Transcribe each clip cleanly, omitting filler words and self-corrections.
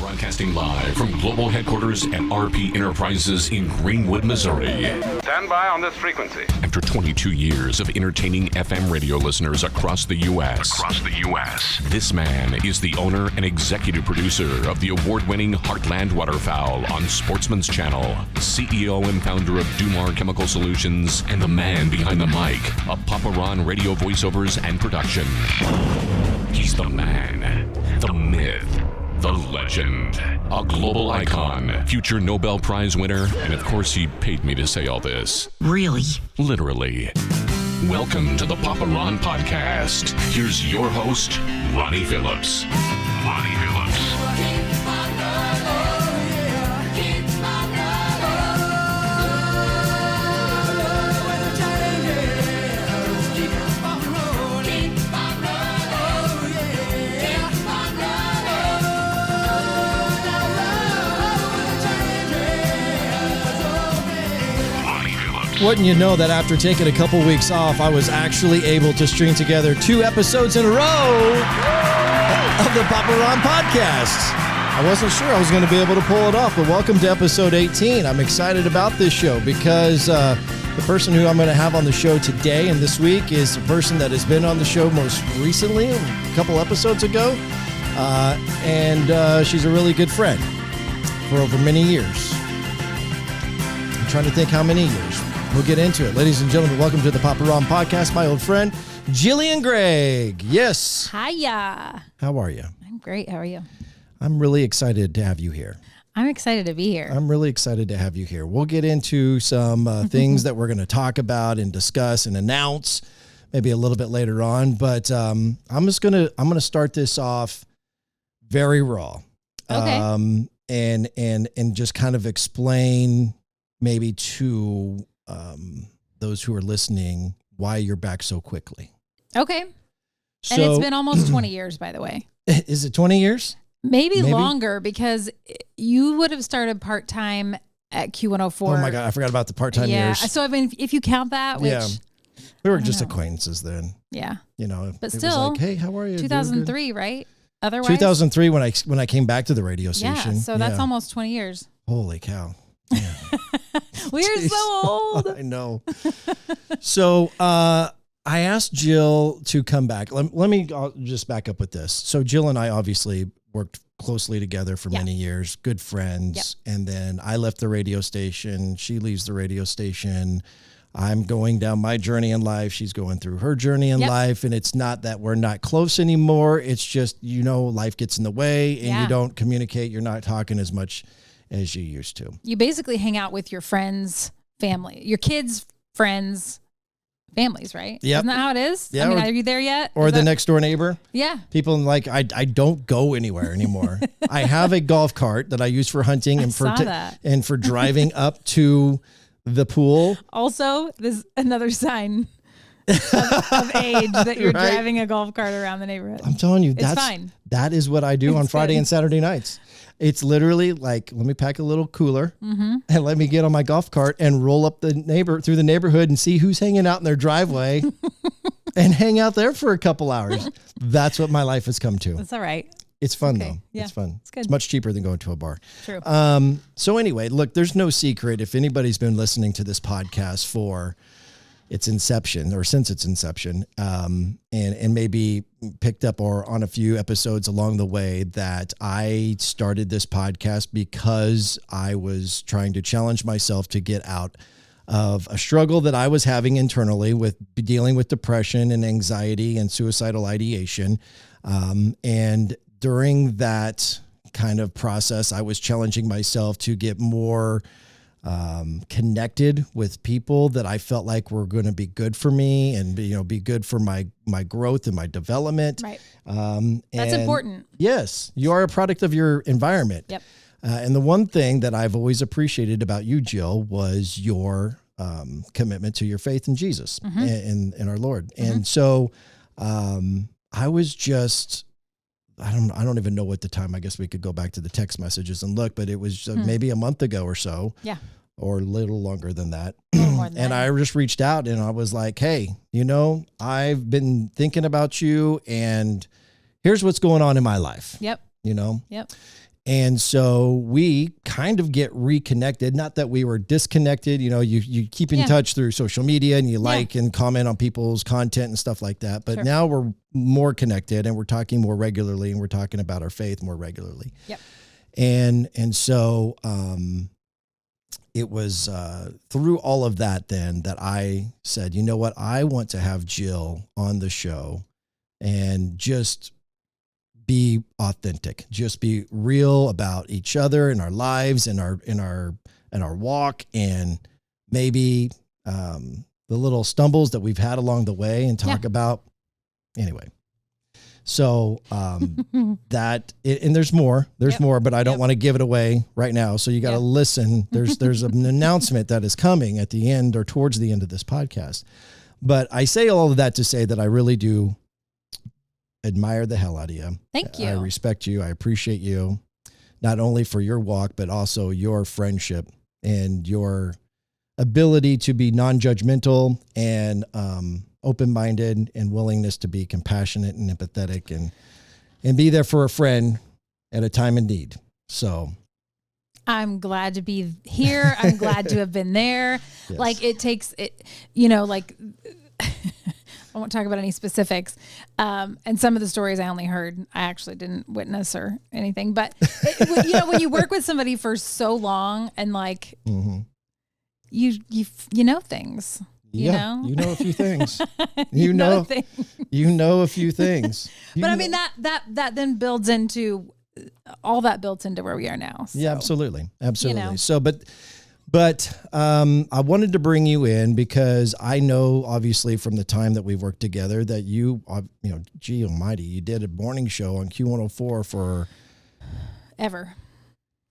Broadcasting live from global headquarters at RP Enterprises in Greenwood, Missouri. Stand by on this frequency. After 22 years of entertaining FM radio listeners across the U.S., this man is the owner and executive producer of the award-winning Heartland Waterfowl on Sportsman's Channel, CEO and founder of Dumar Chemical Solutions, and the man behind the mic of Papa Ron Radio voiceovers and production. He's the man, the myth, the legend, a global icon, future Nobel Prize winner, and of course he paid me to say all this. Really? Literally. Welcome to the Papa Ron Podcast. Here's your host, Ronnie Phillips. Wouldn't you know that after taking a couple weeks off, I was actually able to string together 2 episodes in a row of the Papa Ron Podcast. I wasn't sure I was going to be able to pull it off, but welcome to episode 18. I'm excited about this show because the person who I'm going to have on the show today and this week is the person that has been on the show most recently, a couple episodes ago, and she's a really good friend for over many years. I'm trying to think how many years. We'll get into it. Ladies and gentlemen, welcome to the Papa Ron Podcast. My old friend, Jillian Gregg. Yes. Hiya. How are you? I'm great. How are you? I'm really excited to have you here. I'm excited to be here. I'm really excited to have you here. We'll get into some things that we're going to talk about and discuss and announce maybe a little bit later on. But I'm going to start this off very raw. Okay. And just kind of explain maybe to those who are listening why you're back so quickly. Okay. So, and it's been almost 20 years, by the way. Is it 20 years? Maybe longer, because you would have started part-time at Q104. Oh my God, I forgot about the part-time years. So I mean, if you count that, which we were just acquaintances then. Yeah. You know, but it still, was like, hey, how are you? 2003, right? Otherwise, 2003 when I came back to the radio station. Yeah, so that's almost 20 years. Holy cow. Yeah. We're so old. I know. So I asked Jill to come back. Let me just back up with this. So Jill and I obviously worked closely together for many years, good friends. Yep. And then I left the radio station. She leaves the radio station. I'm going down my journey in life. She's going through her journey in life. And it's not that we're not close anymore. It's just, life gets in the way and you don't communicate. You're not talking as much as you used to. You basically hang out with your friends' family, your kids' friends' families, right? Yeah. Isn't that how it is? Yeah. I mean, are you there yet? Or the next door neighbor? Yeah. People like, I don't go anywhere anymore. I have a golf cart that I use for hunting and for driving up to the pool. Also, there's another sign of age that you're driving a golf cart around the neighborhood. I'm telling you, it's fine. That is what I do on Friday and Saturday nights. It's literally like, let me pack a little cooler and let me get on my golf cart and roll up through the neighborhood and see who's hanging out in their driveway and hang out there for a couple hours. That's what my life has come to. That's all right. It's fun though. Yeah, it's fun. It's good. It's much cheaper than going to a bar. True. So anyway, look, there's no secret. If anybody's been listening to this podcast for its inception or since its inception, and maybe picked up or on a few episodes along the way, that I started this podcast because I was trying to challenge myself to get out of a struggle that I was having internally with dealing with depression and anxiety and suicidal ideation. And during that kind of process, I was challenging myself to get more connected with people that I felt like were going to be good for me and be good for my growth and my development. Right. That's important. Yes, you are a product of your environment. Yep. And the one thing that I've always appreciated about you, Jill, was your commitment to your faith in Jesus and our Lord. And so I was just, I don't even know what the time. I guess we could go back to the text messages and look, but it was maybe a month ago or so. Yeah. Or a little longer than that. More than and that. I just reached out and I was like, hey, I've been thinking about you and here's what's going on in my life. Yep. Yep. And so we kind of get reconnected. Not that we were disconnected. You keep in touch through social media and you like and comment on people's content and stuff like that. But now we're more connected and we're talking more regularly and we're talking about our faith more regularly. Yep. And so it was through all of that then that I said, you know what, I want to have Jill on the show and just be authentic, just be real about each other and our lives and our walk, and maybe the little stumbles that we've had along the way and talk about. Anyway. So and there's more, but I don't want to give it away right now. So you got to listen. There's an announcement that is coming at the end or towards the end of this podcast. But I say all of that to say that I really do admire the hell out of you. Thank you. I respect you. I appreciate you, not only for your walk, but also your friendship and your ability to be non-judgmental and open-minded and willingness to be compassionate and empathetic and be there for a friend at a time of need. So I'm glad to be here. I'm glad to have been there. Yes. Like it takes it, like I won't talk about any specifics. And some of the stories I only heard, I actually didn't witness or anything, but when you work with somebody for so long and like, you know things. You know a few things. You know a few things. I mean that then builds into all that built into where we are now. So. Yeah, absolutely. So, but I wanted to bring you in because I know obviously from the time that we've worked together that you gee almighty, you did a morning show on Q104 for ever.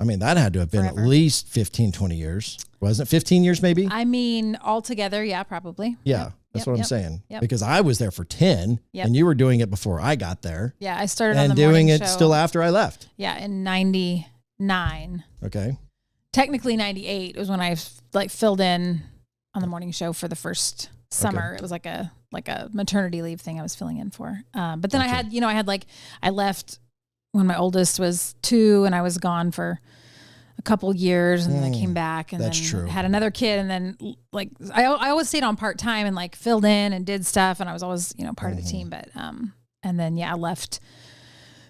I mean, that had to have been Forever. at least 15, 20 years. Wasn't it 15 years maybe? I mean, altogether, yeah, probably. Yeah, that's what I'm saying. Yep. Because I was there for 10 and you were doing it before I got there. Yeah, I started on and the doing morning it show, still after I left. Yeah, in 99. Okay. Technically 98 was when I filled in on the morning show for the first summer. Okay. It was like a maternity leave thing I was filling in for. But then I left when my oldest was 2 and I was gone for a couple years and then I came back and had another kid. And then I always stayed on part-time and filled in and did stuff. And I was always, part of the team, but, and then, I left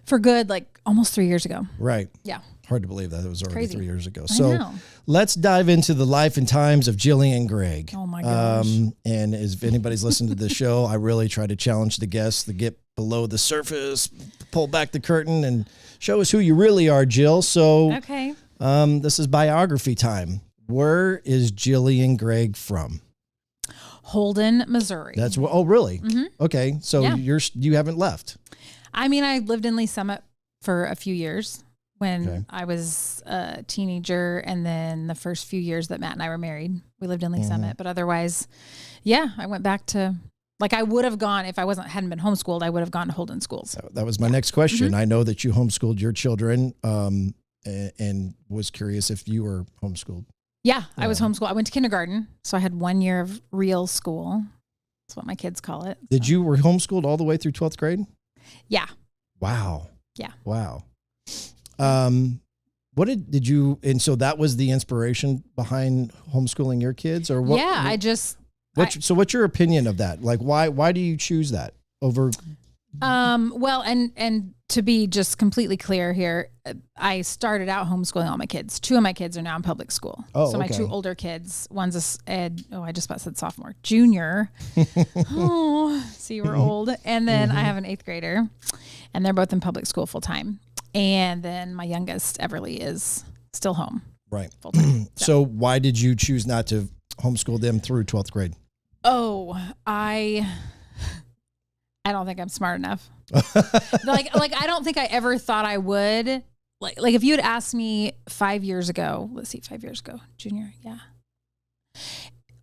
for good, almost 3 years ago. Right. Yeah. Hard to believe that it was already Crazy. 3 years ago. I So know. let's dive into the life and times of Jillian Gregg. Oh my gosh. And if anybody's listened to the show, I really try to challenge the guests to get below the surface, pull back the curtain and show us who you really are, Jill. So, Okay. This is biography time. Where is Jillian Gregg from? Holden, Missouri. Oh, really? Mm-hmm. Okay. So you haven't left. I mean, I lived in Lee Summit for a few years when I was a teenager. And then the first few years that Matt and I were married, we lived in Lee Summit. But otherwise, I went back to, I would have gone, if I hadn't been homeschooled, I would have gone to Holden schools. That was my next question. Mm-hmm. I know that you homeschooled your children and was curious if you were homeschooled. Yeah, I was homeschooled. I went to kindergarten. So I had 1 year of real school. That's what my kids call it. Did you were homeschooled all the way through 12th grade? Yeah. Wow. Yeah. Wow. What did you, and so that was the inspiration behind homeschooling your kids or what? Yeah, so what's your opinion of that? Why do you choose that over? Well, and to be just completely clear here, I started out homeschooling all my kids. 2 of my kids are now in public school. Oh, so my 2 older kids, one's I just about said sophomore, junior. See, we're old. And then I have an 8th grader and they're both in public school full time. And then my youngest, Everly, is still home. Right. Full time. So why did you choose not to homeschool them through 12th grade? Oh, I don't think I'm smart enough. I don't think I ever thought I would. Like if you had asked me 5 years ago, 5 years ago, junior, yeah.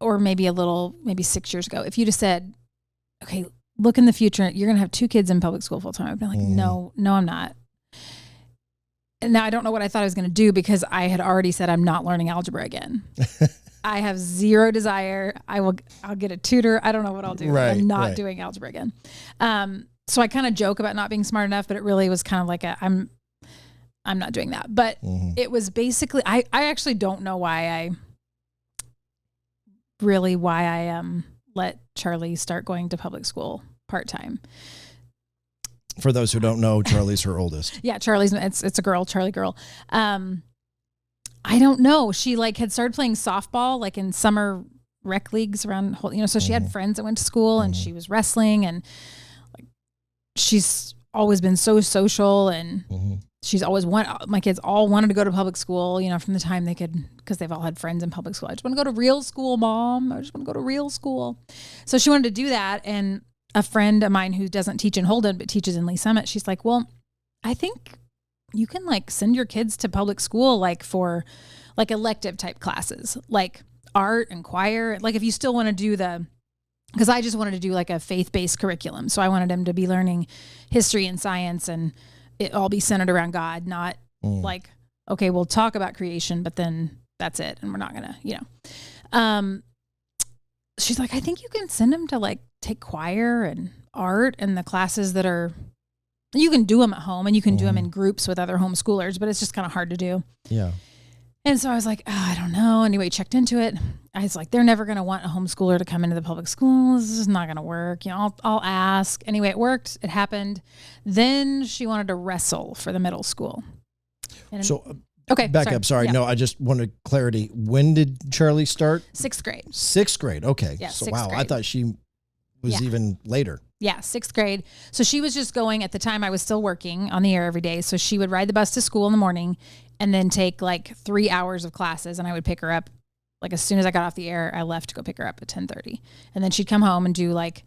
Or maybe 6 years ago, if you'd have said, okay, look in the future, you're going to have 2 kids in public school full time. I'd be like, no, I'm not. And now I don't know what I thought I was going to do because I had already said I'm not learning algebra again. I have zero desire. I'll get a tutor. I don't know what I'll do. Right, I'm not doing algebra again. So I kind of joke about not being smart enough, but it really was kind of like I'm I'm not doing that. But it was basically, I actually don't know why I let Charlie start going to public school part-time. For those who don't know, Charlie's her oldest. Yeah, Charlie's, it's a girl, Charlie girl. I don't know. She like had started playing softball like in summer rec leagues around, so she had friends that went to school and she was wrestling, and like she's always been so social, and she's always my kids all wanted to go to public school, from the time they could, because they've all had friends in public school. I just want to go to real school, Mom. I just want to go to real school. So she wanted to do that. And a friend of mine who doesn't teach in Holden, but teaches in Lee Summit, she's like, well, I think you can like send your kids to public school, like for like elective type classes, like art and choir. Like if you still want to do because I just wanted to do like a faith-based curriculum. So I wanted them to be learning history and science, and it all be centered around God, not like, okay, we'll talk about creation, but then that's it. And we're not going to, she's like, I think you can send them to like take choir and art and the classes that are, you can do them at home and you can do them in groups with other homeschoolers, but it's just kind of hard to do. Yeah. And so I was like, I don't know. Anyway, checked into it. I was like, they're never going to want a homeschooler to come into the public school. This is not going to work. I'll ask. Anyway, it worked. It happened. Then she wanted to wrestle for the middle school. Okay. Back up. Sorry. Yeah. No, I just wanted clarity. When did Charlie start? 6th grade. 6th grade. Okay. Yeah. So wow, grade. I thought she was even later. Yeah. 6th grade. So she was just going, at the time I was still working on the air every day. So she would ride the bus to school in the morning and then take like 3 hours of classes, and I would pick her up. Like as soon as I got off the air, I left to go pick her up at 10:30. And then she'd come home and do like,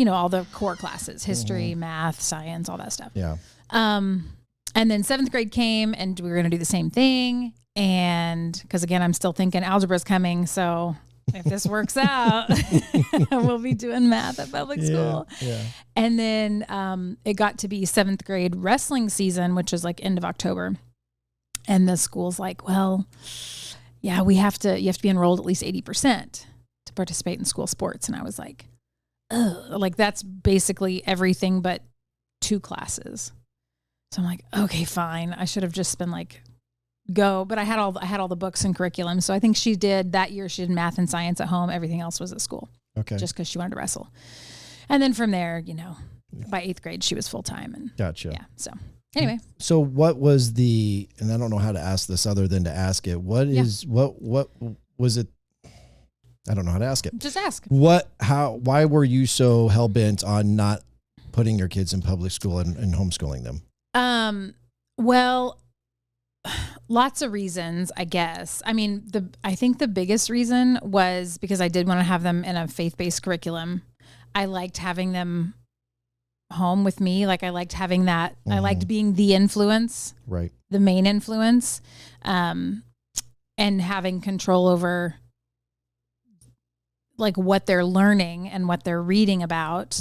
all the core classes, history, math, science, all that stuff. Yeah. And then 7th grade came and we were going to do the same thing. And because again, I'm still thinking algebra's coming. So if this works out, we'll be doing math at public school. Yeah. And then it got to be 7th grade wrestling season, which is like end of October. And the school's like, well, yeah, you have to be enrolled at least 80% to participate in school sports. And I was like, ugh, like that's basically everything but 2 classes. So I'm like, okay, fine. I should have just been like, go. But I had all the books and curriculum. So I think she did math and science at home. Everything else was at school. Okay. Just because she wanted to wrestle. And then from there, by 8th grade, she was full time. And gotcha. Yeah. So anyway. So what was and I don't know how to ask this other than to ask it. What was it? I don't know how to ask it. Just ask. Why were you so hell bent on not putting your kids in public school and homeschooling them? Well, lots of reasons, I guess. I mean, I think the biggest reason was because I did want to have them in a faith-based curriculum. I liked having them home with me. Like I liked having that. I liked being the influence, right? The main influence, and having control over like what they're learning and what they're reading about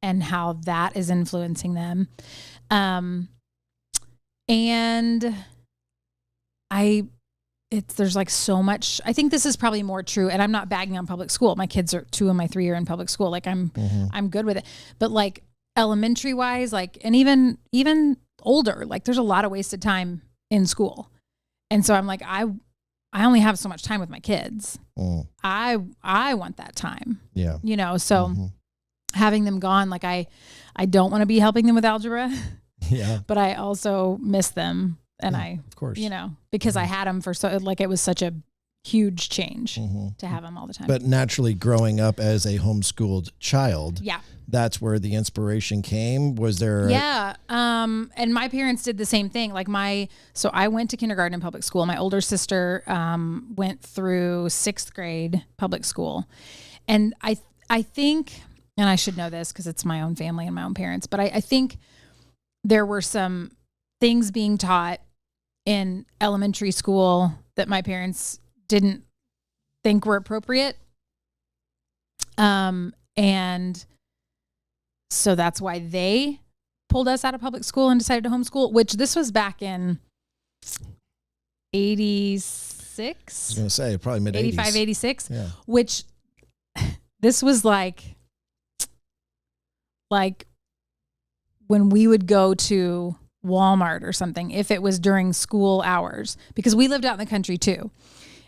and how that is influencing them. And there's like so much, I think this is probably more true, and I'm not bagging on public school. My kids 2 of my 3 are in public school. Like I'm good with it, but like elementary wise, like, and even older, like there's a lot of wasted time in school. And so I'm like, I only have so much time with my kids. I want that time. Yeah. So having them gone, like I don't want to be helping them with algebra. Yeah. But I also miss them. And of course, because I had them for it was such a huge change to have them all the time. But naturally growing up as a homeschooled child, that's where the inspiration came. Was there? Yeah. And my parents did the same thing. Like so I went to kindergarten in public school. My older sister, went through 6th grade public school. And I think, and I should know this because it's my own family and my own parents, but I think there were some things being taught in elementary school that my parents didn't think were appropriate. And so that's why they pulled us out of public school and decided to homeschool, which this was back in 86. I was going to say probably mid 80s. 85, 86, yeah. Which this was like when we would go to Walmart or something if it was during school hours, because we lived out in the country too.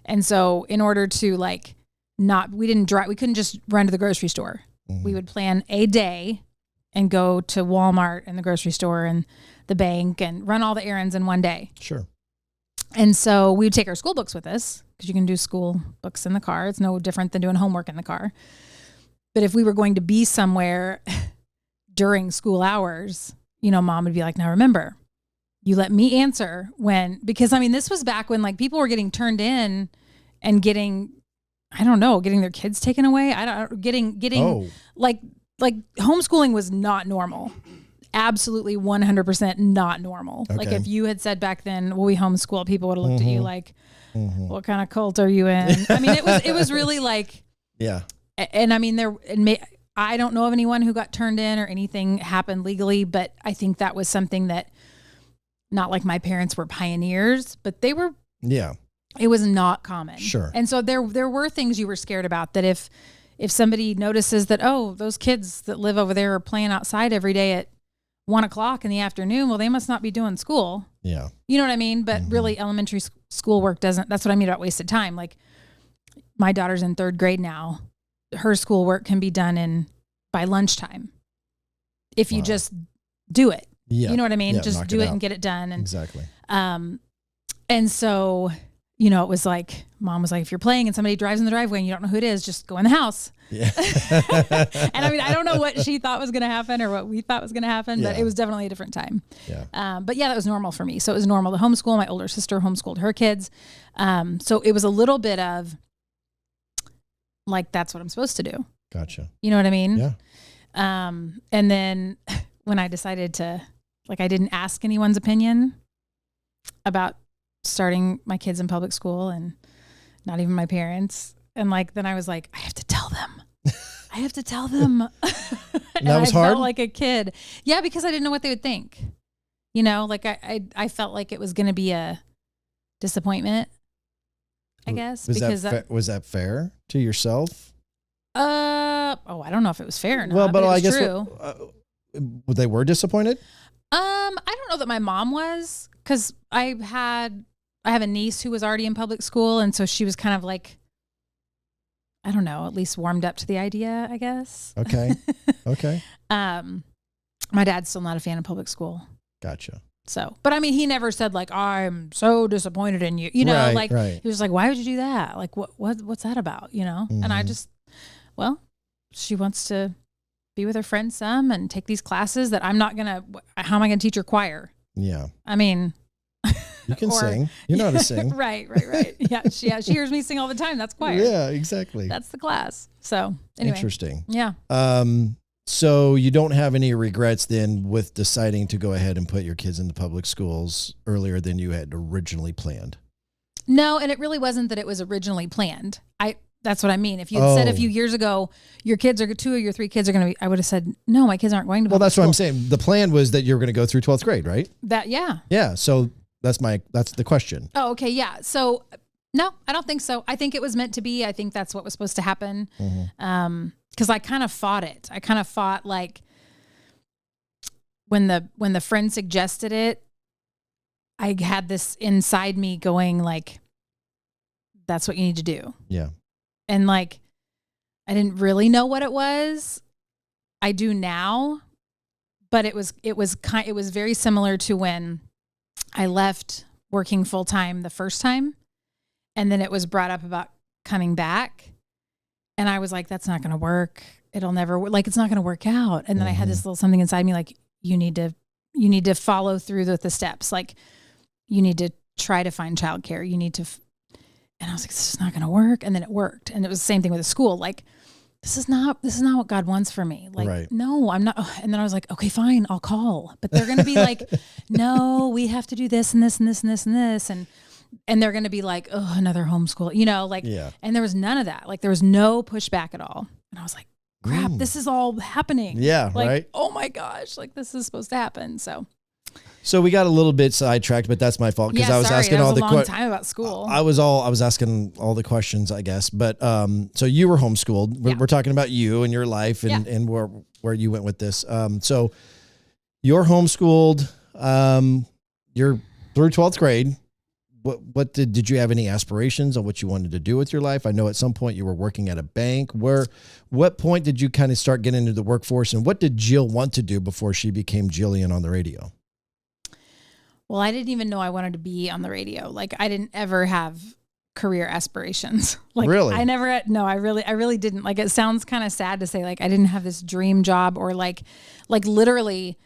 And so in order to like we couldn't just run to the grocery store. Mm-hmm. We would plan a day and go to Walmart and the grocery store and the bank and run all the errands in one day. Sure. And so we would take our school books with us, because you can do school books in the car. It's no different than doing homework in the car. But if we were going to be somewhere during school hours, you know, mom would be like, now remember, you let me answer because I mean, this was back when like people were getting turned in and getting their kids taken away. Like homeschooling was not normal. Absolutely 100% not normal. Okay. Like if you had said back then, well, we homeschool, people would have looked at you like, what kind of cult are you in? I mean, it was really like, yeah. And I mean, I don't know of anyone who got turned in or anything happened legally, but I think that was something that, not like my parents were pioneers, but they were, it was not common. Sure. And so there were things you were scared about, that if somebody notices that, oh, those kids that live over there are playing outside every day at 1:00 in the afternoon, well, they must not be doing school. Yeah. You know what I mean? But really elementary school work that's what I mean about wasted time. Like my daughter's in 3rd grade now. Her schoolwork can be done by lunchtime if you just do it. Yeah. You know what I mean? Yeah, just do it and get it done. And, exactly. And so, you know, it was like, mom was like, if you're playing and somebody drives in the driveway and you don't know who it is, just go in the house. Yeah. And I mean, I don't know what she thought was going to happen or what we thought was going to happen, but it was definitely a different time. Yeah. But yeah, that was normal for me. So it was normal to homeschool. My older sister homeschooled her kids. So it was a little bit of like, that's what I'm supposed to do. Gotcha. You know what I mean? Yeah. And then when I decided to, like, I didn't ask anyone's opinion about starting my kids in public school, and not even my parents. And like, then I was like, I have to tell them. I have to tell them. And that was I hard? felt like a kid. Yeah, because I didn't know what they would think. You know, like I felt like it was going to be a disappointment, I guess. Was that fair to yourself? I don't know if it was fair or not. Well, but I guess true. They were disappointed? I don't know that my mom was, because I have a niece who was already in public school, and so she was kind of like, I don't know, at least warmed up to the idea, I guess. Okay. Okay. My dad's still not a fan of public school. Gotcha. So, but I mean, he never said like, I'm so disappointed in you, you know, right. He was like, why would you do that? Like, what's that about? You know? And I just, well, she wants to be with her friends some and take these classes that how am I going to teach her choir? Yeah. I mean, you can sing. You know how to sing. Right. Yeah. She hears me sing all the time. That's choir. Yeah, exactly. That's the class. So anyway. Interesting. Yeah. So you don't have any regrets then with deciding to go ahead and put your kids into public schools earlier than you had originally planned? No, and it really wasn't that it was originally planned. That's what I mean. If you had said a few years ago, your kids are 2 of your 3 kids are going to be, I would have said, no, my kids aren't going to public school. What I'm saying. The plan was that you were going to go through 12th grade, right? Yeah. Yeah. So that's the question. Oh, okay. Yeah. So no, I don't think so. I think it was meant to be. I think that's what was supposed to happen. Because I kind of fought it. I kind of fought like when the friend suggested it, I had this inside me going like, that's what you need to do. Yeah. And like, I didn't really know what it was. I do now, but it was very similar to when I left working full time the first time. And then it was brought up about coming back. And I was like, that's not going to work. It'll never work. Like, it's not going to work out. And then I had this little something inside me, like, you need to follow through with the steps. Like, you need to try to find childcare. You need to, and I was like, this is not going to work. And then it worked. And it was the same thing with the school. Like, this is not what God wants for me. Like, no, I'm not. And then I was like, okay, fine, I'll call. But they're going to be like, no, we have to do this and this and this and this and this. And they're going to be like, oh, another homeschool, you know, like, and there was none of that. Like, there was no pushback at all. And I was like, crap, this is all happening. Yeah. Like, right. Oh my gosh. Like, this is supposed to happen. So we got a little bit sidetracked, but that's my fault because I was asking all the questions. Time about school. I was asking all the questions, I guess. But so you were homeschooled. We're talking about you and your life and where you went with this. So you're homeschooled. You're through 12th grade. What did you have any aspirations on what you wanted to do with your life? I know at some point you were working at a bank. What point did you kind of start getting into the workforce, and what did Jill want to do before she became Jillian on the radio? Well, I didn't even know I wanted to be on the radio. Like, I didn't ever have career aspirations. Like, really? I really didn't. Like, it sounds kind of sad to say, like, I didn't have this dream job, or like literally,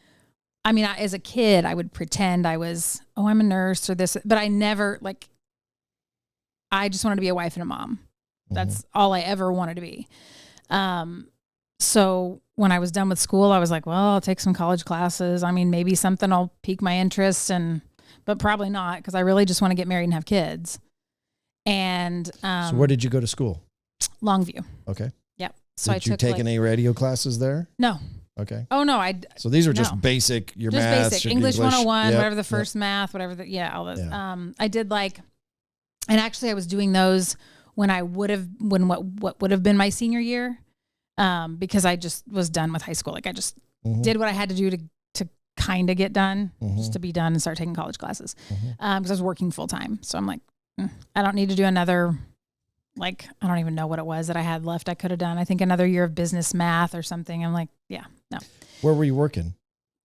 I mean, as a kid, I would pretend I was, I'm a nurse or this, but I never, like, I just wanted to be a wife and a mom. That's all I ever wanted to be. So when I was done with school, I was like, well, I'll take some college classes. I mean, maybe something will pique my interest, but probably not, because I really just want to get married and have kids. And so where did you go to school? Longview. Okay. Yep. So did you take any radio classes there? No. Okay. Oh no, So these are just basic, your just math, basic English 101, yep, whatever the first math, whatever all that. Yeah. I did and actually I was doing those when what would have been my senior year, because I just was done with high school. Like, I just did what I had to do to kind of get done, just to be done and start taking college classes, because I was working full time. So I'm like, I don't need to do another. Like, I don't even know what it was that I had left. I could have done, I think, another year of business math or something. I'm like, yeah, no. Where were you working?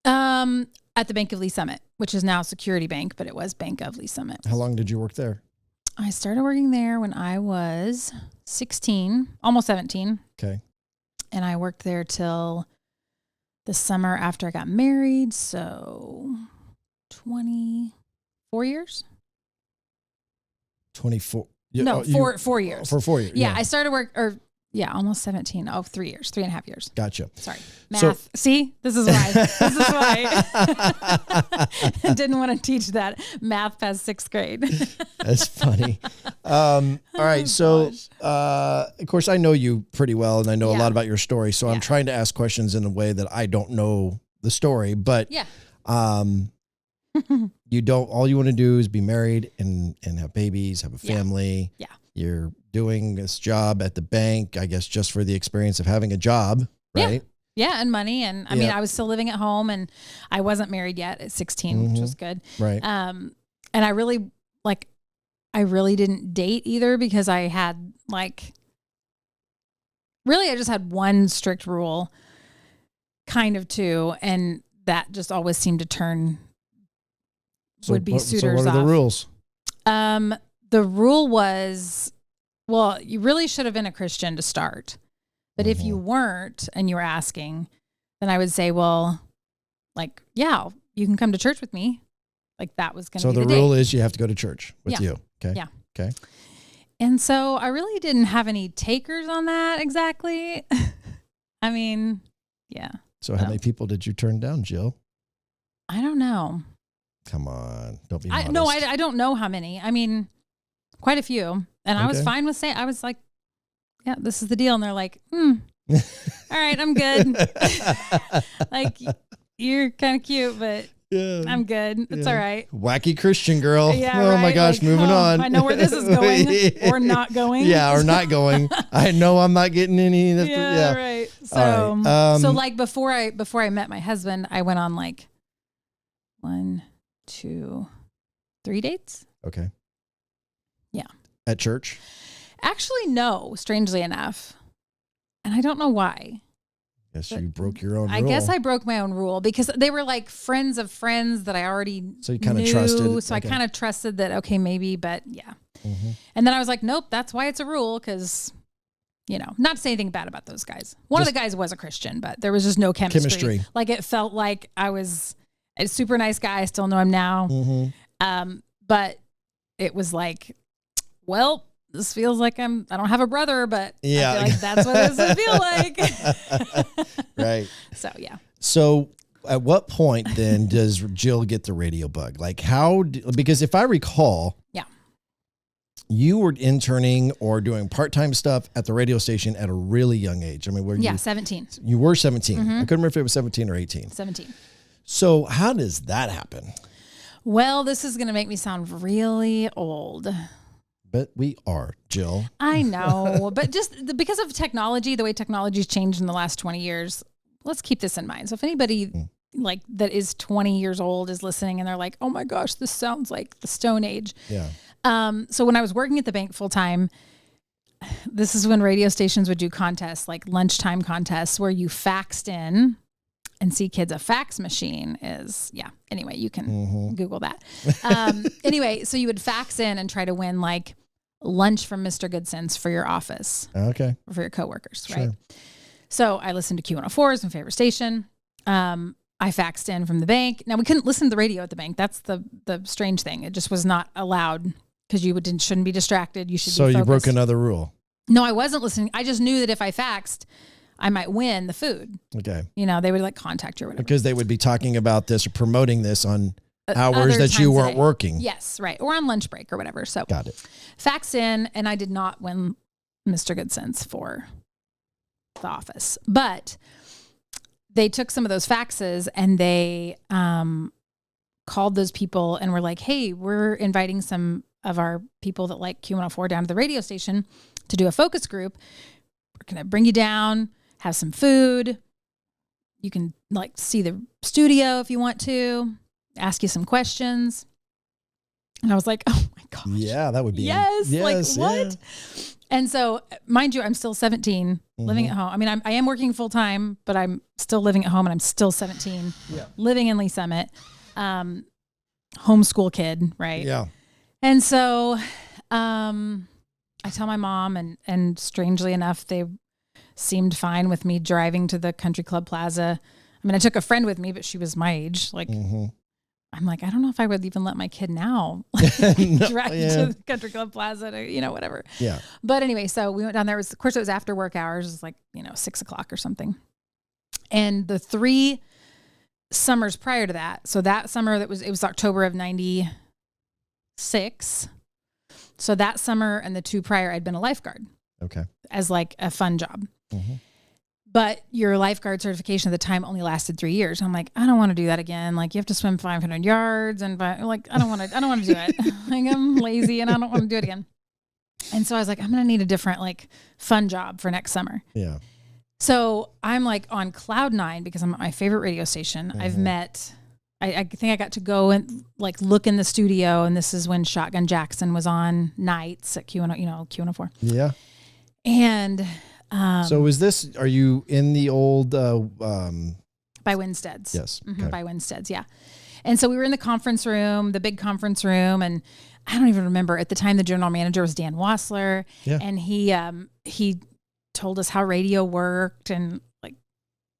At the Bank of Lee Summit, which is now Security Bank, but it was Bank of Lee Summit. How long did you work there? I started working there when I was 16, almost 17. Okay. And I worked there till the summer after I got married. So 24 years. 24. No, 4 years. For 4 years. Yeah, I started work, almost 17. 3 years, 3.5 years. Gotcha. Sorry. Math. See, this is why. I didn't want to teach that math past 6th grade. That's funny. All right. So, of course, I know you pretty well, and I know a lot about your story. So I'm trying to ask questions in a way that I don't know the story, but all you want to do is be married and have babies, have a family. Yeah. You're doing this job at the bank, I guess, just for the experience of having a job, right? Yeah. And money. And I mean, I was still living at home, and I wasn't married yet at 16, which was good. Right. And I really didn't date either, because I had I just had one strict rule, kind of two. And that just always seemed to turn would-be suitors off. So what are the rules? The rule was, well, you really should have been a Christian to start. But if you weren't and you were asking, then I would say, well, you can come to church with me. Like, that was going to be the date. So the rule is you have to go to church with you. Okay. Yeah. Okay. And so I really didn't have any takers on that exactly. I mean, yeah. So how many people did you turn down, Jill? I don't know. Come on, don't be modest. I don't know how many. I mean, quite a few. And I was fine with saying, I was like, yeah, this is the deal. And they're like, all right, I'm good. Like, you're kind of cute, but I'm good. It's all right. Wacky Christian girl. Yeah, oh my gosh, moving on. I know where this is going or not going. Or not going. I know I'm not getting any. Right. So, right. Before I met my husband, I went on 1, 2, 3 dates. Okay. Yeah. At church? Actually, no, strangely enough. And I don't know why. Guess you broke your own rule. I guess I broke my own rule, because they were friends of friends that I already So you kind of trusted. So I kind of trusted that, okay, maybe, but yeah. Mm-hmm. And then I was like, nope, that's why it's a rule, because, not to say anything bad about those guys. One of the guys was a Christian, but there was just no chemistry. It felt like I was a super nice guy. I still know him now. Mm-hmm. But it was well, this feels like I don't have a brother, but I feel like that's what this would feel like. Right. So, yeah. So at what point then does Jill get the radio bug? Because if I recall, you were interning or doing part-time stuff at the radio station at a really young age. I mean, 17. You were 17. Mm-hmm. I couldn't remember if it was 17 or 18. 17. So how does that happen? Well, this is going to make me sound really old. But we are, Jill. I know, but just because of technology, the way technology's changed in the last 20 years, let's keep this in mind. So if anybody like that is 20 years old is listening and they're like, oh my gosh, this sounds like the Stone Age. Yeah. So when I was working at the bank full time, this is when radio stations would do contests, like lunchtime contests where you faxed in. And see, kids, a fax machine is, anyway, you can Google that. Anyway, so you would fax in and try to win like lunch from Mr. Goodson's for your office. Okay. Or for your coworkers, Sure. right? So I listened to Q104 as my favorite station. I faxed in from the bank. Now we couldn't listen to the radio at the bank. That's the strange thing. It just was not allowed because you shouldn't be distracted. You should be focused. So you broke another rule. No, I wasn't listening. I just knew that if I faxed, I might win the food. Okay. They would like contact you or whatever. Because they would be talking about this or promoting this on hours that you weren't working. Yes, right. Or on lunch break or whatever. So got it. Fax in, and I did not win Mr. Goodson's for the office. But they took some of those faxes and they called those people and were like, hey, we're inviting some of our people that like Q104 down to the radio station to do a focus group. We're going to bring you down, have some food. You can like see the studio if you want to, ask you some questions. And I was like, oh my gosh. Yeah, that would be. Yes. Like what? Yeah. And so mind you, I'm still 17 living at home. I mean, I am working full time, but I'm still living at home and I'm still 17 living in Lee Summit, homeschool kid. Right. Yeah. And so, I tell my mom and strangely enough, they seemed fine with me driving to the Country Club Plaza. I mean, I took a friend with me, but she was my age. Like, I'm like, I don't know if I would even let my kid now drive to the Country Club Plaza to, whatever. Yeah. But anyway, so we went down there. Of course, it was after work hours. It was like, 6 o'clock or something. And the 3 summers prior to that, so that summer it was October of 96. So that summer and the 2 prior, I'd been a lifeguard. Okay. As like a fun job. But your lifeguard certification at the time only lasted 3 years. I'm like, I don't want to do that again. Like you have to swim 500 yards and like, I don't want to do it. Like I'm lazy and I don't want to do it again. And so I was like, I'm going to need a different like fun job for next summer. Yeah. So I'm like on cloud 9 because I'm at my favorite radio station. I've met, I think I got to go and like look in the studio, and this is when Shotgun Jackson was on nights at Q104. Yeah. And so are you in the old by Winstead's? Yes. Okay. By Winstead's, yeah. And so we were in the conference room, the big conference room, and I don't even remember at the time the general manager was Dan Wassler, and he told us how radio worked, and like,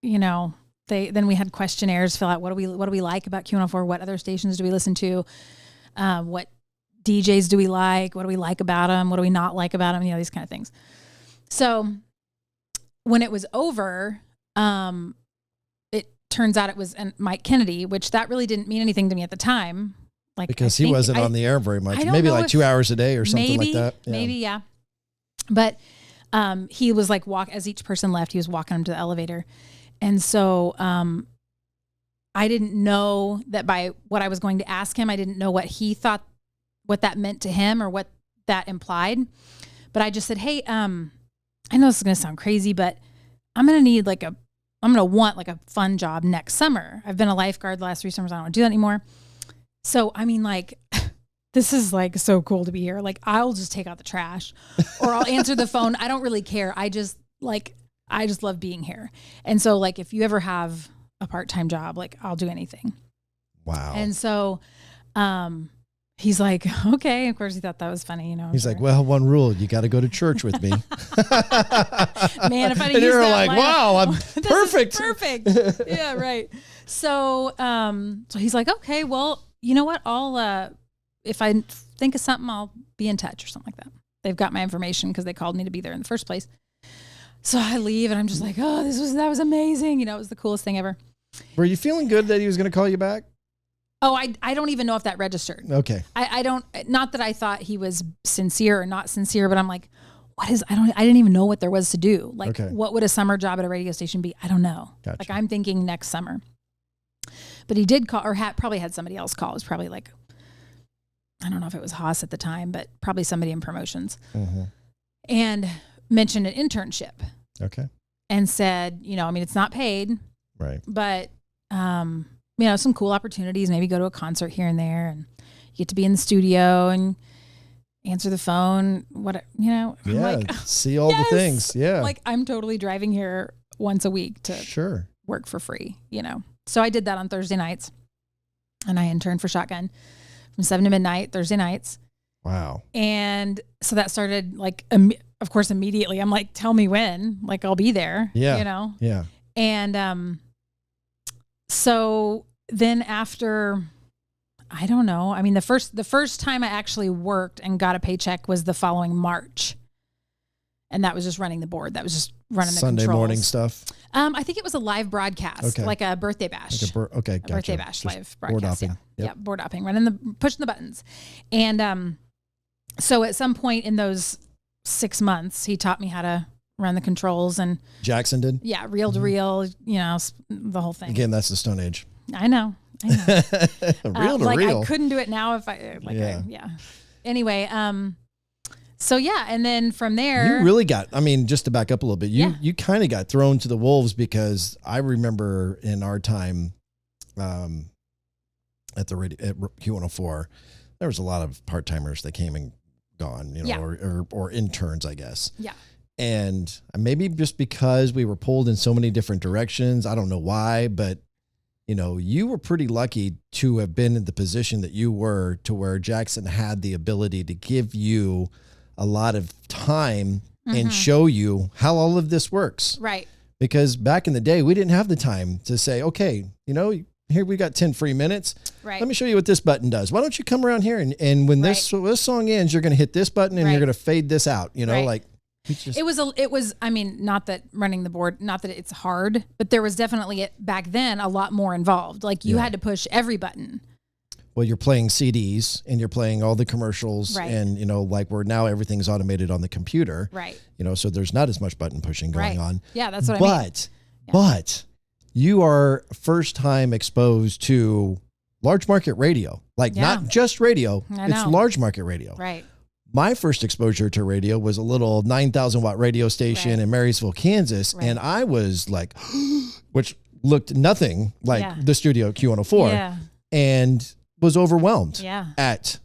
then we had questionnaires fill out. What do we like about Q104? What other stations do we listen to? What DJs do we like? What do we like about them? What do we not like about them? These kind of things. So when it was over, it turns out it was Mike Kennedy, which that really didn't mean anything to me at the time. Like because he wasn't on the air very much, maybe like 2 hours a day or something like that. Yeah. Maybe, yeah. But he was like as each person left, he was walking them to the elevator. And so I didn't know that by what I was going to ask him, I didn't know what he thought, what that meant to him or what that implied. But I just said, hey, I know this is going to sound crazy, but I'm going to want like a fun job next summer. I've been a lifeguard the last 3 summers. I don't want to do that anymore. So, I mean, like, this is like so cool to be here. Like, I'll just take out the trash or I'll answer the phone. I don't really care. I just love being here. And so like, if you ever have a part-time job, like I'll do anything. Wow. And so, he's like, okay. Of course he thought that was funny, He's like, well, one rule, you got to go to church with me. Man, if I didn't use you're that like, line, wow, I'm perfect. Perfect. Yeah, right. So, so he's like, okay, well, you know what? I'll, if I think of something, I'll be in touch or something like that. They've got my information because they called me to be there in the first place. So I leave and I'm just like, oh, that was amazing. It was the coolest thing ever. Were you feeling good that he was going to call you back? Oh, I don't even know if that registered. Okay. I don't, not that I thought he was sincere or not sincere, but I'm like, I didn't even know what there was to do. Like, What would a summer job at a radio station be? I don't know. Gotcha. Like, I'm thinking next summer. But he did call, or probably had somebody else call. It was probably like, I don't know if it was Haas at the time, but probably somebody in promotions. And mentioned an internship. Okay. And said, it's not paid. Right. But some cool opportunities, maybe go to a concert here and there, and you get to be in the studio and answer the phone, see all the things. Yeah. Like I'm totally driving here once a week to work for free, So I did that on Thursday nights, and I interned for Shotgun from 7 to midnight, Thursday nights. Wow. And so that started of course, immediately I'm like, tell me when, like I'll be there, Yeah. Yeah. And, so then after, I don't know. I mean, the first time I actually worked and got a paycheck was the following March. And that was just running the board. That was just running the Sunday controls. morning stuff. I think it was a live broadcast, like a birthday bash. Gotcha. Birthday bash, just live broadcast. Board hopping. Yeah, board hopping, pushing the buttons. And so at some point in those 6 months, he taught me how to run the controls. And Jaxon did? Yeah, reel to reel, the whole thing. Again, that's the Stone Age. I know. Reel to reel. I couldn't do it now if I Anyway, so and then from there, you really got. I mean, just to back up a little bit, you kind of got thrown to the wolves, because I remember in our time, at the radio at Q104, there was a lot of part timers that came and gone, or interns, I guess. Yeah. And maybe just because we were pulled in so many different directions, I don't know why, but you were pretty lucky to have been in the position that you were, to where Jaxon had the ability to give you a lot of time and show you how all of this works. Right. Because back in the day, we didn't have the time to say, okay, here we got 10 free minutes. Right. Let me show you what this button does. Why don't you come around here and when this song ends, you're going to hit this button and you're going to fade this out, It was, I mean, not that running the board, not that it's hard, but there was definitely back then a lot more involved. Like you had to push every button. Well, you're playing CDs and you're playing all the commercials, and, like where now everything's automated on the computer, right? So there's not as much button pushing going on. Yeah, that's what I mean. But you are first time exposed to large market radio, not just radio, it's large market radio. Right. My first exposure to radio was a little 9,000 watt radio station in Marysville, Kansas. Right. And I was like, which looked nothing like the studio Q104 and was overwhelmed at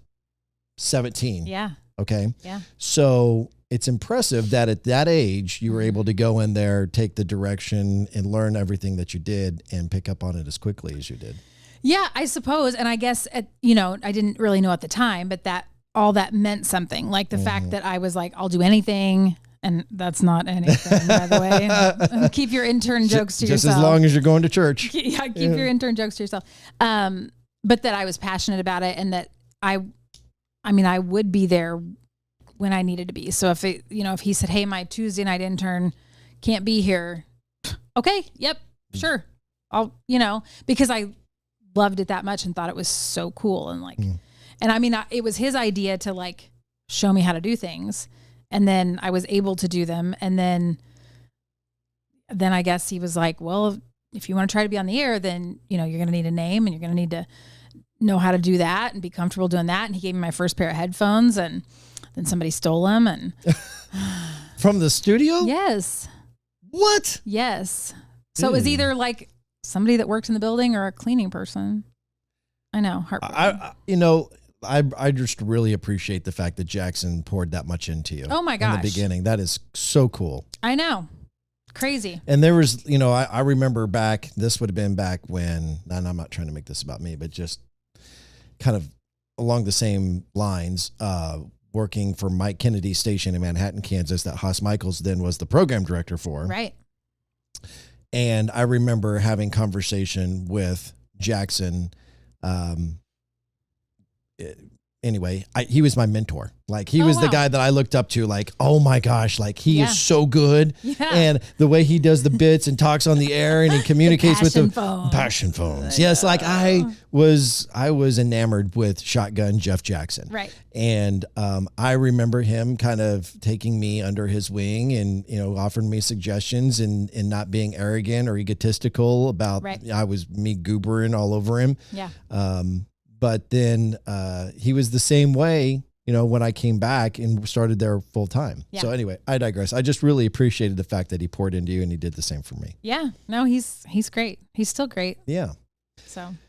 17. Yeah. Okay. Yeah. So it's impressive that at that age, you were able to go in there, take the direction and learn everything that you did and pick up on it as quickly as you did. Yeah, I suppose. And I guess, I didn't really know at the time, but all that meant something, like the fact that I was like, I'll do anything. And that's not anything, by the way. Keep your intern jokes to yourself. Just as long as you're going to church. Keep your intern jokes to yourself. But that I was passionate about it, and that I would be there when I needed to be. So if he said, hey, my Tuesday night intern can't be here. Okay. Yep. Sure. I'll, because I loved it that much and thought it was so cool. And and it was his idea to show me how to do things. And then I was able to do them. And then I guess he was like, well, if you want to try to be on the air, then, you're going to need a name and you're going to need to know how to do that and be comfortable doing that. And he gave me my first pair of headphones, and then somebody stole them. And from the studio? Yes. What? Yes. So it was either somebody that worked in the building or a cleaning person. I know. Heartbreaking. I just really appreciate the fact that Jaxon poured that much into you. Oh my gosh. In the beginning. That is so cool. I know. Crazy. And there was, I remember this would have been back when, and I'm not trying to make this about me, but just kind of along the same lines, working for Mike Kennedy's station in Manhattan, Kansas, that Haas Michaels then was the program director for. Right. And I remember having conversation with Jaxon, anyway, he was my mentor. He was the guy that I looked up to, oh my gosh, he is so good. Yeah. And the way he does the bits and talks on the air and he communicates with the passion phones. Yes. I was enamored with Shotgun Jeff Jaxon. Right. And, I remember him kind of taking me under his wing and, offering me suggestions and not being arrogant or egotistical about, I was me goobering all over him. Yeah. But then he was the same way, when I came back and started there full time. Yeah. So anyway, I digress. I just really appreciated the fact that he poured into you and he did the same for me. Yeah. No, he's great. He's still great. Yeah.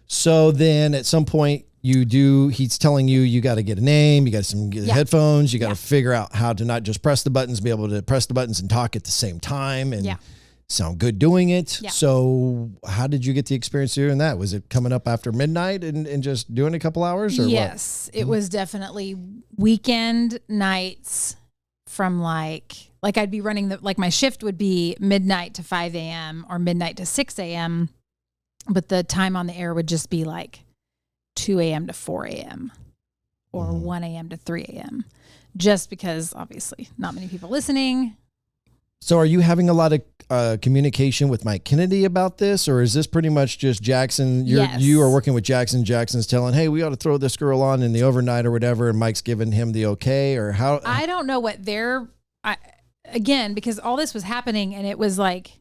So then at some point he's telling you got to get a name, you got some headphones, you got to figure out how to not just press the buttons, be able to press the buttons and talk at the same time and sound good doing it. Yeah. So how did you get the experience doing that? Was it coming up after midnight and just doing a couple hours or yes, it was definitely weekend nights from like I'd be running my shift would be midnight to 5 a.m. or midnight to 6 a.m. But the time on the air would just be like 2 a.m. to 4 a.m. or 1 a.m. to 3 a.m. just because obviously not many people listening. So are you having a lot of communication with Mike Kennedy about this, or is this pretty much just Jaxon? You are working with Jaxon. Jackson's telling, hey, we ought to throw this girl on in the overnight or whatever, and Mike's giving him the okay, or how? I don't know what again, because all this was happening and it was like,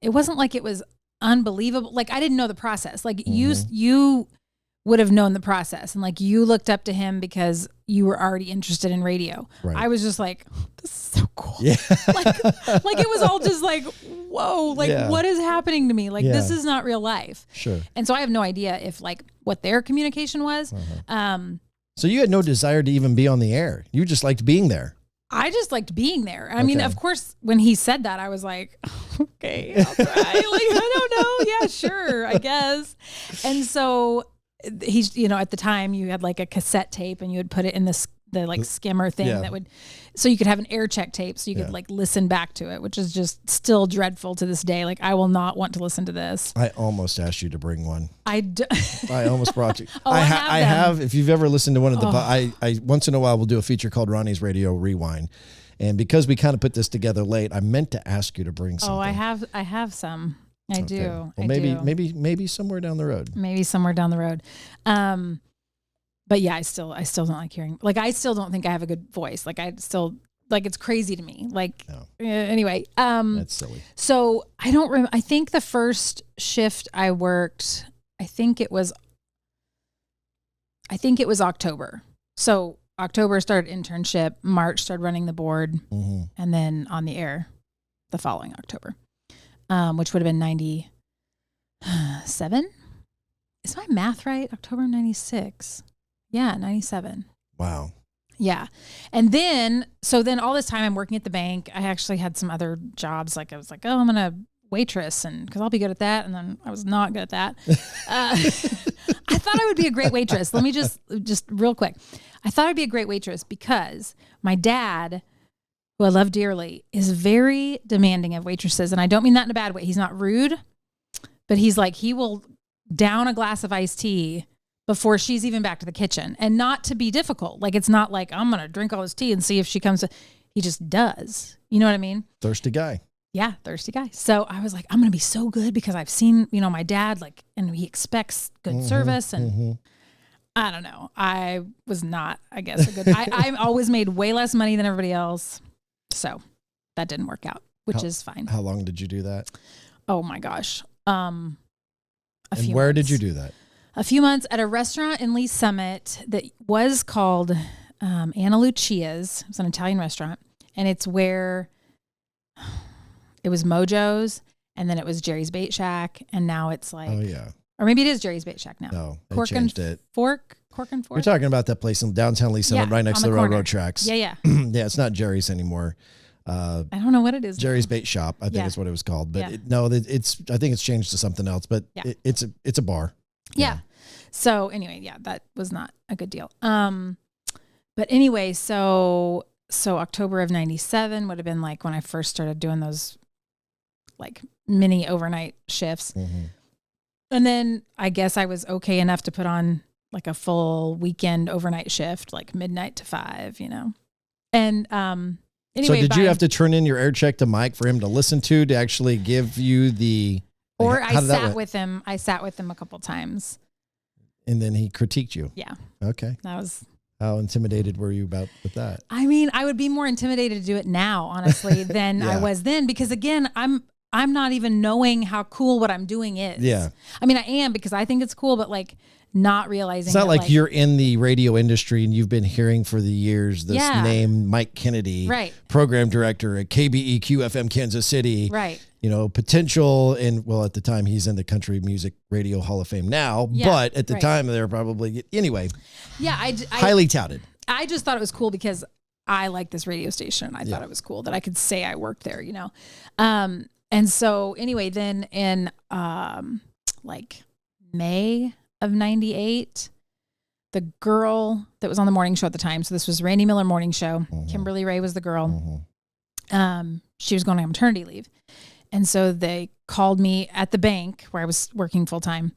it wasn't like it was unbelievable. Like I didn't know the process. Like you would have known the process, and like you looked up to him because you were already interested in radio. Right. I was just like, this is so cool. Yeah. like it was all just like, whoa, like what is happening to me? Like this is not real life. Sure. And so I have no idea if like what their communication was. So you had no desire to even be on the air. You just liked being there. I just liked being there. I mean, of course, when he said that, I was like, okay, I'll try. I don't know. Yeah, sure, I guess. And so he's, at the time you had like a cassette tape and you would put it in the like skimmer thing that would, so you could have an air check tape so you could like listen back to it, which is just still dreadful to this day. Like I will not want to listen to this. I almost asked you to bring one. I almost brought you. I have, if you've ever listened to one of the, I once in a while will do a feature called Ronnie's Radio Rewind. And because we kind of put this together late, I meant to ask you to bring something. Oh, I have some. I do. Well, maybe somewhere down the road. Maybe somewhere down the road. But yeah, I still don't like hearing. Like I still don't think I have a good voice. Like I still it's crazy to me. Like anyway. That's silly. So I don't remember. I think the first shift I worked, I think it was October. So October started internship. March started running the board, and then on the air the following October. Which would have been 97. Is my math right? October 96. Yeah, 97. Wow. Yeah. And then all this time I'm working at the bank. I actually had some other jobs. Like I was like, I'm going to waitress because I'll be good at that. And then I was not good at that. I thought I would be a great waitress. Let me just real quick. I thought I'd be a great waitress because my dad, who I love dearly, is very demanding of waitresses. And I don't mean that in a bad way. He's not rude, but he's like, he will down a glass of iced tea before she's even back to the kitchen. And not to be difficult. Like, it's not like, I'm going to drink all this tea and see if she comes. He just does. You know what I mean? Thirsty guy. Yeah, thirsty guy. So I was like, I'm going to be so good because I've seen, my dad, like, and he expects good service. And I don't know. I was not, I guess, a good, I always made way less money than everybody else. So that didn't work out, which is fine. How long did you do that? Oh my gosh. A few where months. did you do that? A few months at a restaurant in Lee Summit that was called Anna Lucia's. It was an Italian restaurant. And it's where it was Mojo's, and then it was Jerry's Bait Shack. And now it's like, or maybe it is Jerry's Bait Shack now. No, they changed it. Cork and Fork. You're talking about that place in downtown Lee Summit, right next to the railroad tracks. Yeah. Yeah, it's not Jerry's anymore. I don't know what it is. Jerry's Bait Shop, I think is what it was called. But I think it's changed to something else. But it's a bar. Yeah. So anyway, that was not a good deal. But anyway, so October of 97 would have been like when I first started doing those like mini overnight shifts. And then I guess I was okay enough to put on like a full weekend overnight shift, like midnight to 5, And anyway, so did you have to turn in your air check to Mike for him to listen to actually give you the? Or I sat with him. I sat with him a couple times. And then he critiqued you. Yeah. Okay. That was. How intimidated were you with that? I mean, I would be more intimidated to do it now, honestly, than I was then, because again, I'm not even knowing how cool what I'm doing is. Yeah. I mean, I am because I think it's cool, but like not realizing It's not that, like you're in the radio industry and you've been hearing for the years this name, Mike Kennedy, right, program director at KBEQ FM Kansas City, right, potential at the time he's in the Country Music Radio Hall of Fame now, but at the time they were probably, anyway, highly touted. I just thought it was cool because I like this radio station. I thought it was cool that I could say I worked there, And so anyway, then in May of 98, the girl that was on the morning show at the time, so this was Randy Miller morning show. Kimberly Ray was the girl. She was going on maternity leave. And so they called me at the bank where I was working full time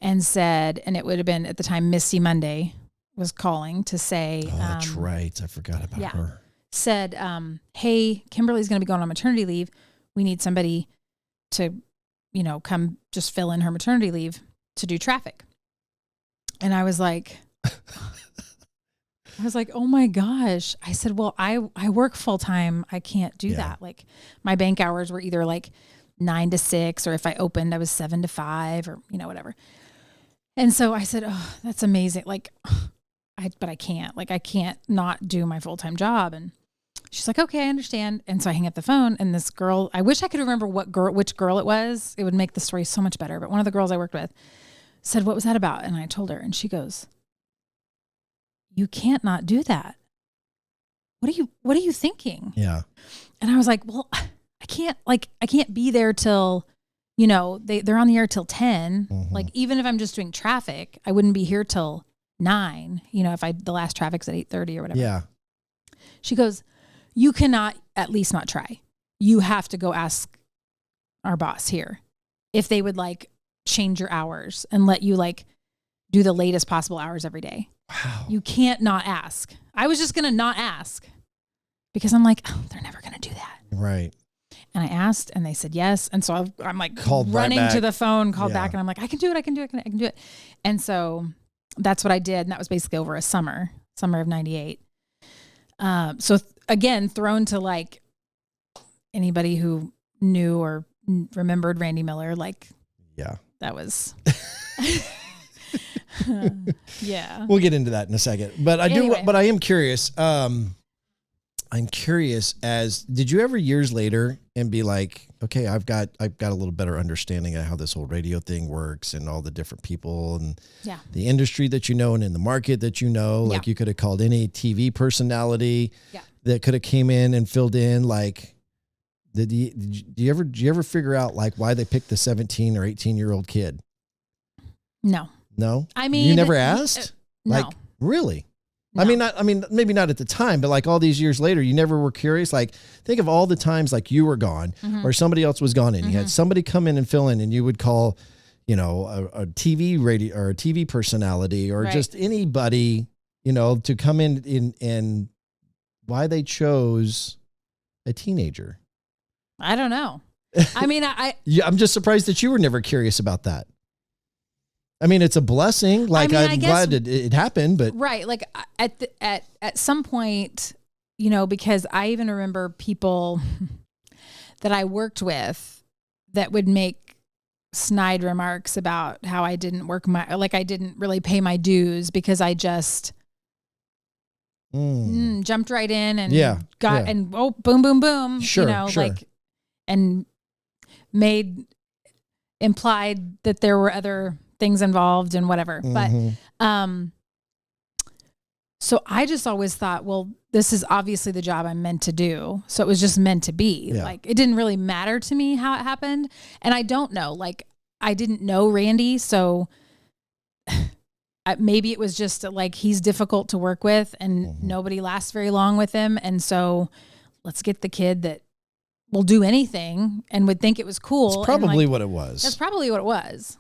and said, and it would have been at the time, Misty Monday was calling to say, that's right. I forgot about her. Said, hey, Kimberly's going to be going on maternity leave. We need somebody to, come just fill in her maternity leave to do traffic. And I was like, oh my gosh. I said, well, I work full time. I can't do that. Like my bank hours were either 9 to 6, or if I opened, I was 7 to 5 or, whatever. And so I said, oh, that's amazing. But I can't, I can't not do my full-time job. And she's like, okay, I understand. And so I hang up the phone, and this girl, I wish I could remember which girl it was. It would make the story so much better. But one of the girls I worked with said, what was that about? And I told her, and she goes, you can't not do that. What are you thinking? Yeah. And I was like, well, I can't be there till, they're on the air till 10. Even if I'm just doing traffic, I wouldn't be here till 9, if the last traffic's at 8:30 or whatever. Yeah. She goes, you cannot at least not try. You have to go ask our boss here if they would change your hours and let you do the latest possible hours every day. Wow. You can't not ask. I was just going to not ask because I'm they're never going to do that. Right. And I asked, and they said yes. And so I'm called running right to the phone, called back, and I'm I can do it. And so that's what I did. And that was basically over a summer of 98. So again, thrown to anybody who knew or remembered Randy Miller, that was, yeah. We'll get into that in a second, but I am curious. I'm curious did you ever years later and be okay, I've got a little better understanding of how this whole radio thing works and all the different people and the industry that and in the market that you could have called any TV personality that could have came in and filled in. Did you ever figure out why they picked the 17 or 18-year-old kid? No. I mean, you never asked? No. Really? No. I mean, maybe not at the time, but all these years later, you never were curious. Think of all the times you were gone or somebody else was gone, and you had somebody come in and fill in, and you would call, a TV radio or a TV personality or just anybody, to come in and why they chose a teenager. I don't know. I mean, I'm just surprised that you were never curious about that. I mean, it's a blessing. I'm glad it happened, but right. At some point, because I even remember people that I worked with that would make snide remarks about how I didn't I didn't really pay my dues because I just jumped right in and and boom, boom, boom. Sure, sure. And implied that there were other things involved and whatever. But, so I just always thought, well, this is obviously the job I'm meant to do. So it was just meant to be. Yeah. It didn't really matter to me how it happened. And I don't know, I didn't know Randy. So maybe it was just he's difficult to work with and nobody lasts very long with him. And so let's get the kid that will do anything and would think it was cool. That's probably what it was. That's probably what it was.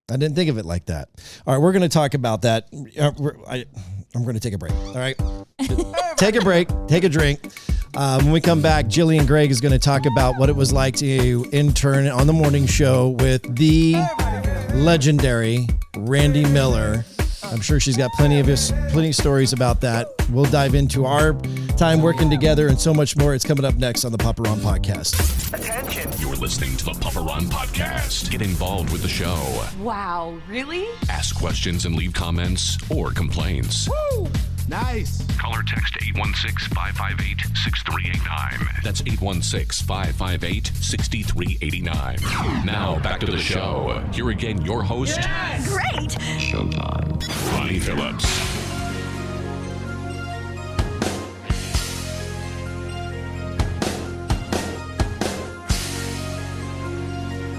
I didn't think of it like that. All right, we're going to talk about that. I'm going to take a break. All right. Take a break. Take a drink. When we come back, Jillian Gregg is going to talk about what it was like to intern on the morning show with the legendary Randy Miller. I'm sure she's got plenty of stories about that. We'll dive into our time working together and so much more. It's coming up next on the Papa Ron Podcast. Attention. You're listening to the Papa Ron Podcast. Get involved with the show. Wow, really? Ask questions and leave comments or complaints. Woo! Nice. Call or text 816-558-6389. That's 816-558-6389. Now back to the show. Here again, your host. Yes! Great. Showtime. Ronnie Phillips.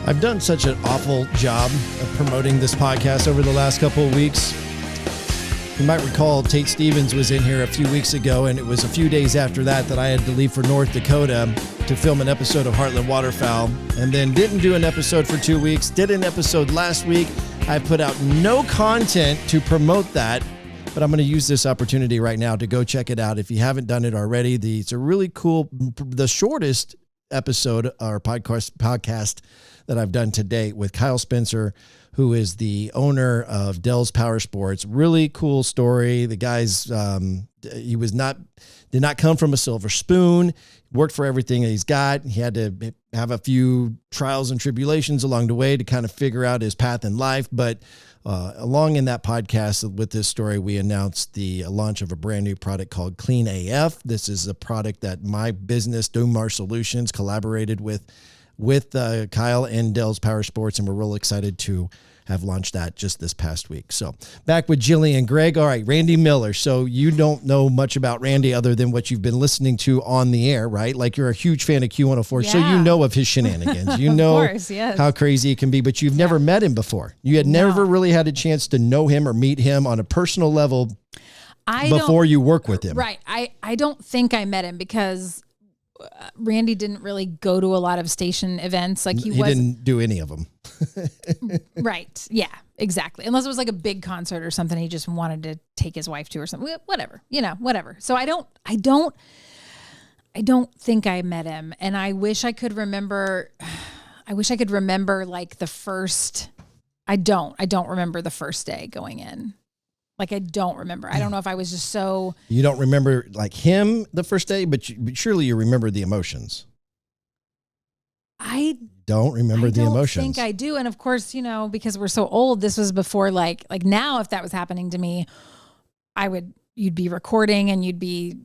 I've done such an awful job of promoting this podcast over the last couple of weeks. You might recall Tate Stevens was in here a few weeks ago, and it was a few days after that I had to leave for North Dakota to film an episode of Heartland Waterfowl, and then didn't do an episode for 2 weeks, did an episode last week. I put out no content to promote that, but I'm going to use this opportunity right now to go check it out. If you haven't done it already, it's a really cool, the shortest episode or podcast that I've done to date with Kyle Spencer, who is the owner of Dell's Power Sports. Really cool story. The guy's, did not come from a silver spoon, worked for everything that he's got. He had to have a few trials and tribulations along the way to kind of figure out his path in life. But along in that podcast with this story, we announced the launch of a brand new product called Clean AF. This is a product that my business, Dumar Solutions, collaborated with Kyle and Dell's Power Sports, and we're real excited to have launched that just this past week. So back with Jillian Gregg. All right, Randy Miller. So you don't know much about Randy other than what you've been listening to on the air, right? Like you're a huge fan of Q104, so you know of his shenanigans. You know of course, yes. How crazy it can be, but you've never met him before. You had never really had a chance to know him or meet him on a personal level before you work with him. Right. I don't think I met him because Randy didn't really go to a lot of station events. Like he didn't do any of them. Right. Yeah, exactly. Unless it was like a big concert or something he just wanted to take his wife to or something, whatever, whatever. So I don't think I met him, and I wish I could remember like the first, I don't remember the first day going in. Like, I don't remember. I don't know if I was just so... You don't remember, like, him the first day, but surely you remember the emotions. I don't remember the emotions. I think I do. And, of course, because we're so old, this was before, like now, if that was happening to me, you'd be recording and you'd be,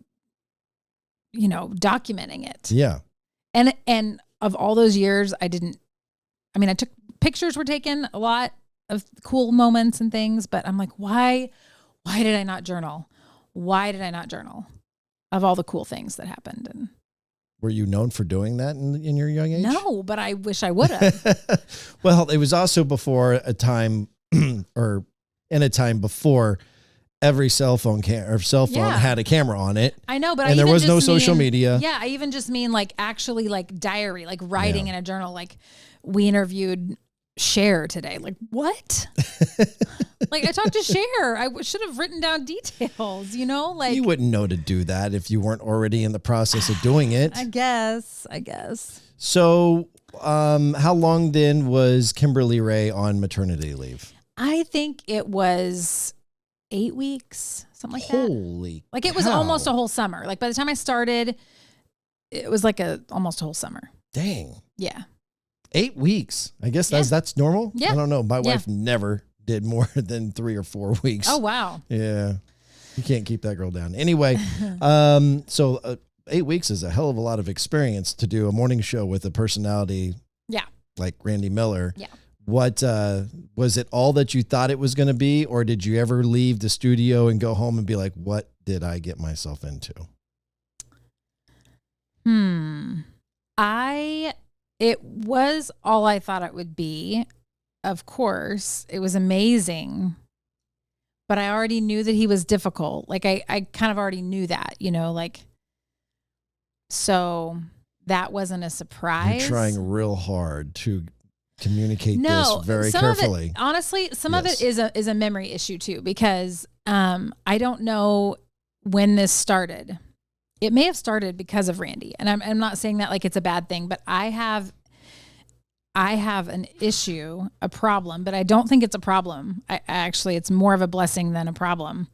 documenting it. Yeah. And of all those years, I took pictures were taken, a lot of cool moments and things, but I'm like, why did I not journal? Why did I not journal of all the cool things that happened? And were you known for doing that in your young age? No, but I wish I would have. Well, it was also before a time or in a time before every cell phone had a camera on it. I know, but there was no social media. Yeah. I even just mean like actually like diary, like writing in a journal. Like we interviewed Cher today. Like, what? Like, I talked to Cher. I should have written down details, like you wouldn't know to do that if you weren't already in the process of doing it. I guess. So, how long then was Kimberly Ray on maternity leave? I think it was 8 weeks, something like that. Holy Like, it was almost a whole summer. Like, by the time I started, it was like almost a whole summer. Dang. Yeah. 8 weeks. I guess that's normal. Yeah. I don't know. My wife never did more than 3 or 4 weeks. Oh, wow. Yeah. You can't keep that girl down. Anyway, so 8 weeks is a hell of a lot of experience to do a morning show with a personality like Randy Miller. Yeah. What was it all that you thought it was going to be, or did you ever leave the studio and go home and be like, what did I get myself into? It was all I thought it would be. Of course, it was amazing, but I already knew that he was difficult. Like I kind of already knew that, so that wasn't a surprise. You're trying real hard to communicate this very carefully. Honestly, some of it is a memory issue too, because I don't know when this started. It may have started because of Randy, and I'm not saying that like it's a bad thing, but I have I have an issue, a problem, but I don't think it's a problem. Actually, it's more of a blessing than a problem.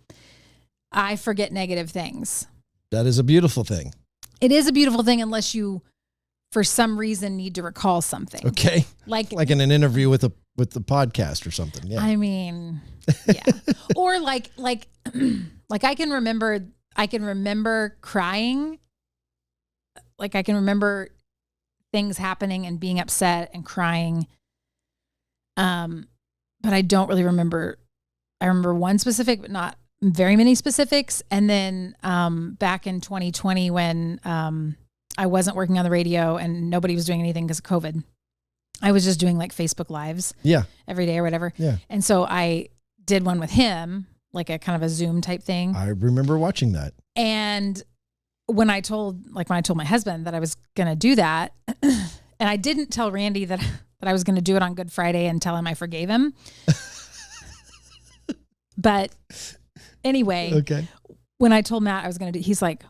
I forget negative things. That is a beautiful thing. It is a beautiful thing unless you, for some reason, need to recall something. Okay. Like in an interview with the podcast or something. Yeah. I mean, yeah. Or like I can remember crying. Like I can remember things happening and being upset and crying. But I don't really remember. I remember one specific, but not very many specifics. And then back in 2020 when I wasn't working on the radio and nobody was doing anything because of COVID, I was just doing like Facebook Lives every day or whatever. Yeah. And so I did one with him, like a kind of a Zoom type thing. I remember watching that. And when I told my husband that I was going to do that, and I didn't tell Randy that I was going to do it on Good Friday and tell him I forgave him. But anyway, okay. When I told Matt I was going to do, he's like,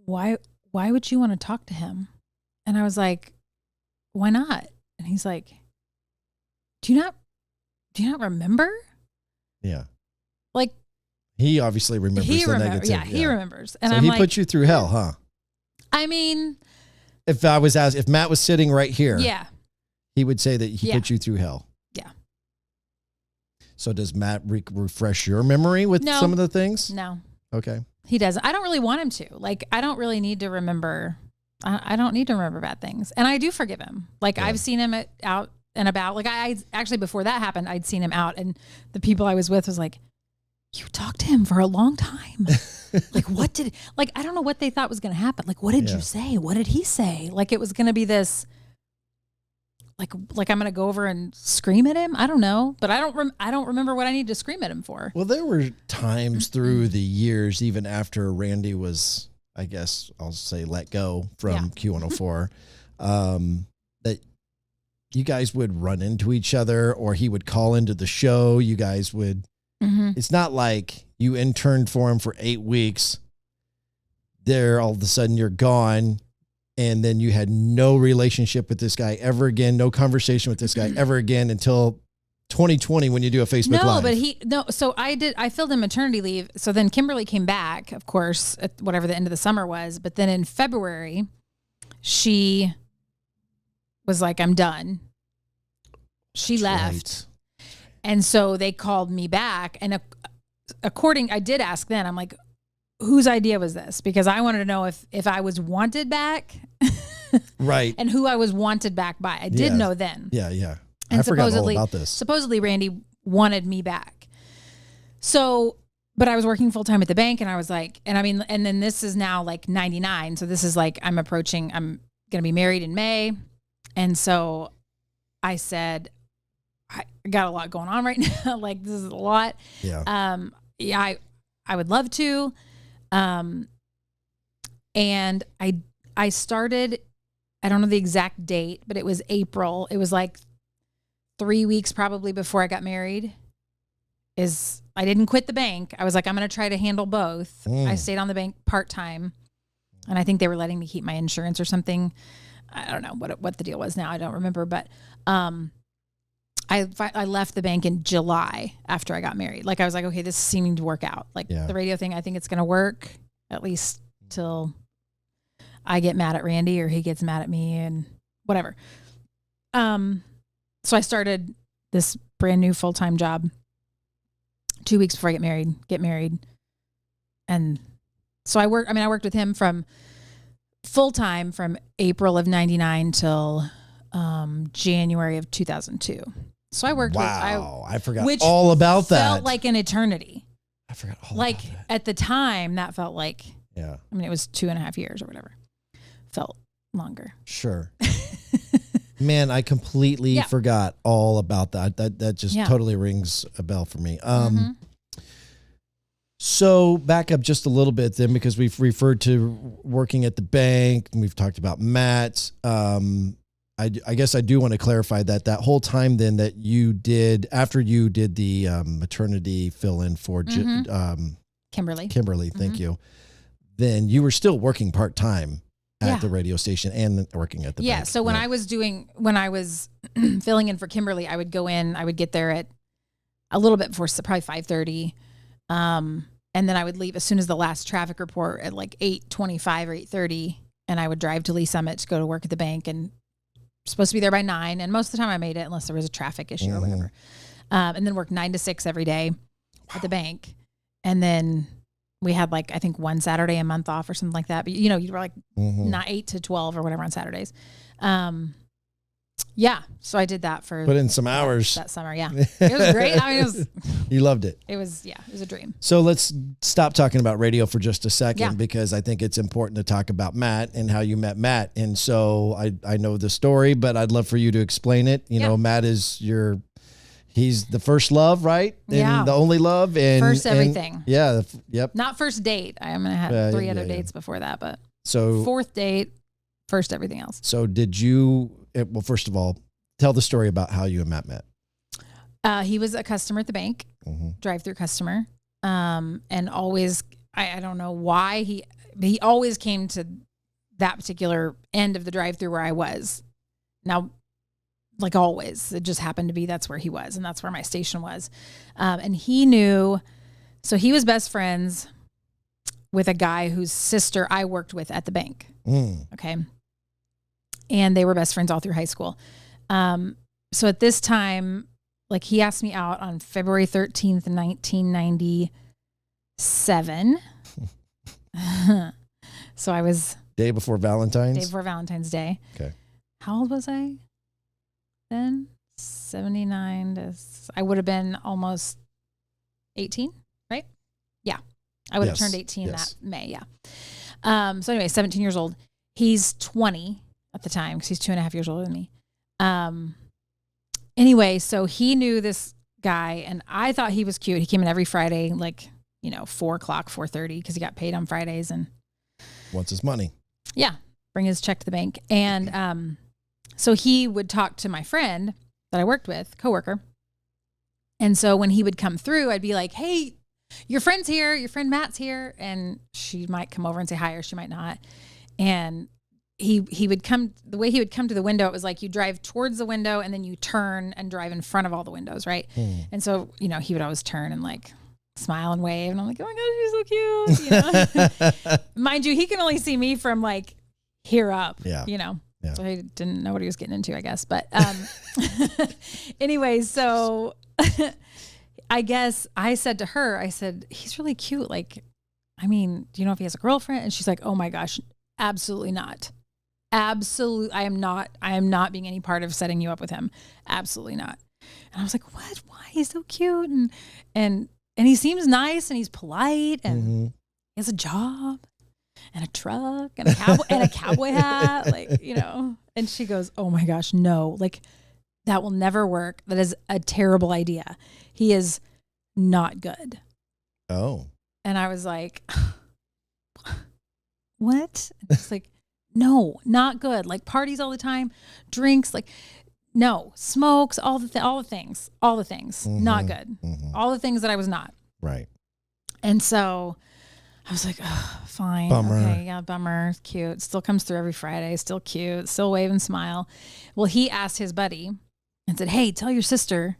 why would you want to talk to him? And I was like, why not? And he's like, do you not remember? Yeah. Like, he obviously remembers the negative. Yeah, he remembers. And so I'm he like, put you through hell, huh? I mean, if Matt was sitting right here, yeah, he would say that he put you through hell. Yeah. So does Matt refresh your memory with some of the things? No. Okay. He doesn't. I don't really want him to. Like, I don't really need to remember. I don't need to remember bad things. And I do forgive him. Like, I've seen him out and about. Like, I actually, before that happened, I'd seen him out. And the people I was with was like, you talked to him for a long time. Like, I don't know what they thought was going to happen. Like, what did you say? What did he say? Like, it was going to be this, like I'm going to go over and scream at him. I don't know, but I don't remember what I need to scream at him for. Well, there were times through the years, even after Randy was, I guess I'll say, let go from Q104, that you guys would run into each other, or he would call into the show. You guys would, it's not like you interned for him for 8 weeks. There, all of a sudden you're gone. And then you had no relationship with this guy ever again, no conversation with this guy ever again until 2020 when you do a Facebook Live. So I filled in maternity leave. So then Kimberly came back, of course, at whatever the end of the summer was. But then in February, she was like, I'm done. She left. Right. And so they called me back. And I did ask then, I'm like, whose idea was this? Because I wanted to know if I was wanted back. Right. And who I was wanted back by. I did know then. Yeah, yeah. And I forgot all about this. Supposedly Randy wanted me back. So, but I was working full time at the bank, and I was like, and then this is now like 99. So this is like, I'm going to be married in May. And so I said, I got a lot going on right now. Like, this is a lot. Yeah. I would love to. And I started, I don't know the exact date, but it was April. It was like 3 weeks probably before I got married. I didn't quit the bank. I was like, I'm going to try to handle both. I stayed on the bank part-time, and I think they were letting me keep my insurance or something. I don't know what the deal was now. I don't remember, but, I left the bank in July after I got married. Like, I was like, okay, this is seeming to work out. Like the radio thing, I think it's going to work at least till I get mad at Randy or he gets mad at me and whatever. So I started this brand new full-time job 2 weeks before I get married. And so I worked with him from full-time from April of 99 till January of 2002. So I worked I forgot all about that. Felt like an eternity. I forgot all like about that. At the time, that felt like, yeah. I mean, it was 2.5 years or whatever. Felt longer. Sure. Man, I completely forgot all about that. That just totally rings a bell for me. So back up just a little bit then, because we've referred to working at the bank and we've talked about Matt. I guess I do want to clarify that whole time then that you did, after you did the maternity fill-in for Kimberly, thank you. Then you were still working part-time at the radio station and working at the bank. So when I was filling in for Kimberly, I would go in, I would get there at a little bit before, probably 5:30. And then I would leave as soon as the last traffic report at like 8:25 or 8:30. And I would drive to Lee Summit to go to work at the bank, and supposed to be there by 9. And most of the time I made it unless there was a traffic issue or whatever. And then work 9 to 6 every day at the bank. And then we had like, I think 1 Saturday a month off or something like that. But you know, you were like not 8 to 12 or whatever on Saturdays. So I did that for put in some hours that summer. Yeah. It was great. I mean, you loved it. It was a dream. So let's stop talking about radio for just a second because I think it's important to talk about Matt and how you met Matt. And so I know the story, but I'd love for you to explain it. You know, Matt is he's the first love, right? And the only love. And first everything. Yep. Not first date. I'm going to have 3 other dates before that, but so 4th date, first everything else. So did you, well, first of all, tell the story about how you and Matt met. He was a customer at the bank, drive-through customer. And always, I don't know why he always came to that particular end of the drive-through where I was. Now, like always, it just happened to be that's where he was, and that's where my station was. And he knew, so he was best friends with a guy whose sister I worked with at the bank. Okay. And they were best friends all through high school. So at this time, like he asked me out on February 13th, 1997. So I was day before Valentine's Day. Okay. How old was I then? 79 I would have been almost 18, right? Yeah. I would have turned 18 that May. Yeah. So anyway, 17 years old. He's 20 at the time because he's 2.5 years older than me. Anyway, so he knew this guy and I thought he was cute. He came in every Friday, like, 4:00, 4:30 because he got paid on Fridays and wants his money. Yeah. Bring his check to the bank. And, so he would talk to my friend that I worked with, coworker. And so when he would come through, I'd be like, hey, your friend's here. Your friend Matt's here. And she might come over and say hi, or she might not. And he would come, the way he would come to the window, it was like you drive towards the window and then you turn and drive in front of all the windows. Right. And so, he would always turn and like smile and wave. And I'm like, oh my gosh, he's so cute. Mind you, he can only see me from like here up, Yeah. So he didn't know what he was getting into, I guess. But anyway, so I guess I said to her, I said, he's really cute. Like, I mean, do you know if he has a girlfriend? And she's like, oh my gosh, absolutely not. Absolutely. I am not being any part of setting you up with him. Absolutely not. And I was like, what? Why? He's so cute. And he seems nice and he's polite and he has a job. And a truck and a cowboy hat, like, and she goes, oh my gosh, no, like that will never work. That is a terrible idea. He is not good. Oh. And I was like, what? It's like, no, not good. Like parties all the time, drinks, like no, smokes, all the things, not good. All the things that I was not. Right. And so I was like, oh, fine. Bummer. Okay, yeah, bummer. Cute. Still comes through every Friday. Still cute. Still wave and smile. Well, he asked his buddy and said, hey, tell your sister,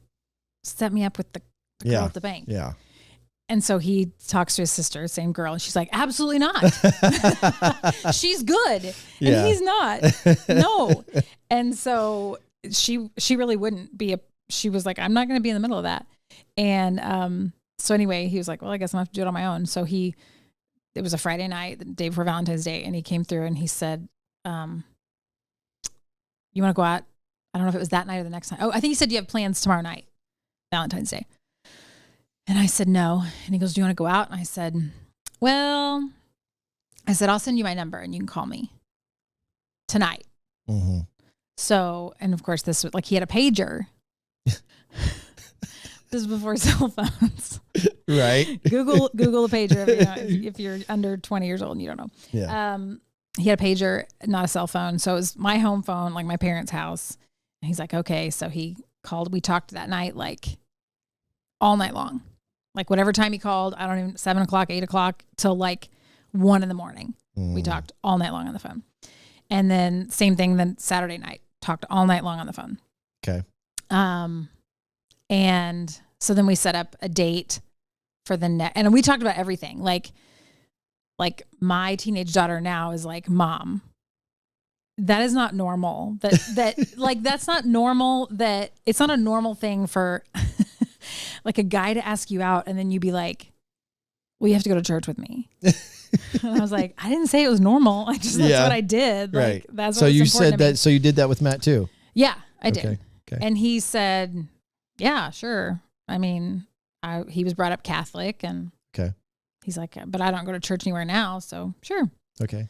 set me up with the girl at the bank. Yeah. And so he talks to his sister, same girl. And she's like, absolutely not. She's good. And he's not. No. And so she really wouldn't be she was like, I'm not going to be in the middle of that. And so anyway, he was like, well, I guess I'm going to have to do it on my own. So it was a Friday night, the day before Valentine's Day, and he came through and he said, you want to go out? I don't know if it was that night or the next night. Oh, I think he said, you have plans tomorrow night, Valentine's Day. And I said, no. And he goes, do you want to go out? And I said, well, I'll send you my number and you can call me tonight. So, and of course this was like, he had a pager. This is before cell phones. Right. Google a pager if you're under 20 years old and you don't know. Yeah. He had a pager, not a cell phone. So it was my home phone, like my parents' house. And he's like, okay. So he called. We talked that night, like all night long. Like whatever time he called, 7 o'clock, 8 o'clock till like 1 a.m. We talked all night long on the phone. And then same thing then Saturday night, talked all night long on the phone. Okay. And so then we set up a date for the next, and we talked about everything. Like my teenage daughter now is like, Mom, that is not normal. Like, that's not normal. That it's not a normal thing for like a guy to ask you out and then you be like, well, you have to go to church with me. And I was like, I didn't say it was normal. That's what I did. Like, right. That's so what you was important said to me. that. So you did that with Matt too. Yeah, I did. Okay. And he said, yeah, sure. I mean, he was brought up Catholic, and okay. He's like, but I don't go to church anywhere now. So sure. Okay.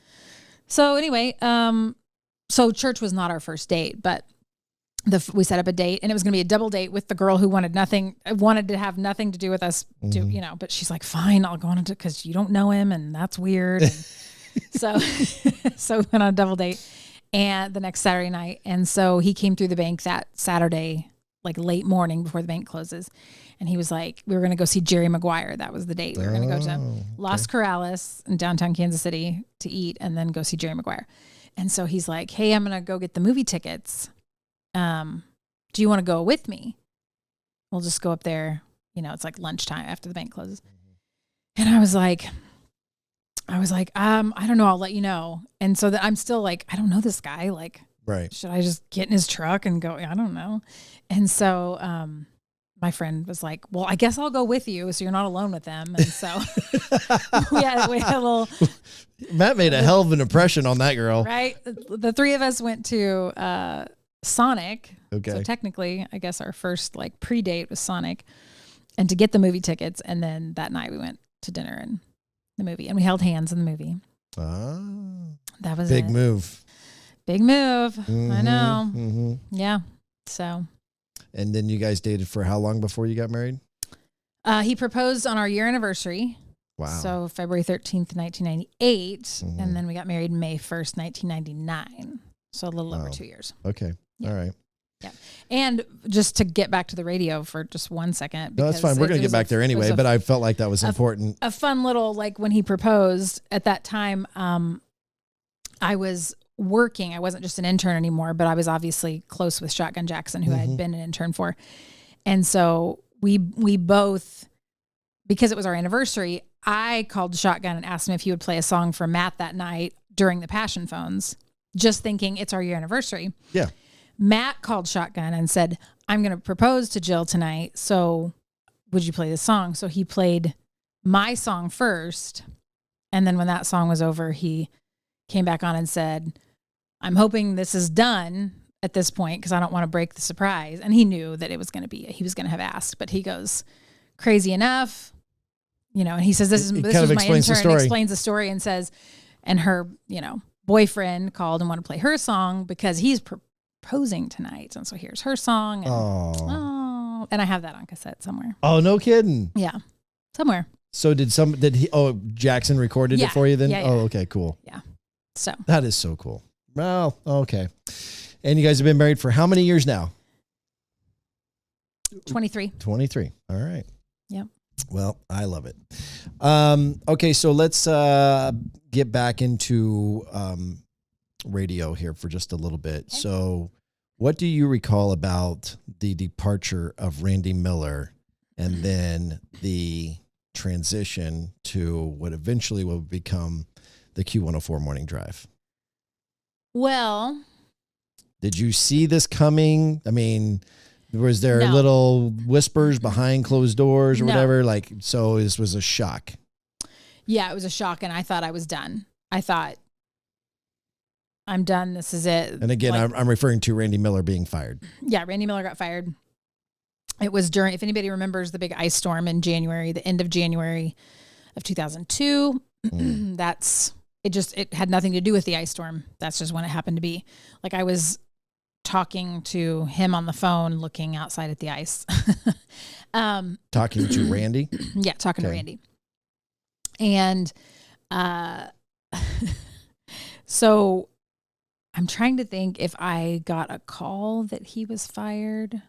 So anyway, so church was not our first date, but we set up a date, and it was going to be a double date with the girl who wanted to have nothing to do with us, but she's like, fine, I'll go on it because you don't know him, and that's weird. And so we went on a double date, and the next Saturday night, and so he came through the bank that Saturday, like late morning before the bank closes, and he was like, we were going to go see Jerry Maguire. That was the date. We were going to go to Las Corrales in downtown Kansas City to eat, and then go see Jerry Maguire. And so he's like, hey, I'm going to go get the movie tickets. Do you want to go with me? We'll just go up there. It's like lunchtime after the bank closes. And I was like, I don't know. I'll let you know. And so that I'm still like, I don't know this guy. Like, right. Should I just get in his truck and go? I don't know. And so, my friend was like, well, I guess I'll go with you, so you're not alone with them. And so we had a little. Matt made a hell of an impression on that girl. Right. The three of us went to Sonic. Okay. So technically, I guess our first like pre-date was Sonic, and to get the movie tickets. And then that night we went to dinner and the movie, and we held hands in the movie. That was big move. Big move. Mm-hmm, I know. Mm-hmm. Yeah. So. And then you guys dated for how long before you got married? He proposed on our year anniversary. Wow. So February 13th, 1998. Mm-hmm. And then we got married May 1st, 1999. So a little over 2 years. Okay. Yeah. All right. Yeah. And just to get back to the radio for just 1 second. No, that's fine. We're going to get back there anyway, but I felt like that was important. A fun little, like when he proposed at that time, I was working. I wasn't just an intern anymore, but I was obviously close with Shotgun Jaxon, who I had been an intern for. And so we both, because it was our anniversary, I called Shotgun and asked him if he would play a song for Matt that night during the Passion Phones, just thinking it's our year anniversary. Yeah. Matt called Shotgun and said, I'm going to propose to Jill tonight, so would you play this song? So he played my song first, and then when that song was over, he came back on and said, I'm hoping this is done at this point because I don't want to break the surprise. And he knew that he was going to have asked, but he goes, crazy enough, and he says, this was my intern, explains the story and says, and her, boyfriend called and wanted to play her song because he's proposing tonight. And so here's her song. And, and I have that on cassette somewhere. Oh, no kidding. Yeah. Somewhere. So Jackson recorded it for you then? Yeah. Oh, okay, cool. Yeah. So that is so cool. Well, okay. And you guys have been married for how many years now? 23. 23. All right. Yep. Well, I love it. Okay, so let's get back into radio here for just a little bit. Okay. So what do you recall about the departure of Randy Miller and then the transition to what eventually will become the Q104 Morning Drive? Well, did you see this coming? I mean, was there little whispers behind closed doors or whatever? Like, so this was a shock. Yeah, it was a shock, and I thought I was done. I thought, I'm done. This is it. And again, I'm referring to Randy Miller being fired. Yeah, Randy Miller got fired. It was during, if anybody remembers the big ice storm in January, the end of January of 2002, it had nothing to do with the ice storm. That's just when it happened to be. Like, I was talking to him on the phone, looking outside at the ice. Talking to Randy? Yeah, talking to Randy. And so I'm trying to think if I got a call that he was fired,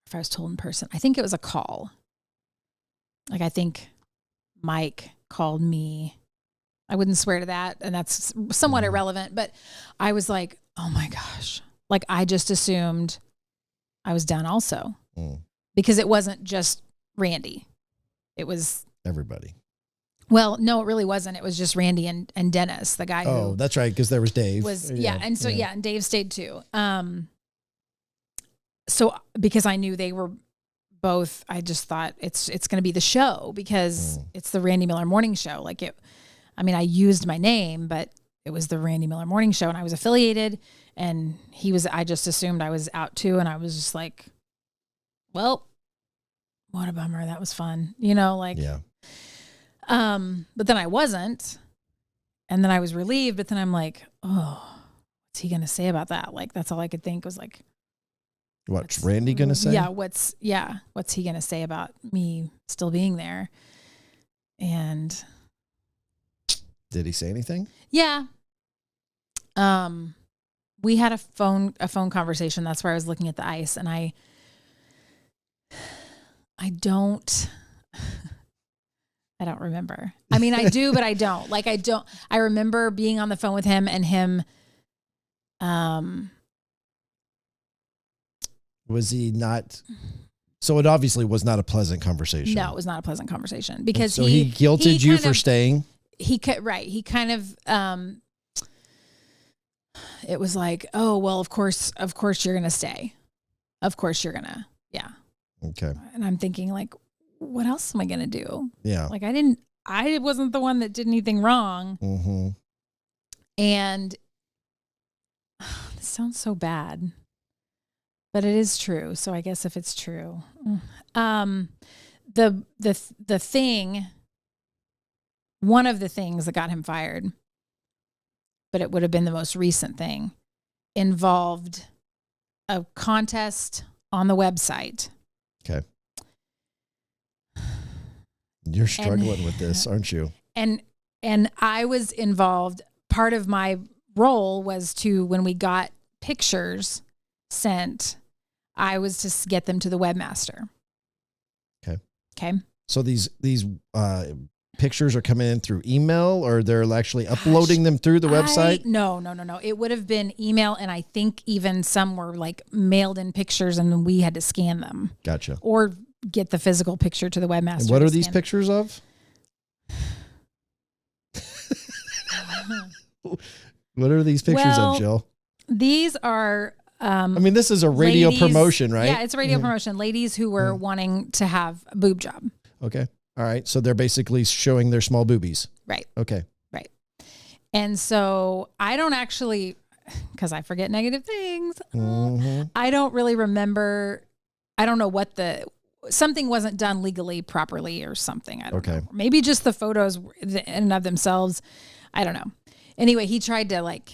if I was told in person. I think it was a call. Like, I think Mike called me I wouldn't swear to that. And that's somewhat irrelevant, but I was like, oh my gosh. Like I just assumed I was done also because it wasn't just Randy. It was everybody. Well, no, it really wasn't. It was just Randy and Dennis, the guy who. Oh, that's right. Because there was Dave. And Dave stayed too. So because I knew they were both, I just thought it's going to be the show because it's the Randy Miller Morning Show. Like I used my name, but it was the Randy Miller Morning Show and I was affiliated and I just assumed I was out too. And I was just like, well, what a bummer. That was fun. Yeah. But then I wasn't. And then I was relieved, but then I'm like, oh, what's he going to say about that? Like, that's all I could think was like, what's Randy going to say? Yeah. What's he going to say about me still being there? And did he say anything? Yeah. We had a phone conversation. That's where I was looking at the ice and I don't remember. I mean, I do, but I don't. Like, I remember being on the phone with him and him. Was he not? So it obviously was not a pleasant conversation. No, it was not a pleasant conversation because so he guilted you for staying. He He kind of, it was like, oh, well, of course you're going to stay. Of course you're going to. Yeah. Okay. And I'm thinking like, what else am I going to do? Yeah. Like I wasn't the one that did anything wrong. Mm-hmm. And this sounds so bad, but it is true. So I guess if it's true, the thing, one of the things that got him fired, but it would have been the most recent thing, involved a contest on the website. Okay. You're struggling with this, aren't you? And I was involved. Part of my role was to, when we got pictures sent, I was to get them to the webmaster. Okay. So these pictures are coming in through email, or they're actually uploading them through the website? No. It would have been email, and I think even some were like mailed in pictures, and then we had to scan them. Gotcha. Or get the physical picture to the webmaster. And what are these pictures of? What are these pictures of, Jill? These are. This is a radio promotion, right? Yeah, it's a radio promotion. Ladies who were wanting to have a boob job. Okay. All right. So they're basically showing their small boobies. Right. Okay. Right. And so I don't actually, because I forget negative things, I don't really remember. I don't know something wasn't done legally properly or something. I don't know. Maybe just the photos in and of themselves. I don't know. Anyway, he tried to like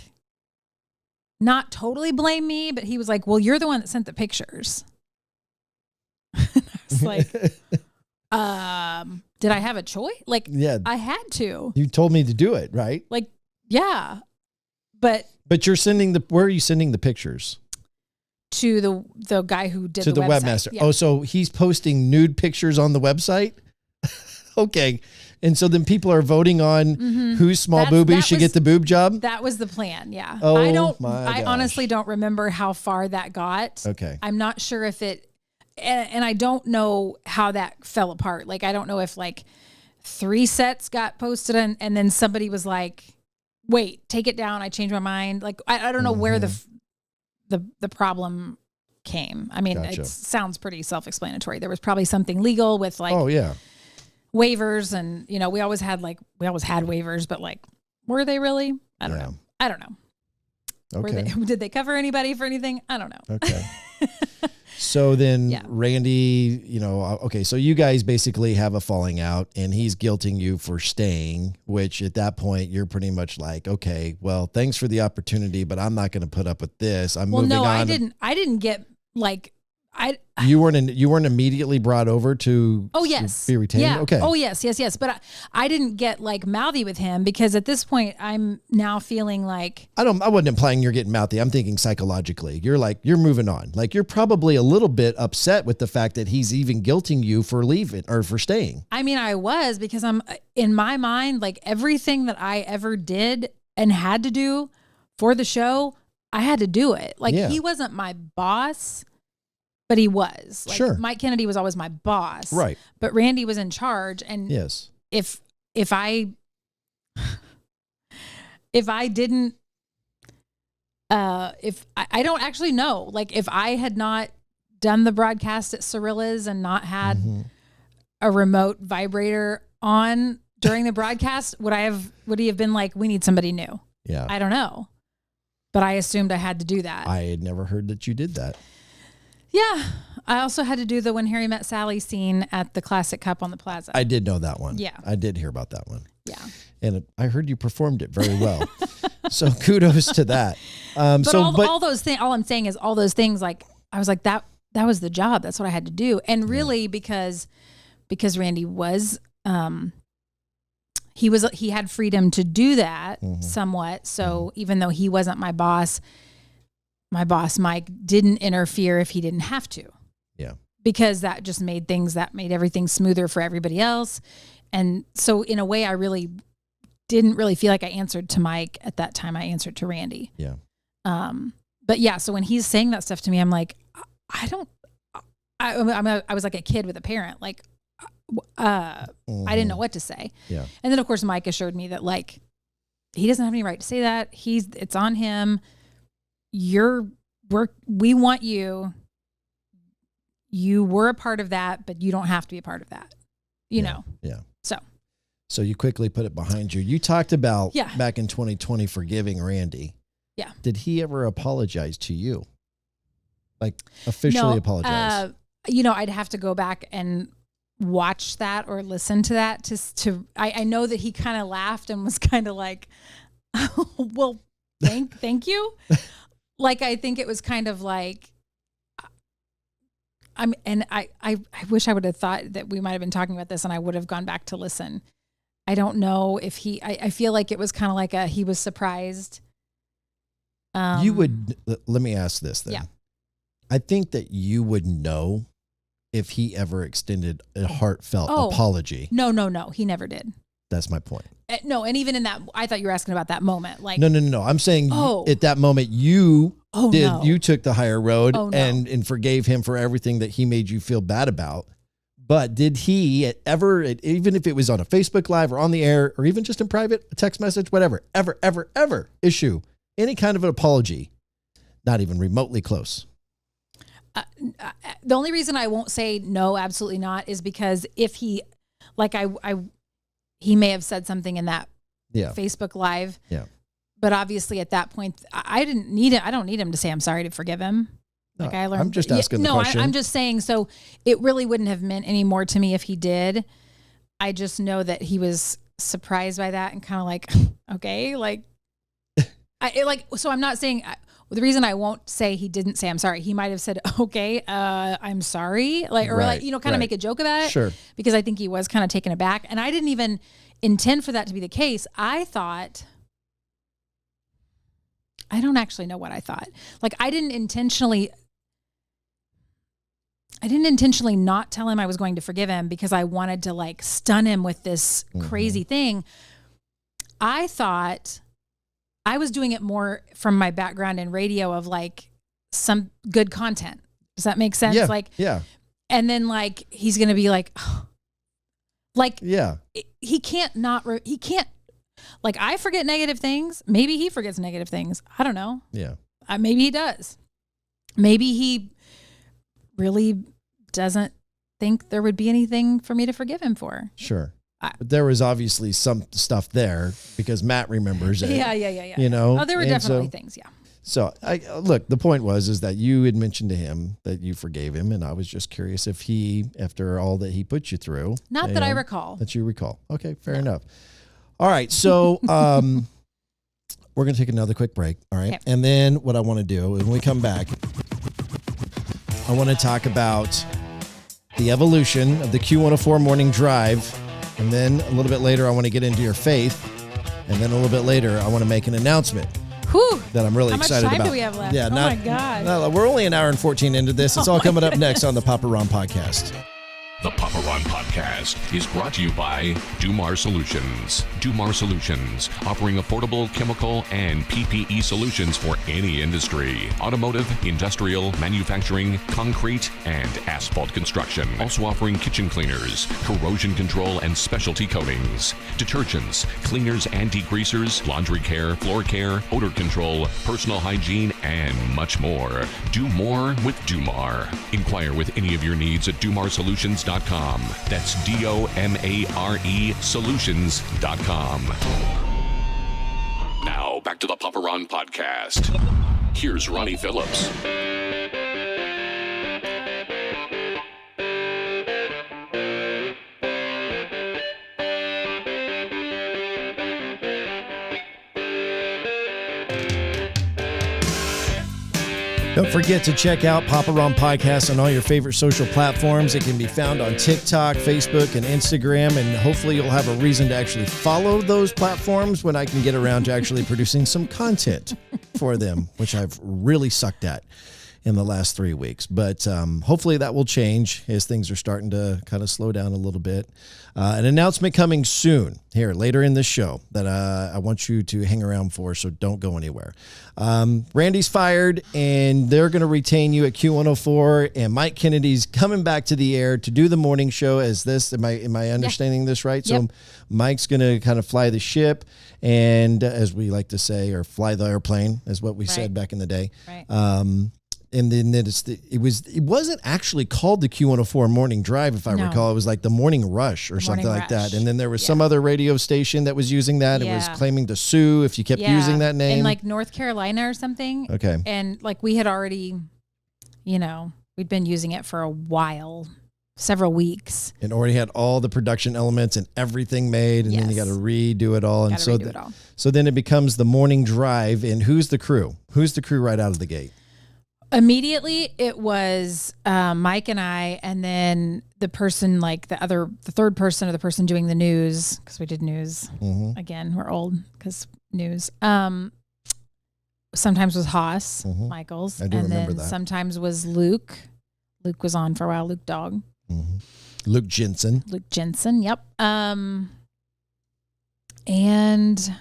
not totally blame me, but he was like, well, you're the one that sent the pictures. I was like, did I have a choice? Like, yeah, I had to. You told me to do it, right? Like, yeah. But you're where are you sending the pictures? To the guy who did the webmaster. Yeah. Oh, so he's posting nude pictures on the website? Okay. And so then people are voting on whose small boobies should get the boob job? That was the plan, yeah. Oh, I honestly don't remember how far that got. Okay. I'm not sure if and I don't know how that fell apart. Like, I don't know if like 3 sets got posted and then somebody was like, wait, take it down. I changed my mind. Like, I don't know where the problem came. I mean, It sounds pretty self-explanatory. There was probably something legal with like, waivers, and we always had waivers, but like, were they really? I don't know. Okay. Did they cover anybody for anything? I don't know. Okay. So then Randy, okay, so you guys basically have a falling out and he's guilting you for staying, which at that point you're pretty much like, okay, well, thanks for the opportunity, but I'm not going to put up with this. I'm moving on. I didn't get like, You weren't immediately brought over to be retained? Yeah. Okay. Oh, yes. But I didn't get like mouthy with him because at this point I'm now feeling like I wasn't implying you're getting mouthy. I'm thinking psychologically. You're moving on. Like you're probably a little bit upset with the fact that he's even guilting you for leaving or for staying. I mean, I was because I'm in my mind, like everything that I ever did and had to do for the show, I had to do it. Like he wasn't my boss. But he was. Like, sure. Mike Kennedy was always my boss. Right. But Randy was in charge. And yes. if I didn't, if I don't actually know, like if I had not done the broadcast at Cirilla's and not had a remote vibrator on during the broadcast, would he have been like, we need somebody new? Yeah. I don't know. But I assumed I had to do that. I had never heard that you did that. Yeah. I also had to do the When Harry Met Sally scene at the Classic Cup on the Plaza. I did know that one. Yeah. I did hear about that one. Yeah. And I heard you performed it very well. So kudos to that. But all those things, all I'm saying is all those things, like, I was like, that was the job. That's what I had to do. And really because Randy was, he had freedom to do that somewhat. So even though he wasn't my boss Mike didn't interfere if he didn't have to. Yeah. Because that just made everything smoother for everybody else. And so in a way, I really didn't really feel like I answered to Mike at that time. I answered to Randy. Yeah. But yeah, so when he's saying that stuff to me, I'm like, I was like a kid with a parent. Like, I didn't know what to say. Yeah. And then of course, Mike assured me that like, he doesn't have any right to say that. It's on him. We want you. You were a part of that, but you don't have to be a part of that. You know? Yeah. So you quickly put it behind you. You talked about Yeah. back in 2020 forgiving Randy. Yeah. Did he ever apologize to you? Like officially apologize? I'd have to go back and watch that or listen to that I know that he kind of laughed and was kind of like, well, thank you. Like, I think it was kind of like, I wish I would have thought that we might've been talking about this and I would have gone back to listen. I don't know if I feel like it was kind of like he was surprised. Let me ask this then. Yeah. I think that you would know if he ever extended a heartfelt apology. No. He never did. That's my point. No. And even in that, I thought you were asking about that moment. Like, no. I'm saying at that moment you took the higher road and forgave him for everything that he made you feel bad about. But did he ever, even if it was on a Facebook Live or on the air or even just in private, a text message, whatever, ever issue any kind of an apology? Not even remotely close. The only reason I won't say no, absolutely not, is because if he, like he may have said something in that Facebook Live. Yeah. But obviously at that point, I don't need him to say I'm sorry to forgive him. No, like I learned. I'm just asking the question. I'm just saying, so it really wouldn't have meant any more to me if he did. I just know that he was surprised by that and kind of like, okay, like, so I'm not saying, the reason I won't say he didn't say I'm sorry, he might have said, okay, I'm sorry. Like, or right, kind of make a joke about it. Sure. Because I think he was kind of taken aback. And I didn't even intend for that to be the case. I don't actually know what I thought. Like, I didn't intentionally not tell him I was going to forgive him because I wanted to like stun him with this crazy thing. I thought I was doing it more from my background in radio of like some good content. Does that make sense? Yeah. And then like, he's going to be like, yeah, he can't, like, I forget negative things. Maybe he forgets negative things. I don't know. Yeah. Maybe he does. Maybe he really doesn't think there would be anything for me to forgive him for. Sure. But there was obviously some stuff there because Matt remembers it. Yeah. You know? Oh, there were definitely things. Yeah. So look, the point is that you had mentioned to him that you forgave him. And I was just curious if he, after all that he put you through. Not that I recall. That you recall. Okay. Fair enough. All right. So, we're going to take another quick break. All right. Okay. And then what I want to do is when we come back, I I want to talk about the evolution of the Q104 Morning Drive. And then a little bit later, I want to get into your faith. And then a little bit later, I want to make an announcement. Whew. That I'm really excited about. How much time do we have left? Yeah, my God. No, we're only an hour and 14 into this. It's all coming up next on the Papa Ron Podcast. The Papa Ron Podcast is brought to you by Dumar Solutions. Dumar Solutions, offering affordable chemical and PPE solutions for any industry. Automotive, industrial, manufacturing, concrete, and asphalt construction. Also offering kitchen cleaners, corrosion control, and specialty coatings. Detergents, cleaners and degreasers, laundry care, floor care, odor control, personal hygiene, and much more. Do more with Dumar. Inquire with any of your needs at dumarsolutions.com. That's DOMARE solutions.com. Now back to the Papa Ron Podcast. Here's Ronnie Phillips. Don't forget to check out Papa Ron Podcast on all your favorite social platforms. It can be found on TikTok, Facebook, and Instagram, and hopefully you'll have a reason to actually follow those platforms when I can get around to actually producing some content for them, which I've really sucked at in the last 3 weeks. But hopefully that will change as things are starting to kind of slow down a little bit. An announcement coming soon here later in this show that I want you to hang around for, so don't go anywhere. Randy's fired, and they're going to retain you at Q104, and Mike Kennedy's coming back to the air to do the morning show as this. Am I understanding this right? Yep. So Mike's going to kind of fly the ship, and as we like to say, or fly the airplane, is what we said back in the day. Right. And then it wasn't actually called the Q104 Morning Drive, if I recall. It was like the Morning Rush or something like that. And then there was some other radio station that was using that. It was claiming to sue if you kept using that name. In like North Carolina or something. Okay. And like we had already, we'd been using it for a while, several weeks. And already had all the production elements and everything made. And then you got to redo it all. And so then it becomes the Morning Drive. And who's the crew? Who's the crew right out of the gate? Immediately, it was Mike and I, and then the person, like the third person, or the person doing the news, because we did news. Mm-hmm. Again, we're old because news. Sometimes was Haas, Michaels, I do and remember then that. sometimes was Luke. Luke was on for a while. Luke Dog. Mm-hmm. Luke Jensen. Yep. And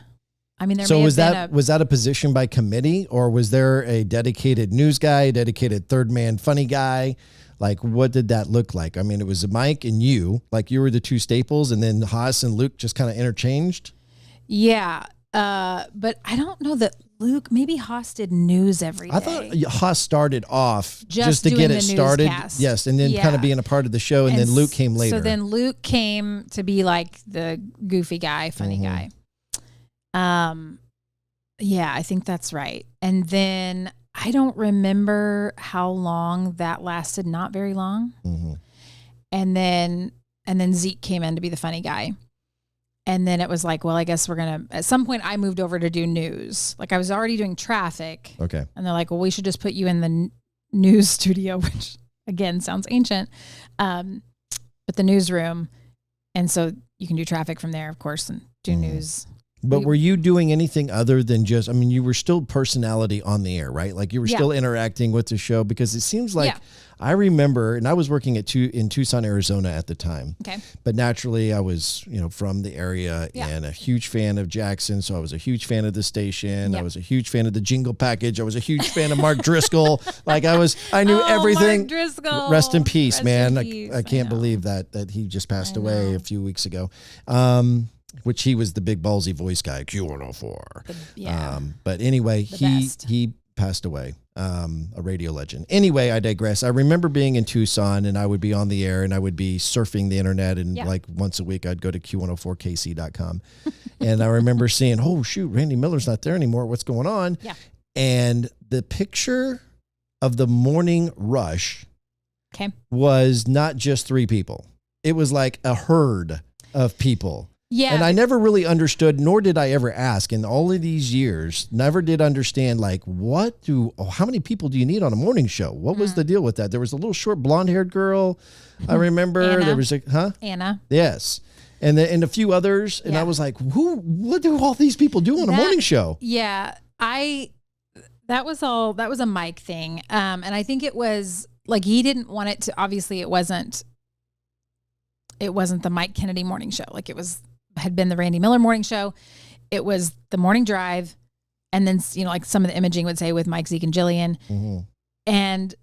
I mean, was that a position by committee, or was there a dedicated news guy, a dedicated third man funny guy? Like, what did that look like? I mean, it was Mike and you, like you were the two staples, and then Haas and Luke just kind of interchanged. Yeah. But I don't know that Luke, maybe Haas did news every day. I thought Haas started off just to doing get it started. Newscast. Yes. And then kind of being a part of the show. And then Luke came later. So then Luke came to be like the goofy guy, funny guy. Yeah, I think that's right. And then I don't remember how long that lasted. Not very long. Mm-hmm. And then Zeke came in to be the funny guy. And then it was like, well, I guess we're going to, at some point I moved over to do news. Like I was already doing traffic. Okay. And they're like, well, we should just put you in the news studio, which again, sounds ancient. But the newsroom. And so you can do traffic from there, of course, and do news. But were you doing anything other than just, I mean, you were still personality on the air, right? Like you were still interacting with the show, because it seems like I remember, and I was working in Tucson, Arizona at the time. Okay. But naturally I was, from the area and a huge fan of Jackson. So I was a huge fan of the station. I was a huge fan of the jingle package. I was a huge fan of Mark Driscoll. Like I knew everything. Mark Driscoll. Rest in peace, man. In peace. I can't believe that he just passed away a few weeks ago. Which he was the big ballsy voice guy, Q104. But anyway, he passed away, a radio legend. Anyway, I digress. I remember being in Tucson, and I would be on the air, and I would be surfing the internet, and like once a week I'd go to Q104KC.com. And I remember seeing, oh shoot, Randy Miller's not there anymore. What's going on? Yeah. And the picture of the morning rush was not just 3 people. It was like a herd of people. Yeah. And I never really understood, nor did I ever ask in all of these years, never did understand, like, how many people do you need on a morning show? What was the deal with that? There was a little short blonde-haired girl, I remember. Anna. There was Anna. Yes. And a few others. And I was like, what do all these people do on a morning show? Yeah. That was a Mike thing. And I think it was like, he didn't want it to, obviously it wasn't the Mike Kennedy morning show. Like had been the Randy Miller morning show. It was the morning drive. And then, like some of the imaging would say with Mike, Zeke, and Jillian. Mm-hmm. And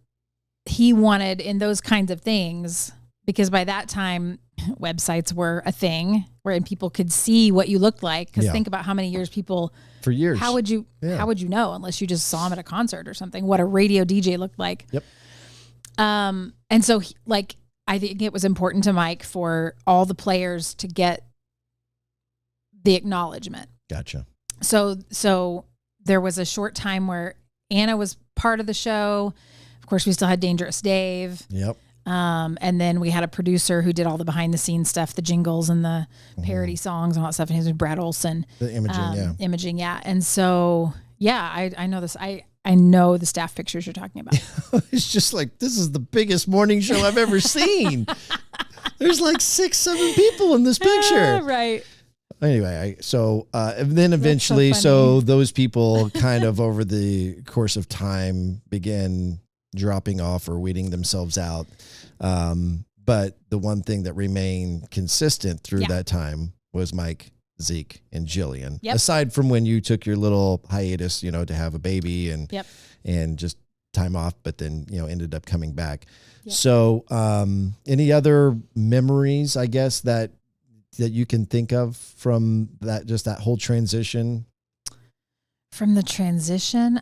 he wanted in those kinds of things, because by that time websites were a thing where people could see what you looked like. Cause think about how many years for years, how would you know, unless you just saw him at a concert or something, what a radio DJ looked like. Yep. And so I think it was important to Mike for all the players to get the acknowledgement. Gotcha. So there was a short time where Anna was part of the show. Of course, we still had Dangerous Dave. Yep. And then we had a producer who did all the behind the scenes stuff, the jingles and the parody songs and all that stuff. And his name was Brad Olson. The imaging, Imaging, yeah. And so, I know this. I know the staff pictures you're talking about. It's just like, this is the biggest morning show I've ever seen. There's like 6-7 people in this picture. Right. Anyway, and then eventually, so those people kind of over the course of time began dropping off or weeding themselves out. But the one thing that remained consistent through that time was Mike, Zeke, and Jillian. Yep. Aside from when you took your little hiatus, to have a baby and just time off, but then, ended up coming back. Yep. So, any other memories, I guess, that you can think of from that whole transition? From the transition?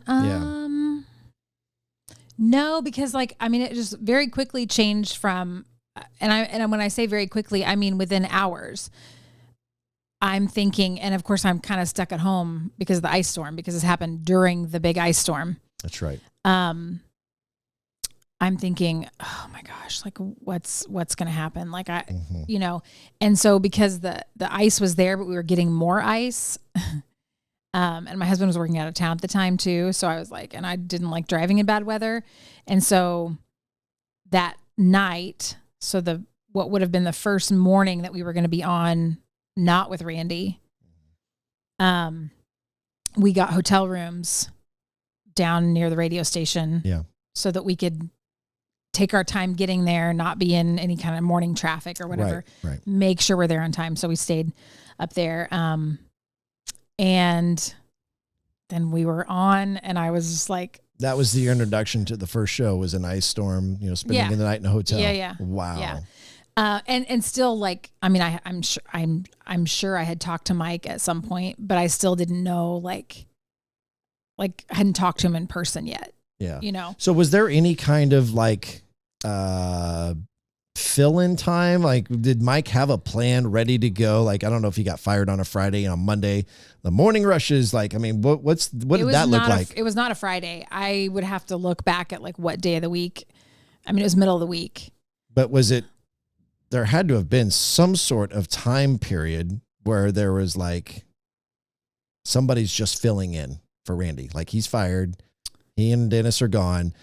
No, because it just very quickly changed from, and when I say very quickly, I mean within hours. I'm thinking, and of course I'm kind of stuck at home because of the ice storm, because this happened during the big ice storm. That's right. I'm thinking, oh my gosh, what's going to happen? And so because the ice was there, but we were getting more ice. And my husband was working out of town at the time too. So I was and I didn't like driving in bad weather. And so that night, what would have been the first morning that we were going to be on, not with Randy, we got hotel rooms down near the radio station. Yeah. So that we could take our time getting there, not be in any kind of morning traffic or whatever. Right. Make sure we're there on time. So we stayed up there. And then we were on, and I was just like, that was the introduction to the first show, was an ice storm, spending the night in a hotel. Yeah. Wow. Yeah. And still I'm sure I had talked to Mike at some point, but I still didn't know, I hadn't talked to him in person yet. Yeah. So was there any kind of fill-in time? Did Mike have a plan ready to go? I don't know if he got fired on a Friday and on Monday, the morning rushes. What did that look like? It was not a Friday. I would have to look back at what day of the week. I mean, it was middle of the week. But there had to have been some sort of time period where there was somebody's just filling in for Randy. He's fired. He and Dennis are gone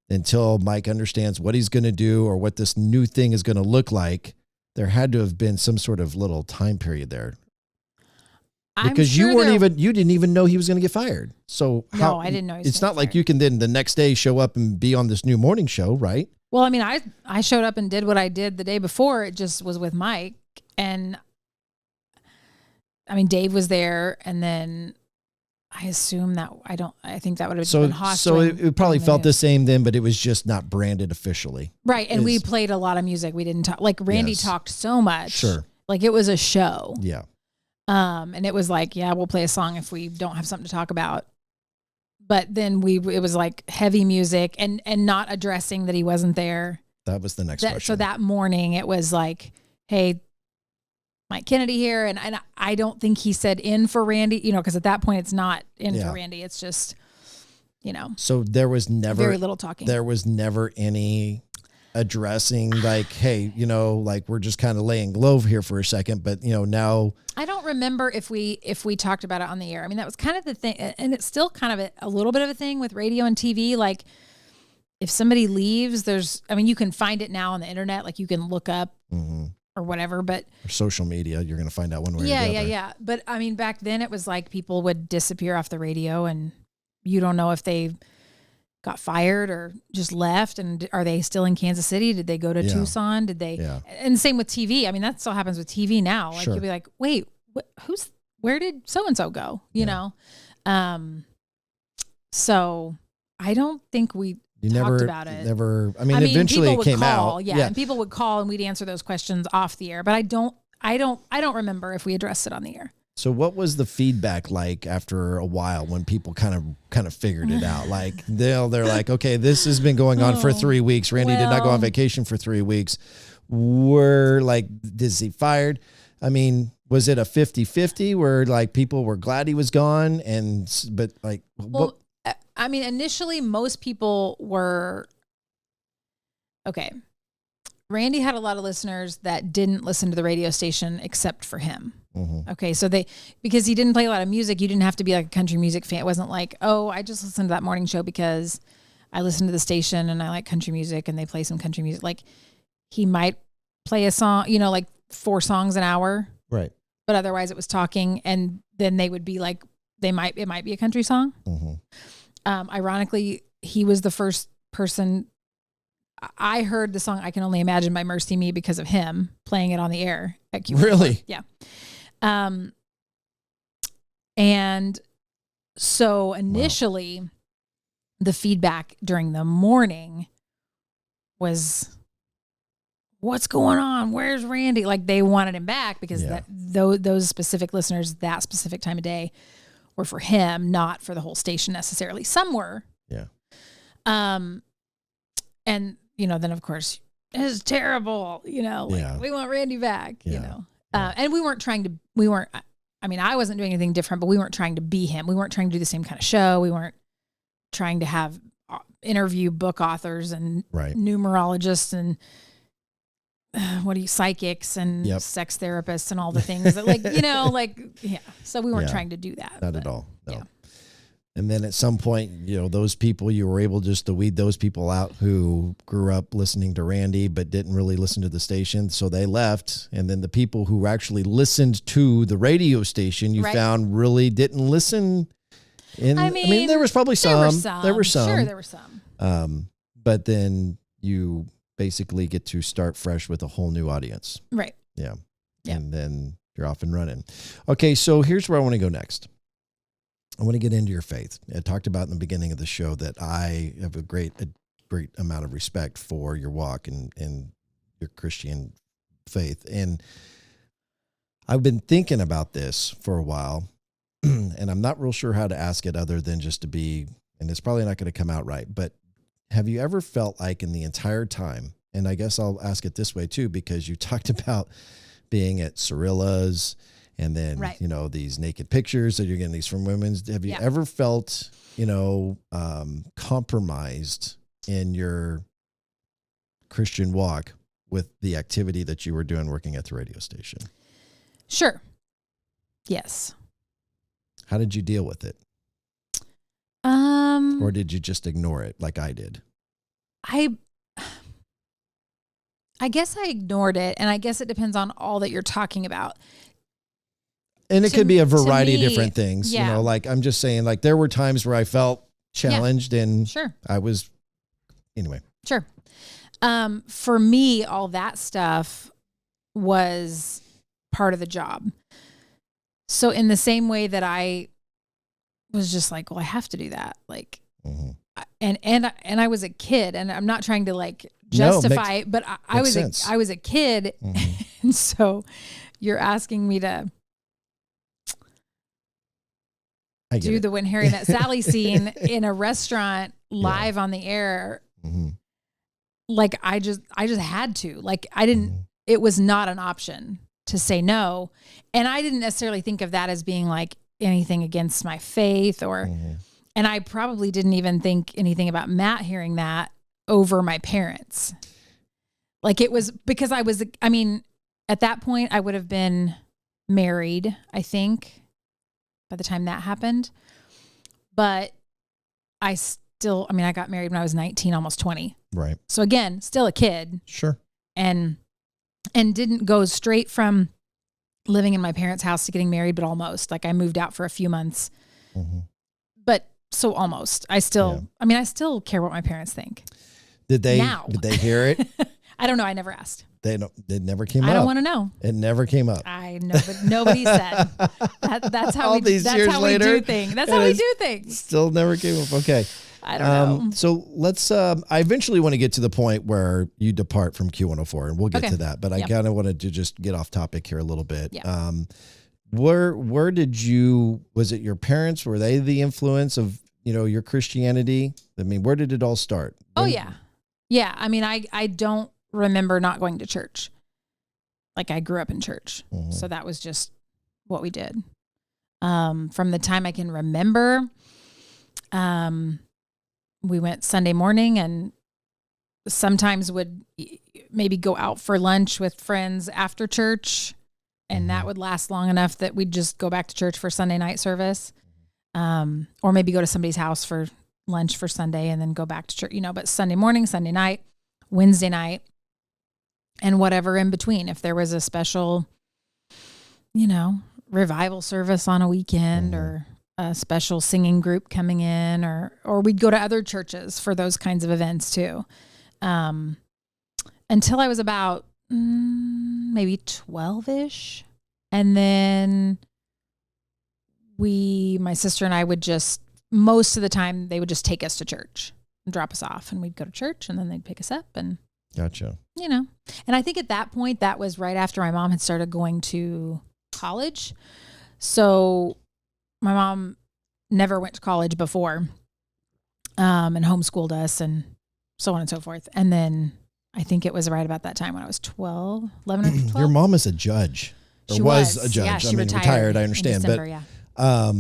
until Mike understands what he's going to do or what this new thing is going to look like. There had to have been some sort of little time period there. Because you didn't even know he was going to get fired. So no, I didn't know. It's not like you can then the next day show up and be on this new morning show, right? Well, I mean, I showed up and did what I did the day before. It just was with Mike. And I mean, Dave was there, and then I assume I think that would have been hot. So it probably felt the same then, but it was just not branded officially. Right. And we played a lot of music. We didn't talk, Randy talked so much. Sure. It was a show. Yeah. And it was we'll play a song if we don't have something to talk about. But then it was heavy music and not addressing that he wasn't there. That was the next question. So that morning it was hey, Mike Kennedy here. And I don't think he said in for Randy, because at that point it's not in for Randy. It's just, So there was never very little talking. There was never any addressing like, hey, like we're just kind of laying low here for a second, but now I don't remember if we talked about it on the air. I mean, that was kind of the thing, and it's still kind of a little bit of a thing with radio and TV. Like if somebody leaves, you can find it now on the internet. Like you can look up or whatever, but or social media, you're going to find out one way or the other. Yeah. But I mean, back then it was like people would disappear off the radio and you don't know if they got fired or just left. And are they still in Kansas City? Did they go to Tucson? Did they? Yeah. And same with TV. I mean, that still happens with TV now. Like you'll be like, wait, where did so-and-so go? You know? So I don't think we talked about it. Eventually it came out. Yeah. And people would call and we'd answer those questions off the air, but I don't remember if we addressed it on the air. So what was the feedback like after a while when people kind of figured it out? Like they're like, okay, this has been going on for 3 weeks. Randy did not go on vacation for 3 weeks. We're like, is he fired? I mean, was it a 50-50 where like people were glad he was gone? But like, well, I mean, initially most people were, okay. Randy had a lot of listeners that didn't listen to the radio station except for him. Mm-hmm. Okay. So because he didn't play a lot of music, you didn't have to be like a country music fan. It wasn't like, oh, I just listened to that morning show because I listened to the station and I like country music and they play some country music. Like he might play a song, like 4 songs an hour. Right. But otherwise it was talking, and then they would be like, it might be a country song. Mm-hmm. Ironically, he was the first person. I heard the song "I Can Only Imagine" by Mercy Me because of him playing it on the air at Q104. Really? Yeah. And so initially, the feedback during the morning was, "What's going on? Where's Randy?" Like they wanted him back because those specific listeners, that specific time of day, were for him, not for the whole station necessarily. Some were. Yeah. And then of course it's terrible, we want Randy back, and we weren't I wasn't doing anything different, but we weren't trying to be him. We weren't trying to do the same kind of show. We weren't trying to have interview book authors and numerologists and psychics and sex therapists and all the things that so we weren't trying to do that. Not at all. No. Yeah. And then at some point, those people, you were able just to weed those people out who grew up listening to Randy but didn't really listen to the station. So they left. And then the people who actually listened to the radio station, you found really didn't listen. I mean, there was probably some. There were some. Sure, there were some. But then you basically get to start fresh with a whole new audience. Right. Yeah. And then you're off and running. Okay, so here's where I want to go next. I want to get into your faith. I talked about in the beginning of the show that I have a great amount of respect for your walk and your Christian faith. And I've been thinking about this for a while, and I'm not real sure how to ask it other than just to be, and it's probably not going to come out right, but have you ever felt like in the entire time, and I guess I'll ask it this way too, because you talked about being at Cirilla's, and then, these naked pictures that you're getting these from women's. Have you ever felt, compromised in your Christian walk with the activity that you were doing working at the radio station? Sure. Yes. How did you deal with it? Or did you just ignore it like I did? I guess I ignored it, and I guess it depends on all that you're talking about. And it could be a variety of different things, like I'm just saying, like there were times where I felt challenged and I was, anyway. Sure. For me, all that stuff was part of the job. So in the same way that I was just like, well, I have to do that. Like, and I was a kid, and I'm not trying to like justify it, but I was a kid. And so you're asking me to do the When Harry Met Sally scene in a restaurant live on the air. Like I just had to, like, I didn't, it was not an option to say no. And I didn't necessarily think of that as being like anything against my faith and I probably didn't even think anything about Matt hearing that over my parents. Like it was because at that point I would have been married, I think, by the time that happened. But I got married when I was 19, almost 20. Right. So again, still a kid. Sure. And didn't go straight from living in my parents' house to getting married, but almost. Like I moved out for a few months. Mm-hmm. But so almost. I still care what my parents think. Did they hear it? I don't know. I never asked. It never came up. I don't want to know. It never came up. I know, but nobody said. That's how we do things. That's how we do things. Still never came up. Okay. I don't know. So let's, I eventually want to get to the point where you depart from Q104 and we'll get to that, but I kind of wanted to just get off topic here a little bit. Yeah. Where was it your parents? Were they the influence of, your Christianity? I mean, where did it all start? Oh yeah. Yeah. I mean, I don't remember not going to church. Like I grew up in church. Mm-hmm. So that was just what we did. From the time I can remember, we went Sunday morning and sometimes would maybe go out for lunch with friends after church. And that would last long enough that we'd just go back to church for Sunday night service. Or maybe go to somebody's house for lunch for Sunday and then go back to church, but Sunday morning, Sunday night, Wednesday night, and whatever in between. If there was a special, revival service on a weekend or a special singing group coming in, or we'd go to other churches for those kinds of events too. Until I was about maybe 12-ish. And then my sister and I would just, most of the time they would just take us to church and drop us off and we'd go to church and then they'd pick us up and gotcha. And I think at that point, that was right after my mom had started going to college. So my mom never went to college before, and homeschooled us and so on and so forth. And then I think it was right about that time when I was 11 or 12. Your mom is a judge. She was a judge. Yeah, she retired, I understand. December, but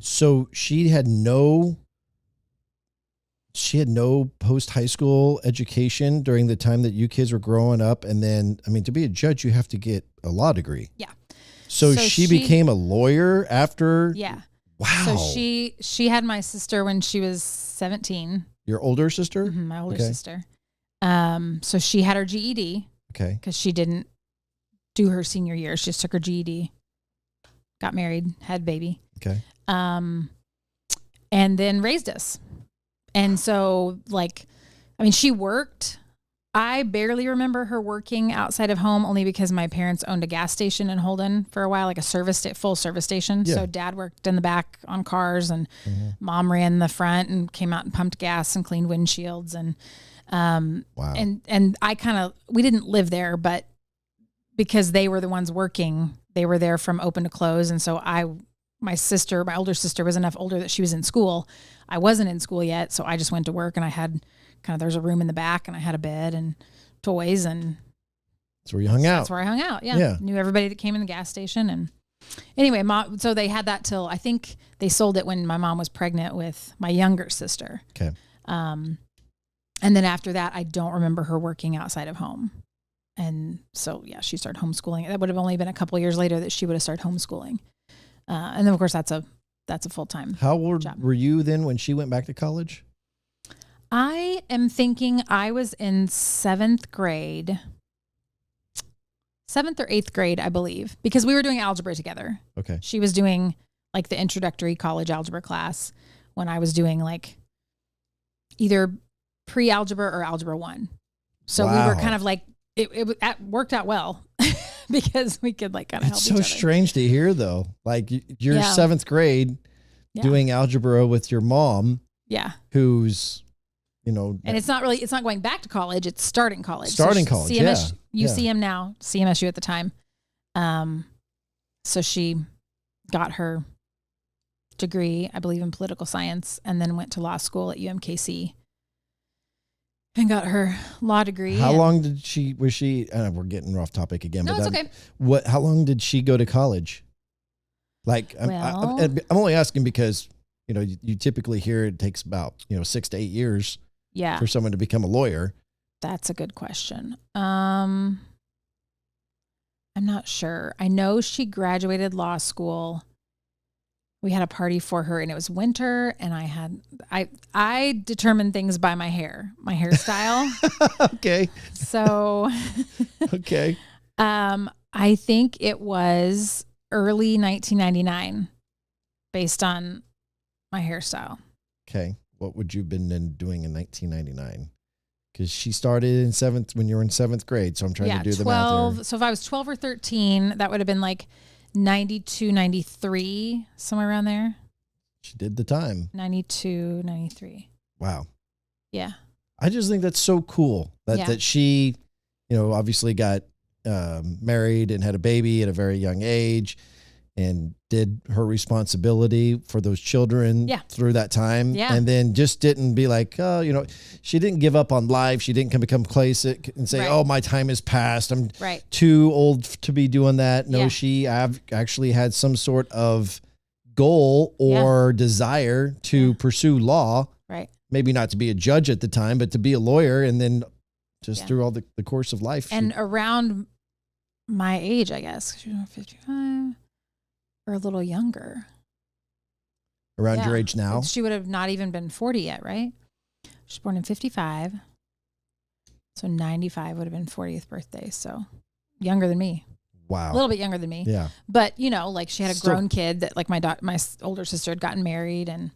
so she had no post-high school education during the time that you kids were growing up. And then, to be a judge, you have to get a law degree. Yeah. So she became a lawyer after? Yeah. Wow. So she had my sister when she was 17. Your older sister? Mm-hmm, my older sister. So she had her GED. Okay. Because she didn't do her senior year. She just took her GED, got married, had baby. Okay. And then raised us. And so she worked. I barely remember her working outside of home only because my parents owned a gas station in Holden for a while, like a full service station. Yeah. So dad worked in the back on cars and mom ran the front and came out and pumped gas and cleaned windshields. And, wow. And we didn't live there, but because they were the ones working, they were there from open to close. And so my older sister was enough older that she was in school. I wasn't in school yet. So I just went to work and I had there's a room in the back and I had a bed and toys and that's where you hung out. That's where I hung out. Yeah. Knew everybody that came in the gas station. And anyway, so they had that till I think they sold it when my mom was pregnant with my younger sister. Okay. And then after that, I don't remember her working outside of home. And so, she started homeschooling. That would have only been a couple of years later that she would have started homeschooling. And then of course that's a full-time How old were you then when she went back to college? I am thinking I was in 7th or 8th grade, I believe, because we were doing algebra together. Okay. She was doing the introductory college algebra class when I was doing either pre-algebra or algebra 1. So we were kind of it worked out well because we could kind of help each other. It's so strange to hear though. You're 7th grade doing algebra with your mom. Yeah. Who's, and it's not going back to college. It's starting college. College. CMS, UCM now, CMSU at the time. So she got her degree, I believe, in political science, and then went to law school at UMKC and got her law degree. How long did was she, we're getting off topic again. No, it's okay. How long did she go to college? I'm only asking because, you typically hear it takes about, 6 to 8 years for someone to become a lawyer. That's a good question. I'm not sure. I know she graduated law school. We had a party for her and it was winter and I determined things by my hairstyle. Okay. So, Okay. I think it was early 1999 based on my hairstyle. Okay. What would you have been doing in 1999? Because she started when you were in 7th grade. So I'm trying to do the math here. So if I was 12 or 13, that would have been like 92, 93, somewhere around there. She did the time. 92, 93. Wow. Yeah. I just think that's so cool that she, obviously got married and had a baby at a very young age and did her responsibility for those children through that time. Yeah. And then just didn't be like, she didn't give up on life. She didn't become complacent and say, oh, my time is past. I'm too old to be doing that. No, she actually had some sort of goal or desire to pursue law. Right. Maybe not to be a judge at the time, but to be a lawyer. And then just through all the course of life. And around my age, I guess, she was 55 or a little younger. Around your age now? She would have not even been 40 yet, right? She was born in 55. So 95 would have been 40th birthday. So younger than me. Wow. A little bit younger than me. Yeah. But, like she had a grown kid that like my older sister had gotten married and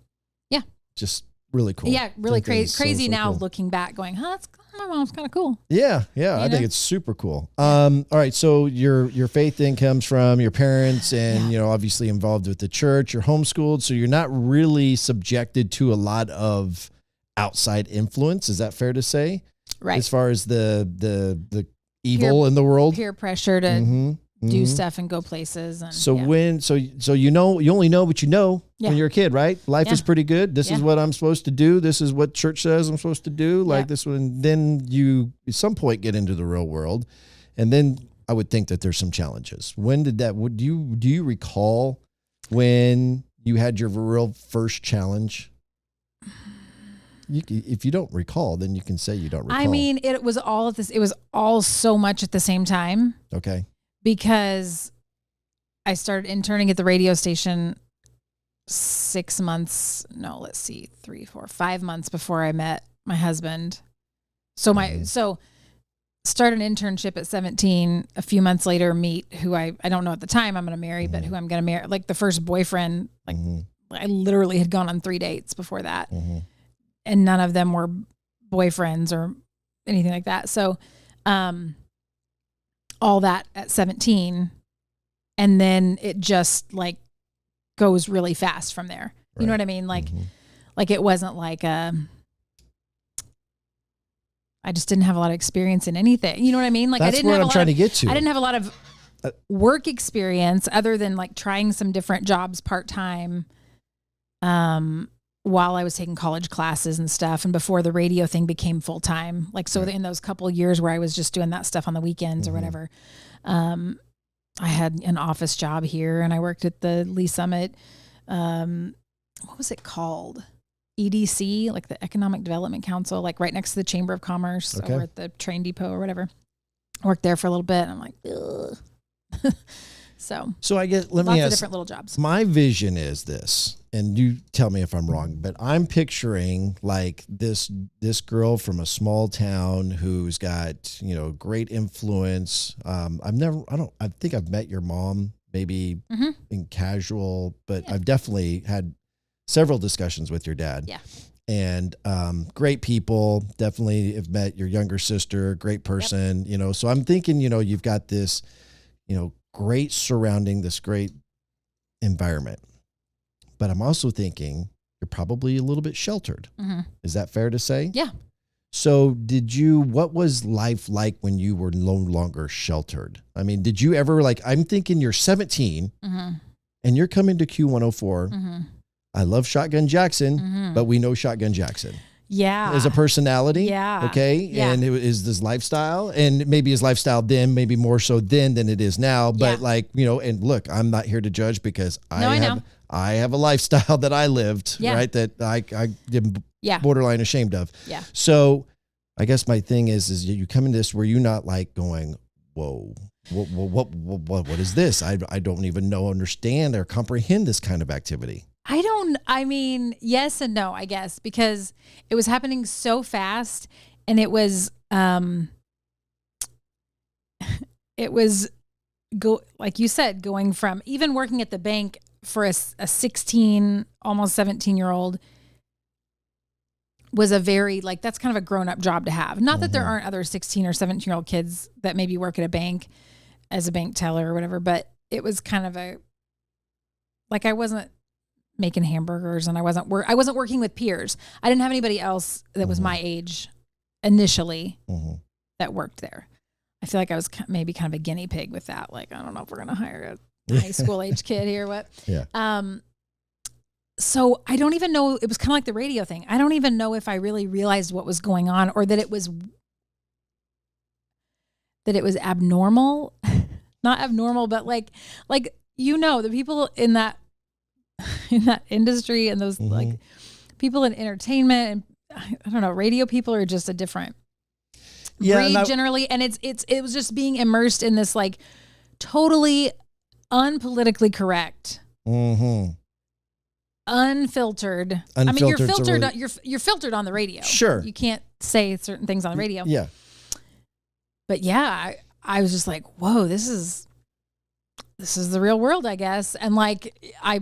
just really cool. Yeah, really crazy so now cool. Looking back going, my mom's kind of cool. Yeah, I think it's super cool. All right, so your faith then comes from your parents and, obviously involved with the church. You're homeschooled, so you're not really subjected to a lot of outside influence. Is that fair to say? Right. As far as the evil in the world? Peer pressure to do stuff and go places. And so you only know what you know when you're a kid, right? Life is pretty good. This is what I'm supposed to do. This is what church says I'm supposed to do. Like this one. Then you at some point get into the real world, and then I would think that there's some challenges. When did that? Do you recall when you had your real first challenge? If you don't recall, then you can say you don't recall. I mean, it was all at this. It was all so much at the same time. Okay. Because I started interning at the radio station 5 months before I met my husband. So start an internship at 17, a few months later meet who I don't know at the time I'm going to marry, but who I'm going to marry, like the first boyfriend, like I literally had gone on 3 dates before that. And none of them were boyfriends or anything like that. So, all that at 17, and then it just like goes really fast from there. You know what I mean? Like it wasn't like I just didn't have a lot of experience in anything. You know what I mean? Like that's what I'm trying to get to. I didn't have a lot of work experience other than like trying some different jobs part-time while I was taking college classes and stuff, and before the radio thing became full-time. Like, so in those couple of years where I was just doing that stuff on the weekends or whatever, I had an office job here and I worked at the Lee Summit. What was it called? EDC, like the Economic Development Council, like right next to the Chamber of Commerce over at the train depot or whatever. I worked there for a little bit and I'm like, ugh. So I guess, let me ask. Lots of ask, different little jobs. My vision is this, and you tell me if I'm wrong, but I'm picturing like this girl from a small town who's got, great influence. I think I've met your mom maybe in casual, but I've definitely had several discussions with your dad. Yeah. And great people, definitely have met your younger sister, great person, so I'm thinking, you've got this, great surrounding, this great environment. But I'm also thinking you're probably a little bit sheltered. Is that fair to say? Yeah. So what was life like when you were no longer sheltered? I mean, did you ever I'm thinking you're 17 and you're coming to Q104. I love Shotgun Jaxon, but we know Shotgun Jaxon. Yeah. As a personality. Yeah. Okay. Yeah. And it is this lifestyle, and maybe his lifestyle then, maybe more so then than it is now. But and look, I'm not here to judge because I have a lifestyle that I lived, right? That I am borderline ashamed of. Yeah. So I guess my thing is you come into this where you're not like going, whoa, what is this? I don't even understand or comprehend this kind of activity. I mean, yes and no, I guess, because it was happening so fast, and it was like you said, going from even working at the bank for a 16, almost 17-year-old was a very, like, that's kind of a grown-up job to have. Not that there aren't other 16 or 17-year-old kids that maybe work at a bank as a bank teller or whatever, but it was kind of like, I wasn't making hamburgers, and I wasn't working with peers. I didn't have anybody else that was my age initially that worked there. I feel like I was maybe kind of a guinea pig with that. Like, I don't know if we're going to hire a high school age kid here. What? Yeah. So I don't even know. It was kind of like the radio thing. I don't even know if I really realized what was going on, or that it was abnormal, not abnormal, but like, the people in that industry, and those like people in entertainment, and I don't know, radio people are just a different breed generally. And it was just being immersed in this like totally unpolitically correct, unfiltered. I mean, you're filtered. You're filtered on the radio. Sure, you can't say certain things on the radio. Yeah, but yeah, I was just like, whoa, this is the real world, I guess. And like I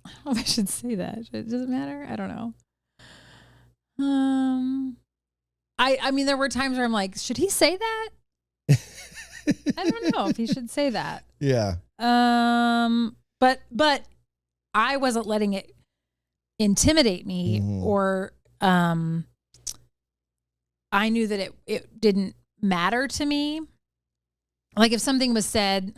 don't know if I should say that. Does it matter? I don't know. I mean, there were times where I'm like, should he say that? I don't know if he should say that. Yeah. But I wasn't letting it intimidate me, or I knew that it didn't matter to me. Like if something was said,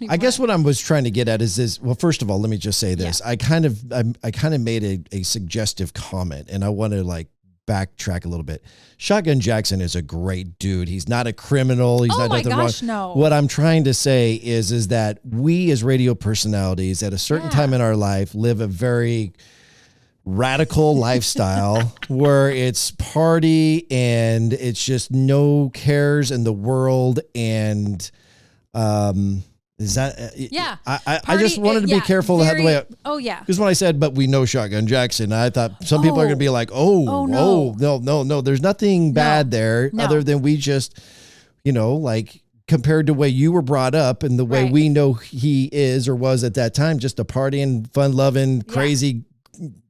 I guess what I was trying to get at is well, first of all, let me just say this. Yeah. I kind of made a suggestive comment, and I want to like backtrack a little bit. Shotgun Jaxon is a great dude. He's not a criminal. He's not nothing wrong. No. What I'm trying to say is that we as radio personalities at a certain time in our life live a very radical lifestyle where it's party and it's just no cares in the world. And is that I just wanted to be careful how the way because when I said but we know Shotgun Jaxon, I thought some people are gonna be like no, there's nothing bad there other than we just like compared to the way you were brought up and the way we know he is or was at that time, just a partying, fun loving, crazy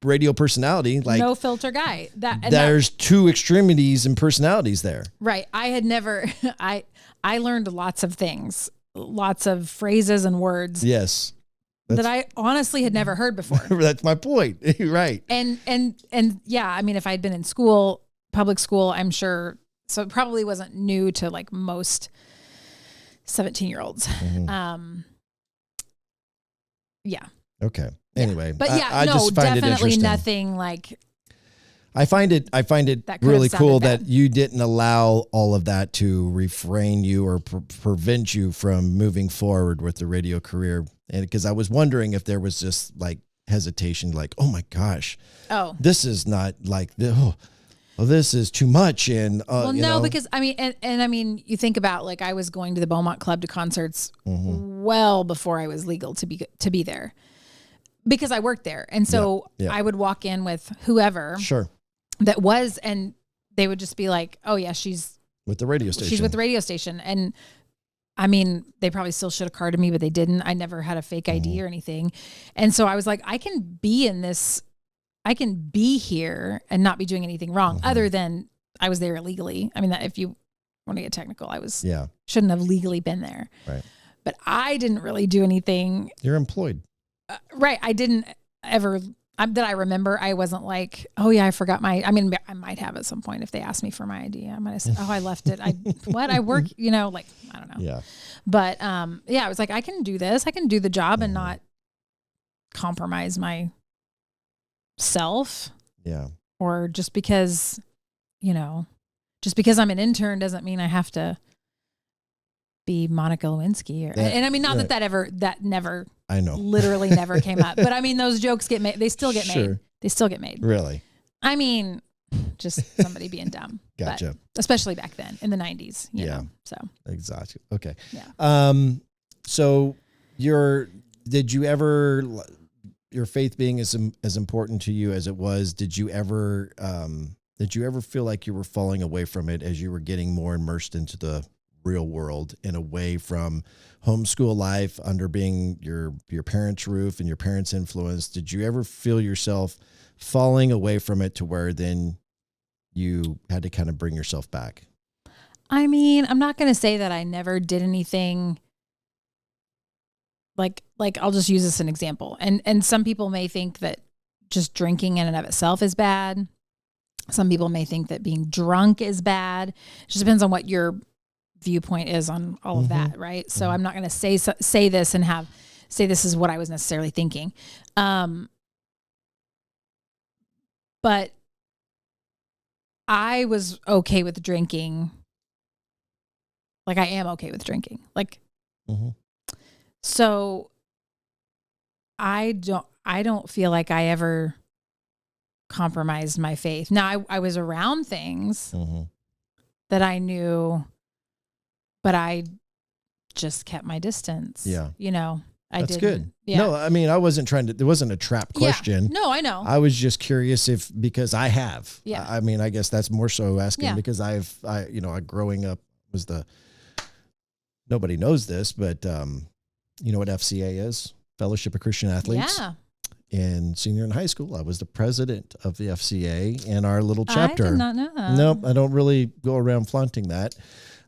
radio personality, like no filter guy. There's two extremities and personalities there. Right. I had never I learned lots of things, lots of phrases and words. Yes. That I honestly had never heard before. That's my point. Right. And yeah, I mean, if I'd been in school, public school, I'm sure, so it probably wasn't new to like most 17-year-olds. Yeah. Okay. Anyway, but I just find definitely nothing like. I find it really cool that you didn't allow all of that to refrain you or prevent you from moving forward with the radio career. And because I was wondering if there was just like hesitation, like, oh my gosh, this is not like this is too much. And because I mean, and I mean, you think about like I was going to the Beaumont Club to concerts well before I was legal to be there. Because I worked there. And so I would walk in with whoever that was, and they would just be like, oh yeah, she's with the radio station. She's with the radio station. And I mean, they probably still should have carded me, but they didn't. I never had a fake ID or anything. And so I was like, I can be here and not be doing anything wrong other than I was there illegally. I mean, that if you want to get technical, I was, shouldn't have legally been there. Right. But I didn't really do anything. You're employed. Right. I didn't ever, that I remember, I wasn't like, oh yeah, I forgot I might have at some point if they asked me for my ID. I might have said, oh, I left it. I work, like, I don't know. Yeah. But I was like, I can do this. I can do the job and not compromise myself. Yeah. Or just because I'm an intern doesn't mean I have to be Monica Lewinsky. And I mean, not that never. I know. Literally never came up. But I mean, those jokes get made. They still get made. They still get made. Really? I mean, just somebody being dumb. Gotcha. But especially back then in the 90s, you know, so. Exactly. Okay. Yeah. So did you ever, your faith being as important to you as it was, did you ever feel like you were falling away from it as you were getting more immersed into the real world and away from homeschool life under being your parents' roof and your parents' influence? Did you ever feel yourself falling away from it to where then you had to kind of bring yourself back? I mean, I'm not going to say that I never did anything. Like I'll just use this as an example. And some people may think that just drinking in and of itself is bad. Some people may think that being drunk is bad. It just depends on what your viewpoint is on all of that, right? So I'm not going to say this and say this is what I was necessarily thinking. But I was okay with drinking. Like I am okay with drinking. Like, so I don't feel like I ever compromised my faith. Now I was around things that I knew, but I just kept my distance. Yeah. You know, That's didn't. good. Yeah. No, I mean, I wasn't trying to, there wasn't a trap question. Yeah. No, I know. I was just curious because I have. Yeah. I mean, I guess that's more so asking because I growing up was nobody knows this, but you know what FCA is? Fellowship of Christian Athletes. Yeah. In senior in high school, I was the president of the FCA in our little chapter. I did not know that. Nope, I don't really go around flaunting that.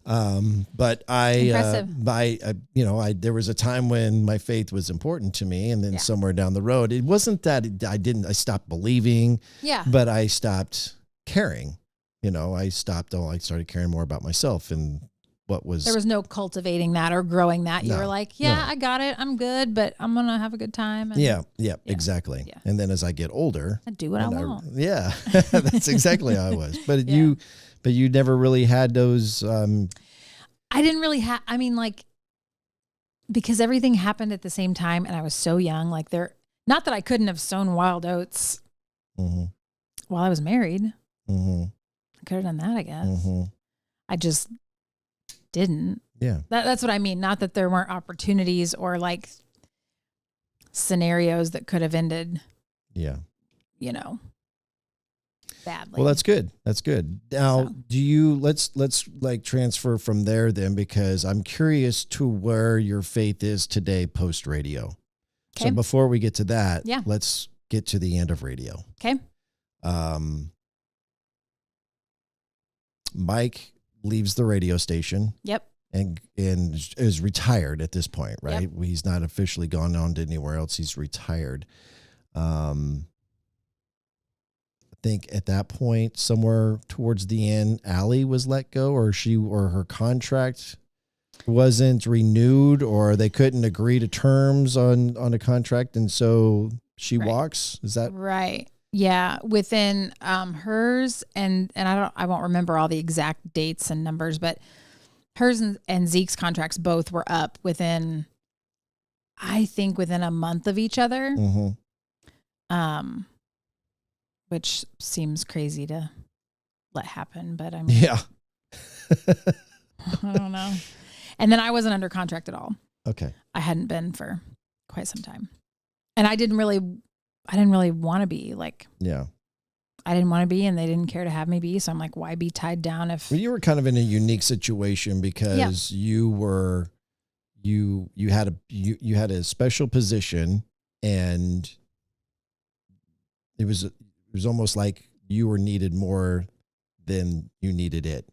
But there was a time when my faith was important to me, and then somewhere down the road, it wasn't that I stopped believing, but I stopped caring. You know, I started caring more about myself and there was no cultivating that or growing that. You were like, I got it. I'm good, but I'm going to have a good time. And Exactly. Yeah. And then as I get older, I do what I want. That's exactly how I was. But you never really had those. I didn't really have, because everything happened at the same time and I was so young, not that I couldn't have sown wild oats while I was married. I could have done that, I guess. I just didn't. Yeah. That's what I mean. Not that there weren't opportunities or scenarios that could have ended. Yeah. You know, badly. Well, that's good. That's good. Now, let's transfer from there then, because I'm curious to where your faith is today post radio. Okay. So before we get to that, let's get to the end of radio. Okay. Mike leaves the radio station. Yep. And is retired at this point, right? Yep. He's not officially gone on to anywhere else. He's retired. I think at that point, somewhere towards the end, Allie was let go, or her contract wasn't renewed, or they couldn't agree to terms on a contract, and so she walks. Is that right? Yeah, within hers and I won't remember all the exact dates and numbers, but hers and Zeke's contracts both were up within a month of each other. Which seems crazy to let happen, but I mean, I don't know. And then I wasn't under contract at all. Okay. I hadn't been for quite some time, and I didn't really want to be I didn't want to be, and they didn't care to have me be. So I'm like, why be tied down if you were kind of in a unique situation because you had a special position, and it was almost like you were needed more than you needed it.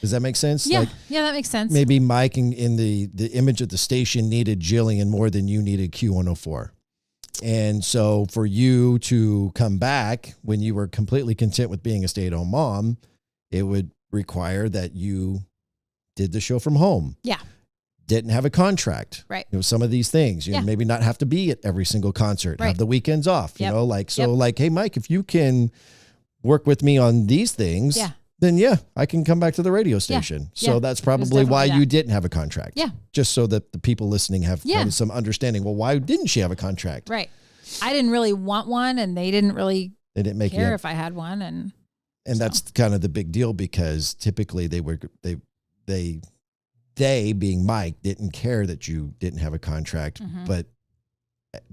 Does that make sense? Yeah. That makes sense. Maybe Mike in the image of the station needed Jillian more than you needed Q104. And so for you to come back when you were completely content with being a stay-at-home mom, it would require that you did the show from home. Yeah. Didn't have a contract. Right. Some of these things, maybe not have to be at every single concert, have the weekends off, hey, Mike, if you can work with me on these things, then I can come back to the radio station. So that's probably why you didn't have a contract. Yeah. Just so that the people listening have some understanding. Well, why didn't she have a contract? Right. I didn't really want one, and they didn't really They didn't make care you if I had one. And that's kind of the big deal, because typically they being Mike didn't care that you didn't have a contract, but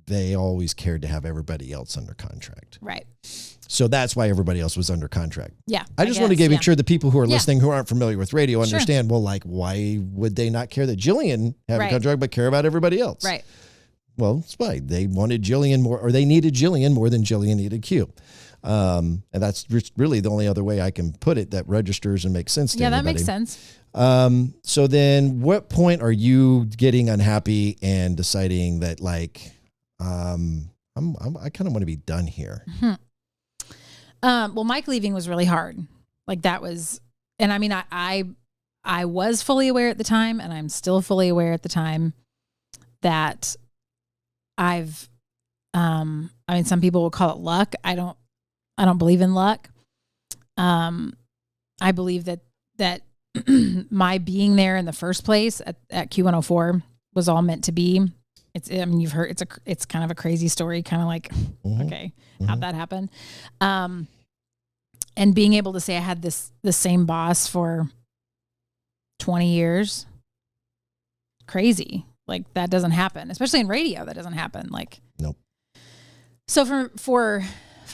they always cared to have everybody else under contract. Right. So that's why everybody else was under contract. Yeah. I just want to make sure the people who are listening who aren't familiar with radio understand, well, like, why would they not care that Jillian had a contract but care about everybody else? Right. Well, it's why they wanted Jillian more, or they needed Jillian more than Jillian needed Q. And that's really the only other way I can put it that registers and makes sense to anybody. That makes sense. So then what point are you getting unhappy and deciding that, like, I kind of want to be done here? Well, Mike leaving was really hard. Like, that was, and I mean, I was fully aware at the time, and I'm still fully aware at the time that I mean, some people will call it luck. I don't believe in luck. I believe that my being there in the first place at Q104 was all meant to be. I mean, you've heard, it's kind of a crazy story, kind of like, okay, how'd that happen? And being able to say I had the same boss for 20 years, crazy. Like, that doesn't happen, especially in radio. That doesn't happen. Like, nope. So for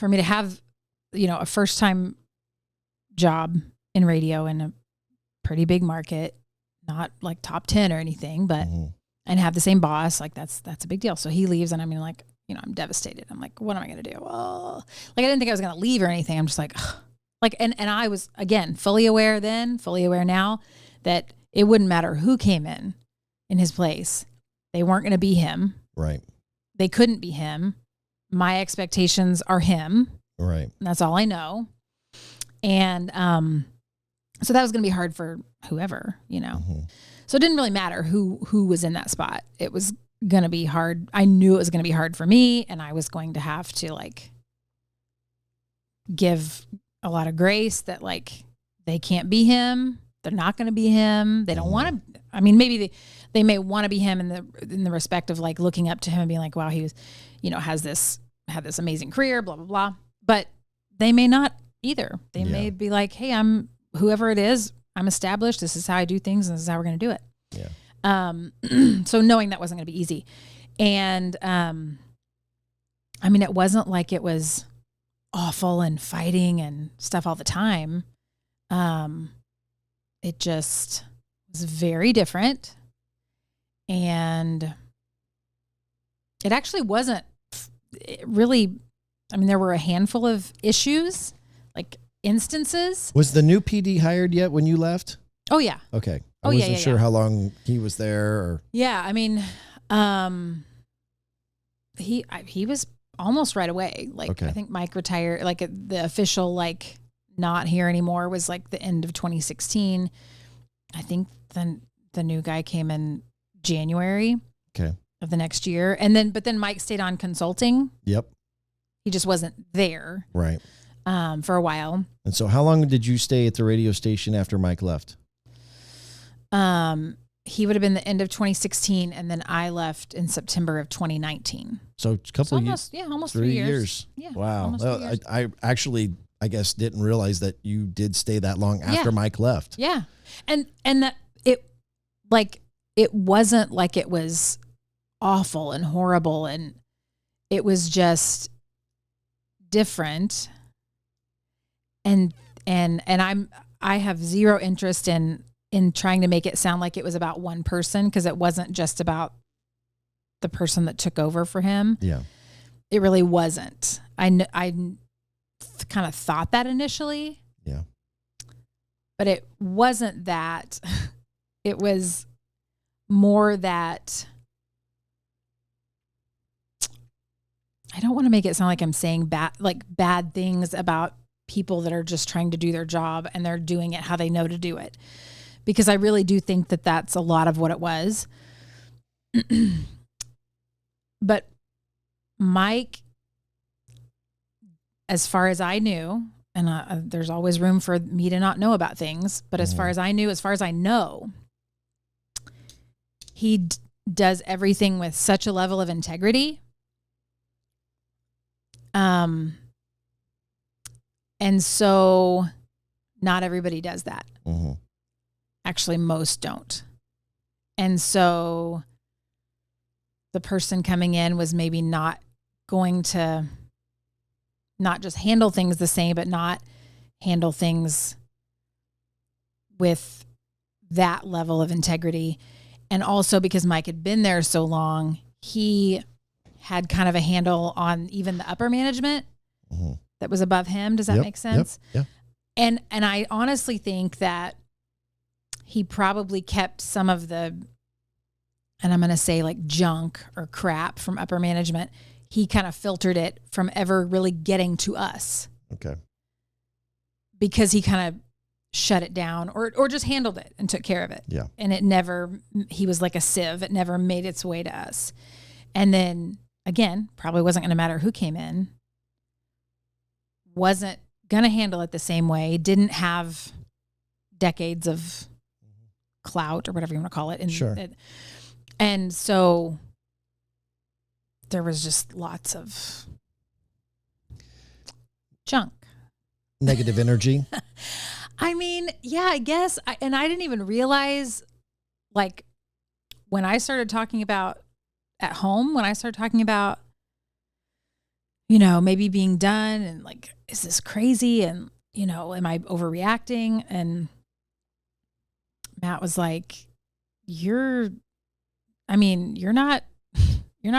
me to have, a first time job in radio in a pretty big market, not like top 10 or anything, but and have the same boss, like, that's a big deal. So he leaves, and I mean, like, I'm devastated. I'm like, what am I going to do? Well, like, I didn't think I was going to leave or anything. I'm just like, ugh. Like, and I was, again, fully aware then, fully aware now, that it wouldn't matter who came in his place. They weren't going to be him. Right. They couldn't be him. My expectations are him. Right. And that's all I know. And so that was going to be hard for whoever, So it didn't really matter who was in that spot. It was going to be hard. I knew it was going to be hard for me, and I was going to have to, like, give a lot of grace that, like, they can't be him. They're not going to be him. They don't want to. I mean, maybe they may want to be him in the respect of, like, looking up to him and being like, wow, he was, had this amazing career, blah, blah, blah. But they may not either. They may be like, hey, I'm whoever it is, I'm established. This is how I do things, and this is how we're going to do it. Yeah. So knowing that wasn't going to be easy. And, I mean, it wasn't like it was awful and fighting and stuff all the time. It just was very different. And it actually wasn't really, I mean, there were a handful of issues, like instances. Was the new PD hired yet when you left? Oh, yeah. Okay. I wasn't sure how long he was there. Or Yeah, I mean, he was almost right away. Like, I think Mike retired, like, the official, like, not here anymore was like the end of 2016. I think then the new guy came in January of the next year. But then Mike stayed on consulting. Yep. He just wasn't there. Right. For a while. And so how long did you stay at the radio station after Mike left? He would have been the end of 2016, and then I left in September of 2019. So a couple of years. Yeah, almost 3 years. Yeah. Wow. I actually, I guess, didn't realize that you did stay that long after Mike left. Yeah. And that it wasn't like it was awful and horrible, and it was just different. And I have zero interest in trying to make it sound like it was about one person, because it wasn't just about the person that took over for him. Yeah. It really wasn't. I kind of thought that initially. Yeah. But it wasn't that. It was more that I don't want to make it sound like I'm saying bad things about people that are just trying to do their job and they're doing it how they know to do it. Because I really do think that that's a lot of what it was. But Mike, as far as I knew, and there's always room for me to not know about things, but as far as I knew, as far as I know, he does everything with such a level of integrity. And so not everybody does that. Mm-hmm. Actually, most don't. And so the person coming in was maybe not going to not just handle things the same, but not handle things with that level of integrity. And also because Mike had been there so long, he had kind of a handle on even the upper management that was above him. Does that make sense? Yep. And I honestly think that he probably kept some of the, and I'm going to say like junk or crap from upper management. He kind of filtered it from ever really getting to us. Okay. Because he kind of shut it down or just handled it and took care of it. Yeah. And it never, he was like a sieve. It never made its way to us. And then again, probably wasn't going to matter who came in. Wasn't going to handle it the same way. Didn't have decades of clout or whatever you want to call it. Sure. And so there was just lots of junk. Negative energy. I mean, yeah, I guess. And I didn't even realize, like, when I started talking about at home, when I started talking about, you know, maybe being done and like, is this crazy? And, you know, am I overreacting? And Matt was like, you're not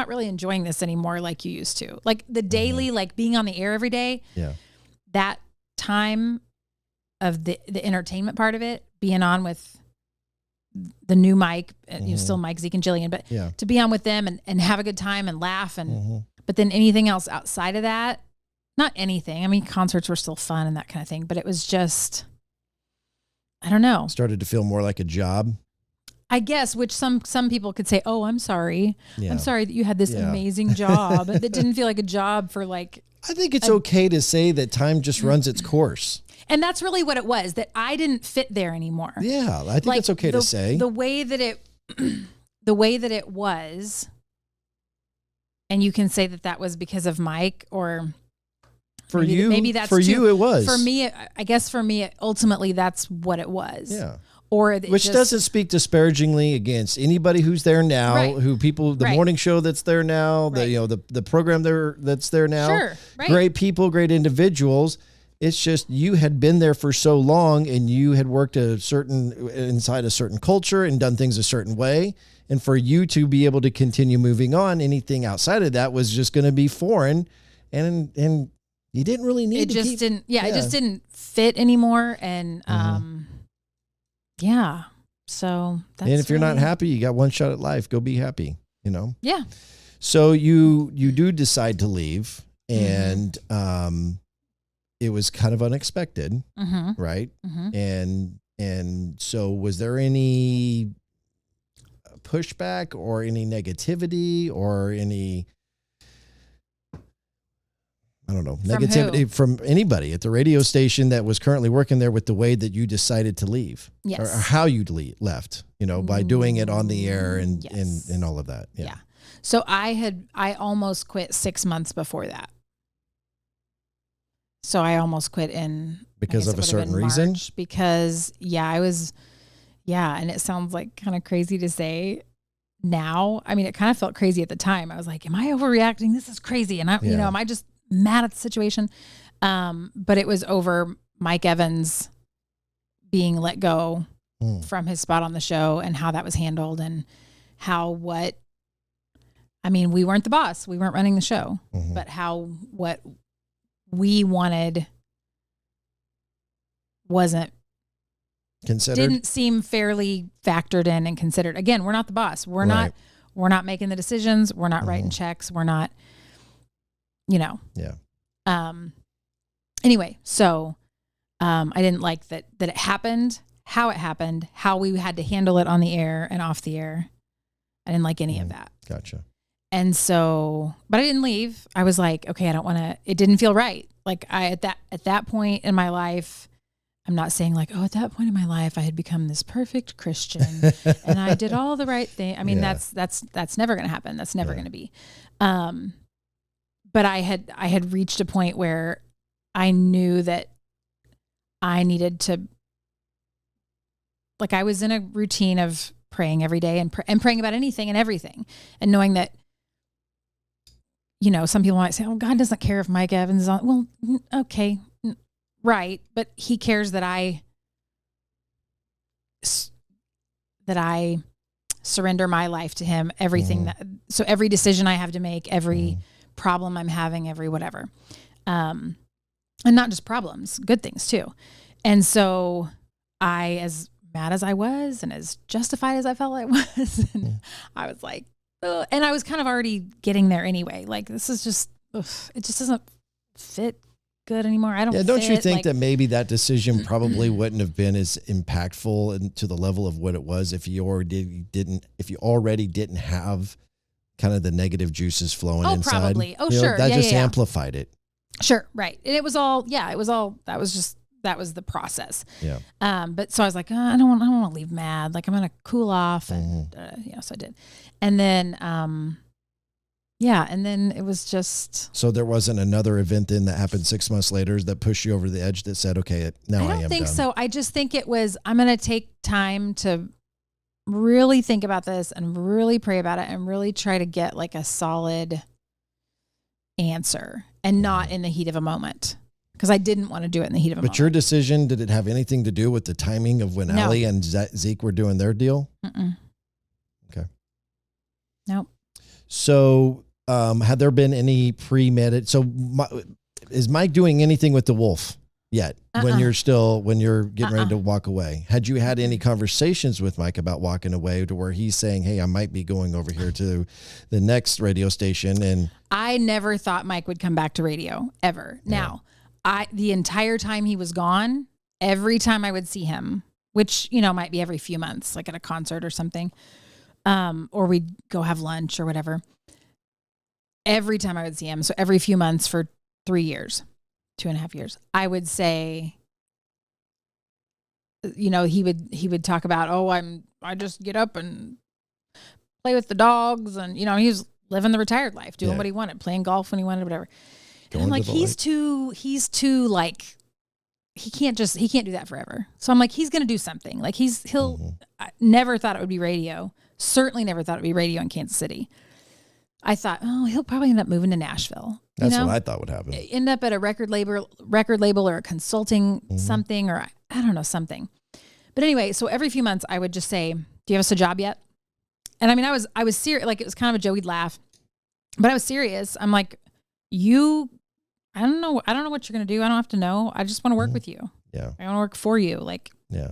really enjoying this anymore like you used to. Like the daily, like being on the air every day. Yeah. That time of the entertainment part of it, being on with the new Mike, you know, still Mike, Zeke, and Jillian, but to be on with them and have a good time and laugh. And, but then anything else outside of that, not anything. I mean, concerts were still fun and that kind of thing, but it was just, I don't know. Started to feel more like a job. I guess, which some people could say, oh, I'm sorry. Yeah. I'm sorry that you had this amazing job that didn't feel like a job for like. I think it's okay to say that time just runs its course. And that's really what it was, that I didn't fit there anymore. Yeah, I think like it's okay to say. The way that it was, and you can say that was because of Mike, or for maybe, you, maybe that's for too, you it was. For me, I guess for me, ultimately that's what it was. Yeah. Or which doesn't speak disparagingly against anybody who's there now, the morning show that's there now, the program that's there now. Sure, right. Great people, great individuals. It's just you had been there for so long and you had worked inside a certain culture and done things a certain way. And for you to be able to continue moving on, anything outside of that was just going to be foreign, and you didn't really need it. It just didn't fit anymore, and yeah. So that's, and if you're not happy, you got one shot at life. Go be happy. You know. Yeah. So you do decide to leave, and it was kind of unexpected, right? And so was there any pushback or any negativity or any, I don't know, negativity from anybody at the radio station that was currently working there with the way that you decided to leave? Yes. Or how you left, you know, by doing it on the air and all of that. Yeah. So I almost quit 6 months before that. So I almost quit because of a certain reason. Because and it sounds like kind of crazy to say now. I mean, it kind of felt crazy at the time. I was like, am I overreacting? This is crazy. And you know, am I just mad at the situation? But it was over Mike Evans being let go from his spot on the show and how that was handled and we weren't the boss. We weren't running the show, but what we wanted wasn't considered, didn't seem fairly factored in and considered. Again, we're not the boss. We're not making the decisions. We're not writing checks. We're not, you know. Yeah. Anyway, so I didn't like that it happened, how it happened, how we had to handle it on the air and off the air. I didn't like any of that. Gotcha. And so, but I didn't leave. I was like, okay, I don't want to, it didn't feel right. Like at that point in my life, I'm not saying like, oh, at that point in my life, I had become this perfect Christian and I did all the right thing. I mean, that's never going to happen. That's never going to be. But I had reached a point where I knew that I needed to, like, I was in a routine of praying every day and praying about anything and everything, and knowing that, you know, some people might say, oh, God doesn't care if Mike Evans is on. Well, okay. Right. But he cares that I surrender my life to him, everything so every decision I have to make, every problem I'm having, every whatever. And not just problems, good things too. And so I, as mad as I was and as justified as I felt I was, and I was like, ugh, and I was kind of already getting there anyway. Like, this is just, ugh, it just doesn't fit good anymore. I don't. Yeah, don't you think like, that maybe that decision probably wouldn't have been as impactful and to the level of what it was if you already didn't have kind of the negative juices flowing inside? Probably. Oh, you know, sure. that Yeah, just yeah. amplified it. Sure. Right. And it was all, that was the process. Yeah. But so I was like, oh, I don't want to leave mad. Like, I'm going to cool off. And, so I did. And then, and then it was just. So there wasn't another event then that happened 6 months later that pushed you over the edge that said, okay, now I am done. I don't think so. I just think it was, I'm going to take time to really think about this and really pray about it and really try to get like a solid answer and not in the heat of a moment. Because I didn't want to do it in the heat of a moment. But your decision, did it have anything to do with the timing of when No. Allie and Zeke were doing their deal? Mm-mm. Okay. Nope. So had there been any premeditated? So is Mike doing anything with the wolf yet when you're getting ready to walk away? Had you had any conversations with Mike about walking away to where he's saying, hey, I might be going over here to the next radio station? And I never thought Mike would come back to radio ever. Yeah. Now, the entire time he was gone, every time I would see him, which, you know, might be every few months, like at a concert or something, or we'd go have lunch or whatever. Every time I would see him, so every few months for 3 years, 2.5 years, I would say, you know, he would talk about, I just get up and play with the dogs, and, you know, he was living the retired life, doing what he wanted, playing golf when he wanted, whatever. And I'm like, he's too like, he can't do that forever. So I'm like, he's going to do something. Like I never thought it would be radio. Certainly never thought it would be radio in Kansas City. I thought, he'll probably end up moving to Nashville. That's what I thought would happen. End up at a record label or a consulting something, or I don't know, something. But anyway, so every few months I would just say, do you have us a job yet? And I mean, I was serious. Like, it was kind of a joke. We'd laugh, but I was serious. I'm like, I don't know what you're going to do. I don't have to know. I just want to work with you. Yeah. I want to work for you. Like, yeah,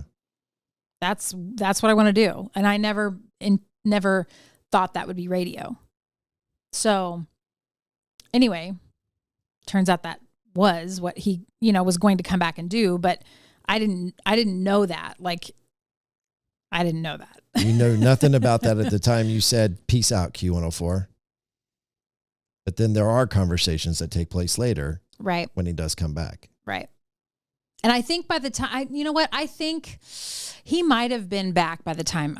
that's what I want to do. And I never thought that would be radio. So anyway, turns out that was what he, you know, was going to come back and do, but I didn't know that. Like, I didn't know that. You know nothing about that at the time you said, peace out, Q104. But then there are conversations that take place later. Right. When he does come back. Right. And I think by the time, you know what? I think he might have been back by the time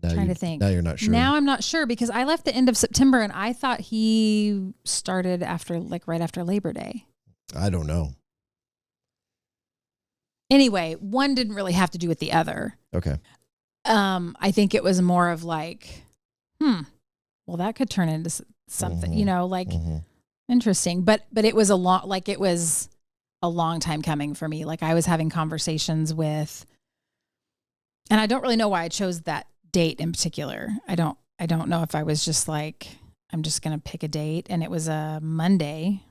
trying to think. Now you're not sure. Now I'm not sure, because I left the end of September and I thought he started right after Labor Day. I don't know. Anyway, one didn't really have to do with the other. Okay. I think it was more of like, well, that could turn into something, you know, like interesting. But it was a long time coming for me. Like, I was having conversations with, and I don't really know why I chose that date in particular. I don't know if I was just like, I'm just going to pick a date, and it was a Monday.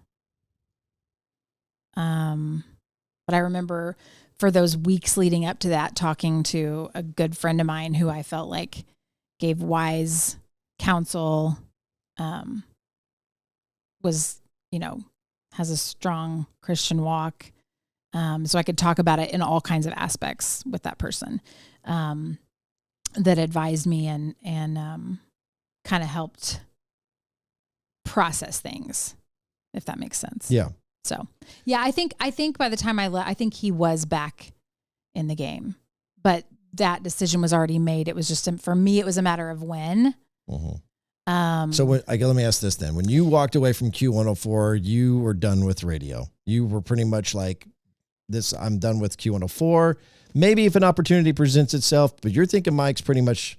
But I remember for those weeks leading up to that, talking to a good friend of mine who I felt like gave wise counsel, was, you know, has a strong Christian walk. So I could talk about it in all kinds of aspects with that person, that advised me and kind of helped process things, if that makes sense. Yeah. So, yeah, I think by the time I left, I think he was back in the game, but that decision was already made. It was just, for me, it was a matter of when. So let me ask this then. When you walked away from Q104, you were done with radio. You were pretty much like this. I'm done with Q104. Maybe if an opportunity presents itself, but you're thinking Mike's pretty much,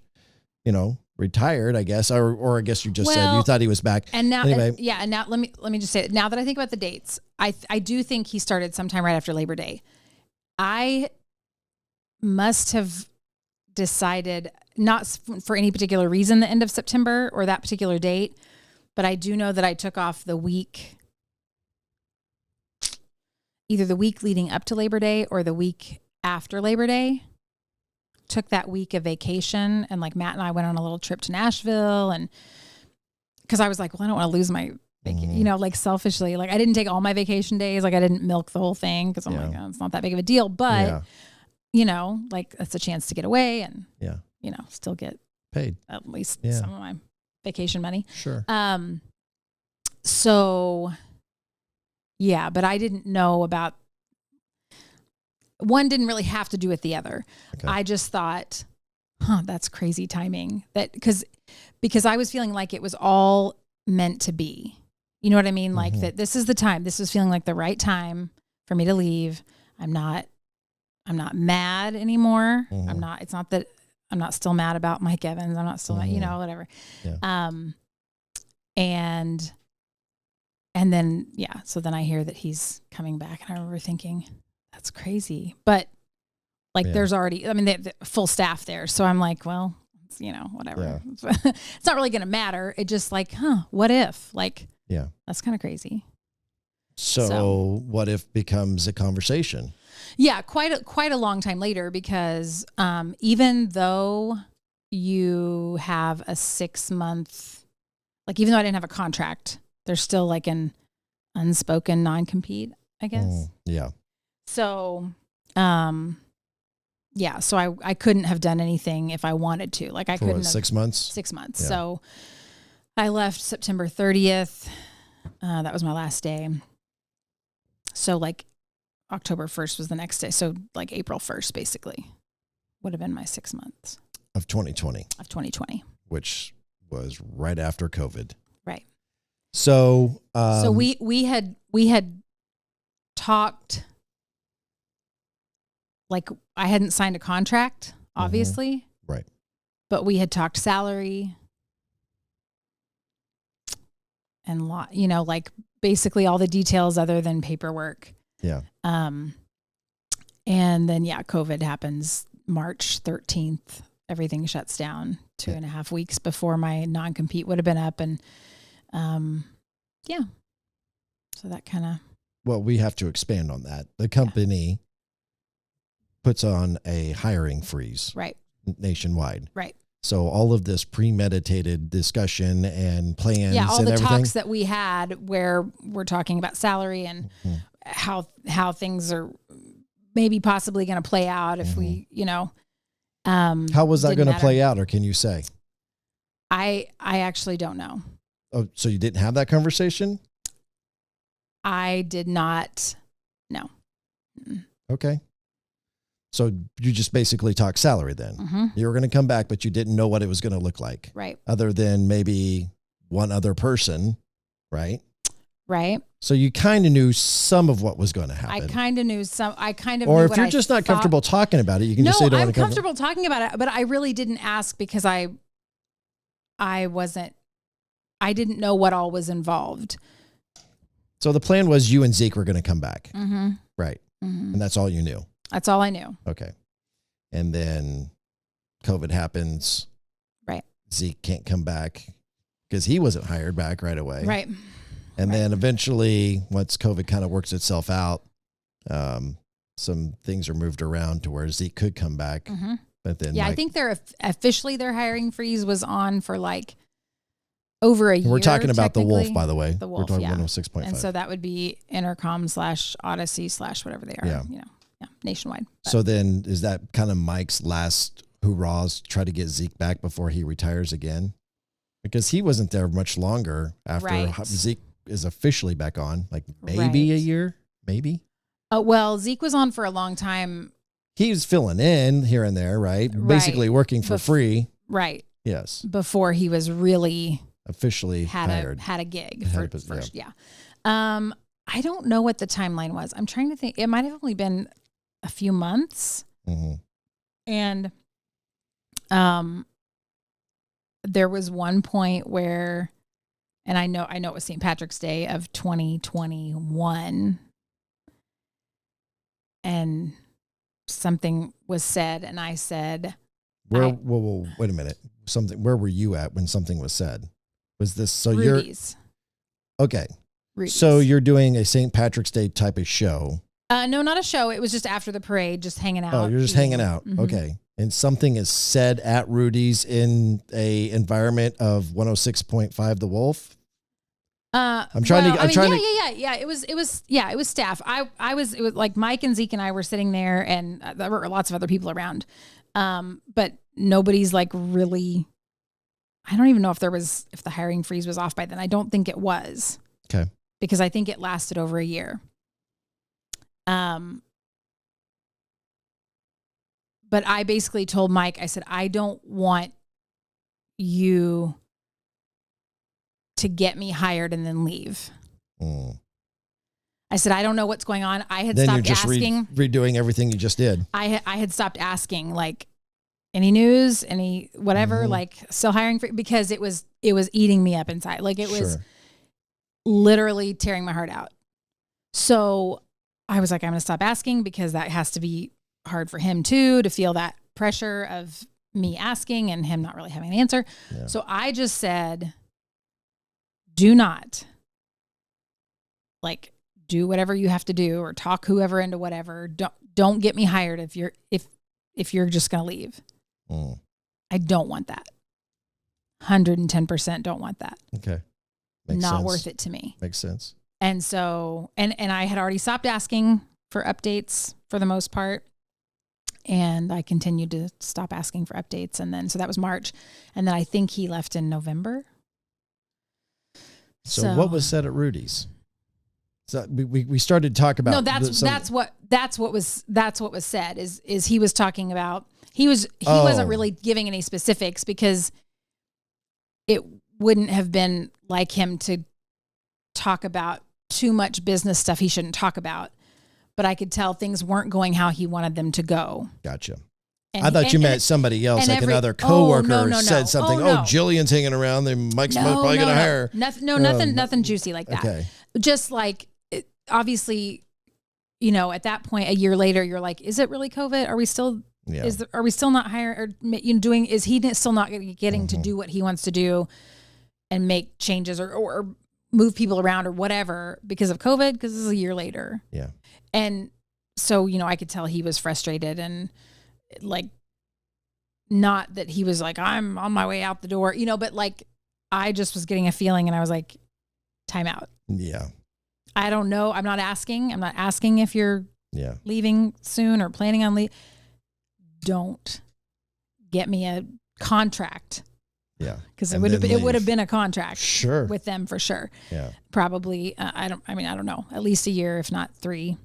retired, I guess, or I guess you just said you thought he was back. And now, anyway. and now let me just say, now that I think about the dates, I do think he started sometime right after Labor Day. I must have decided, not for any particular reason, the end of September or that particular date, but I do know that I took off the week, either the week leading up to Labor Day or the week after Labor Day. Took that week of vacation, and like Matt and I went on a little trip to Nashville, and because I was like, well, I don't want to lose my like selfishly, like I didn't take all my vacation days, like I didn't milk the whole thing because I'm like, oh, it's not that big of a deal, but like that's a chance to get away and still get paid at least some of my vacation money. Sure. So yeah, but I didn't know about, one didn't really have to do with the other. Okay. I just thought, that's crazy timing. That because I was feeling like it was all meant to be. You know what I mean? Like that this is the time. This was feeling like the right time for me to leave. I'm not mad anymore. It's not that I'm not still mad about Mike Evans. I'm not still mad, whatever. Yeah. And then so then I hear that he's coming back, and I remember thinking, that's crazy. But like there's already, the full staff there. So I'm like, well, it's, whatever. Yeah. It's not really going to matter. It just like, what if? Like, that's kind of crazy. So what if becomes a conversation? Yeah, quite a long time later, because even though you have a 6-month, like even though I didn't have a contract, there's still like an unspoken non-compete, I guess. Yeah. So, so I couldn't have done anything if I wanted to. Like I couldn't have 6 months. 6 months. Yeah. So I left September 30th. That was my last day. So like October 1st was the next day. So like April 1st, basically, would have been my 6 months. Of 2020. Of 2020. Which was right after COVID. Right. So, so we had talked, like I hadn't signed a contract, obviously. Right. But we had talked salary and like basically all the details other than paperwork. Yeah. And then COVID happens March 13th. Everything shuts down 2.5 weeks before my non-compete would have been up. And so that kind of. Well, we have to expand on that. The company puts on a hiring freeze. Right. Nationwide. Right. So all of this premeditated discussion and plans all and the everything. talks that we had where we're talking about salary and how things are maybe possibly going to play out if we, how was that going to play out, or can you say? I actually don't know. Oh, so you didn't have that conversation? I did not. No. Okay. So you just basically talked salary then. You were going to come back, but you didn't know what it was going to look like. Right. Other than maybe one other person, right? Right. So you kind of knew some of what was going to happen. I kind of knew some. Or if you're just not comfortable talking about it, you can just say, "Don't want to come." I'm comfortable talking about it, but I really didn't ask because I didn't know what all was involved. So the plan was you and Zeke were going to come back. Right. Mm-hmm. And that's all you knew. That's all I knew. Okay. And then COVID happens. Right. Zeke can't come back because he wasn't hired back right away. Right. And then eventually, once COVID kind of works itself out, some things are moved around to where Zeke could come back. But then, I think their hiring freeze was on for like over a year. We're talking about the Wolf, by the way. The Wolf, we're talking 106.5. And so that would be Intercom / Odyssey / whatever they are. Nationwide. But. So then, is that kind of Mike's last hurrahs to try to get Zeke back before he retires again? Because he wasn't there much longer after Zeke is officially back on, like maybe a year, maybe. Well, Zeke was on for a long time. He was filling in here and there, right? Basically working for free. Right. Yes. Before he was really officially had hired. a gig Had for a- first. Yeah. I don't know what the timeline was. I'm trying to think. It might have only been a few months. Mm-hmm. And there was one point where, and I know it was St. Patrick's Day of 2021, and something was said, and I said, Whoa, wait a minute. Where were you at when something was said? Was this, so Rudy's. Okay. Rudy's. So you're doing a St. Patrick's Day type of show. No, not a show. It was just after the parade, just hanging out. Oh, you're just hanging out. Mhm. Okay. And something is said at Rudy's in a environment of 106.5 The Wolf. I'm trying to. Yeah. It was staff. It was like Mike and Zeke and I were sitting there, and there were lots of other people around. But nobody's like really, I don't even know if the hiring freeze was off by then. I don't think it was. Okay. Because I think it lasted over a year. But I basically told Mike, I said, I don't want you to get me hired and then leave. Mm. I said, I don't know what's going on. I had Then stopped you're just asking. redoing everything you just did. I had stopped asking, like, any news, any whatever, Mhm. like still hiring for, because it was eating me up inside. Like it was Sure. literally tearing my heart out. So I was like, I'm going to stop asking, because that has to be hard for him too, to feel that pressure of me asking and him not really having an answer. Yeah. So I just said, do not, like, do whatever you have to do, or talk whoever into whatever. Don't get me hired if you're just going to leave. Mm. I don't want that. 110% don't want that. Okay. Makes Not sense. worth it to me. Makes sense. And so, and I had already stopped asking for updates for the most part. And I continued to stop asking for updates. And then, so that was March. And then I think he left in November. So what was said at Rudy's? So we started to talk about. No, that's what was said is he was talking about, he wasn't really giving any specifics, because it wouldn't have been like him to talk about too much business stuff he shouldn't talk about. But I could tell things weren't going how he wanted them to go. Gotcha. And I thought you meant somebody else, like another coworker said something. Oh, Jillian's hanging around. Then Mike's probably going to hire. Nothing juicy like that. Okay. Just like, obviously, at that point, a year later, you're like, is it really COVID? Are we still, are we still not hiring, or doing, is he still not getting to do what he wants to do and make changes or move people around or whatever because of COVID? Because this is a year later. Yeah. And so, I could tell he was frustrated, and like, not that he was like, I'm on my way out the door, but like, I just was getting a feeling, and I was like, time out. Yeah. I don't know. I'm not asking if you're leaving soon or planning on leave. Don't get me a contract. Yeah. Because it would have been a contract. Sure. With them for sure. Yeah. Probably. I don't know. At least a year, if not 3.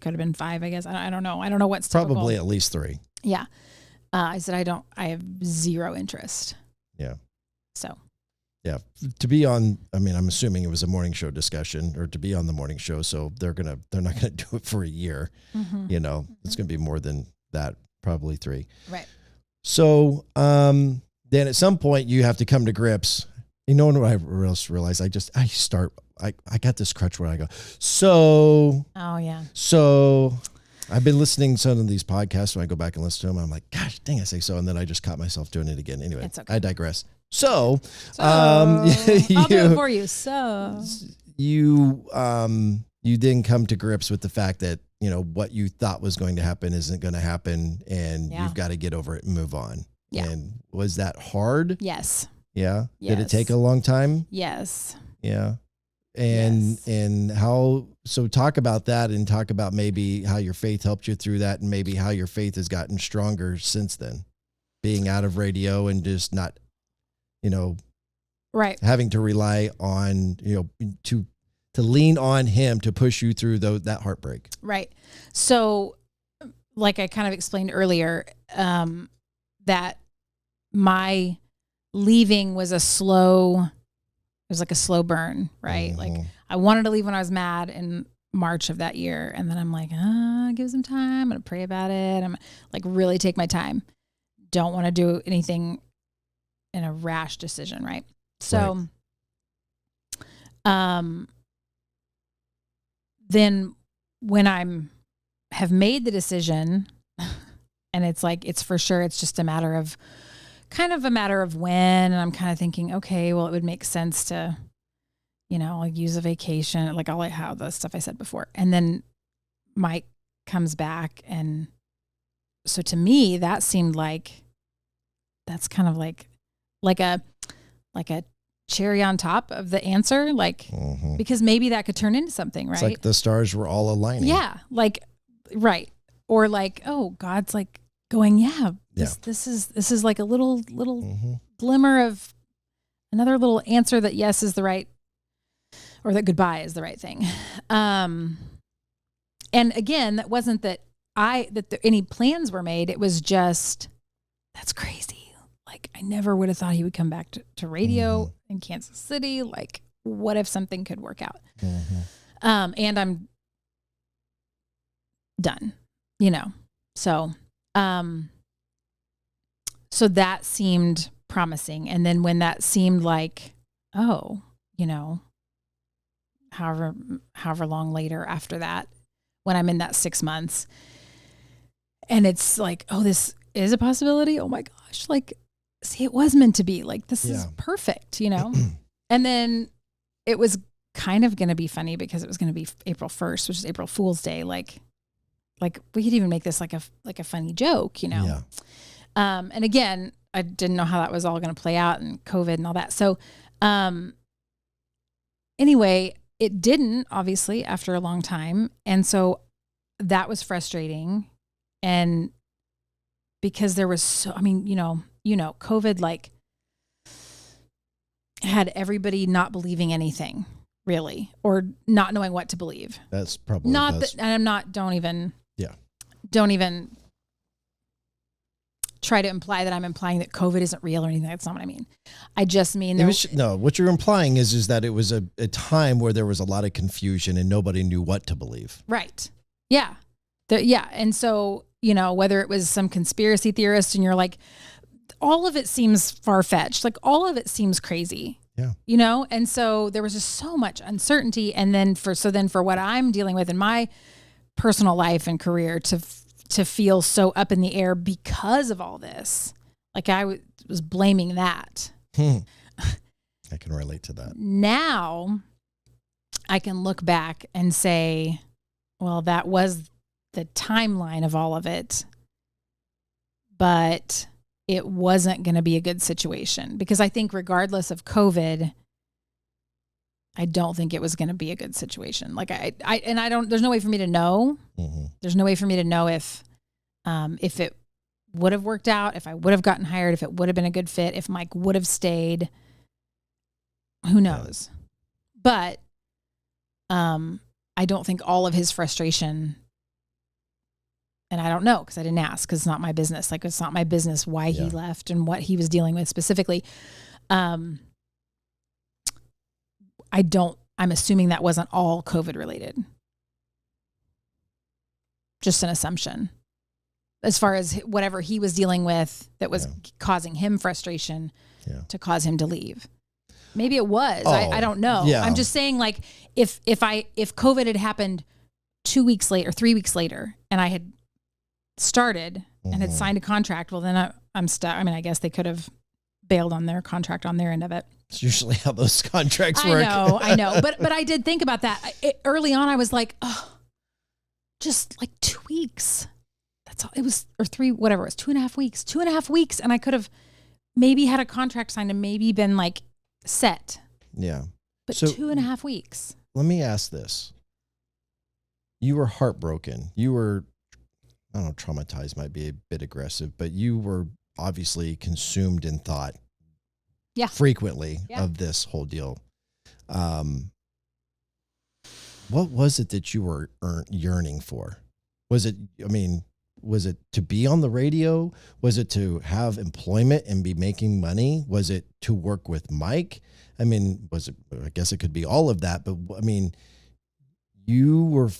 Could have been 5, I guess. I don't know. I don't know what's typical. Probably at least 3. Yeah. I said, I have zero interest. Yeah. So. Yeah. To be on, I'm assuming it was a morning show discussion, or to be on the morning show. So they're not going to do it for a year. Mm-hmm. It's going to be more than that, probably 3. Right. So, then at some point you have to come to grips. What I realized? I got this crutch where I go, so. Oh yeah. So I've been listening to some of these podcasts. When I go back and listen to them, I'm like, gosh, dang, I say so. And then I just caught myself doing it again. Anyway, it's okay. I digress. So, I'll do it for you. So you then come to grips with the fact that, what you thought was going to happen isn't going to happen, and you've got to get over it and move on. Yeah. And was that hard? Yes. Yeah. Yes. Did it take a long time? Yes. Yeah. And how, so talk about that, and talk about maybe how your faith helped you through that, and maybe how your faith has gotten stronger since then, being out of radio and just not, right. having to rely on, to lean on him to push you through that heartbreak. Right. So like I kind of explained earlier, that my leaving was a slow was like a slow burn, right? Mm-hmm. Like I wanted to leave when I was mad in March of that year. And then I'm like, give some time. I'm going to pray about it. I'm like, really take my time. Don't want to do anything in a rash decision. Right. So, then when have made the decision and it's like, it's for sure, it's just a matter of when, and I'm kind of thinking, okay, well, it would make sense to, like use a vacation, like all how the stuff I said before. And then Mike comes back. And so to me, that seemed like, that's kind of like a cherry on top of the answer. Like, because maybe that could turn into something, right? It's like the stars were all aligning. Yeah. Like, right. Or like, oh, God's like going, this is like a little glimmer of another little answer that yes is the right, or that goodbye is the right thing. And again, that wasn't that any plans were made. It was just, that's crazy. Like I never would have thought he would come back to radio in Kansas City. Like what if something could work out? And I'm done, so, so that seemed promising. And then when that seemed like, however long later after that, when I'm in that 6 months and it's like, oh, this is a possibility. Oh my gosh. Like, see, it was meant to be like, this is perfect, And then it was kind of going to be funny because it was going to be April 1st, which is April Fool's Day. Like we could even make this like a funny joke, Yeah. And again, I didn't know how that was all going to play out and COVID and all that. So, anyway, it didn't, obviously, after a long time. And so that was frustrating. And because there was COVID like had everybody not believing anything really, or not knowing what to believe. That's probably not that, and don't even try to imply that I'm implying that COVID isn't real or anything. That's not what I mean. I just mean what you're implying is that it was a time where there was a lot of confusion and nobody knew what to believe. Right. Yeah. And so, whether it was some conspiracy theorist and you're like, all of it seems far-fetched. Like all of it seems crazy. Yeah. And so there was just so much uncertainty. And then for what I'm dealing with in my personal life and career to feel so up in the air because of all this, like I was blaming that. I can relate to that. Now I can look back and say, well, that was the timeline of all of it, but it wasn't going to be a good situation because I think regardless of COVID, I don't think it was going to be a good situation. Like there's no way for me to know. There's no way for me to know if it would have worked out, if I would have gotten hired, if it would have been a good fit, if Mike would have stayed, who knows? But, I don't think all of his frustration, and I don't know, cause I didn't ask, cause it's not my business. Like it's not my business why he left and what he was dealing with specifically. I'm assuming that wasn't all COVID related. Just an assumption. As far as whatever he was dealing with that was causing him frustration to cause him to leave. Maybe it was. I don't know. Yeah. I'm just saying, like, if COVID had happened 2 weeks later or 3 weeks later and I had started and had signed a contract, well, then I'm stuck. I mean, I guess they could have bailed on their contract on their end of it. It's usually how those contracts work. I know. But I did think about that. Early on, I was like, oh, just like 2 weeks. That's all it was, or three, whatever it was, 2.5 weeks, 2.5 weeks. And I could have maybe had a contract signed and maybe been like set. Yeah. But so 2.5 weeks. Let me ask this. You were heartbroken. You were, I don't know, traumatized might be a bit aggressive, but you were obviously consumed in thought frequently of this whole deal. What was it that you were yearning for? Was it, I mean, to be on the radio? Was it to have employment and be making money? Was it to work with Mike? I mean, I guess it could be all of that, but I mean, you were,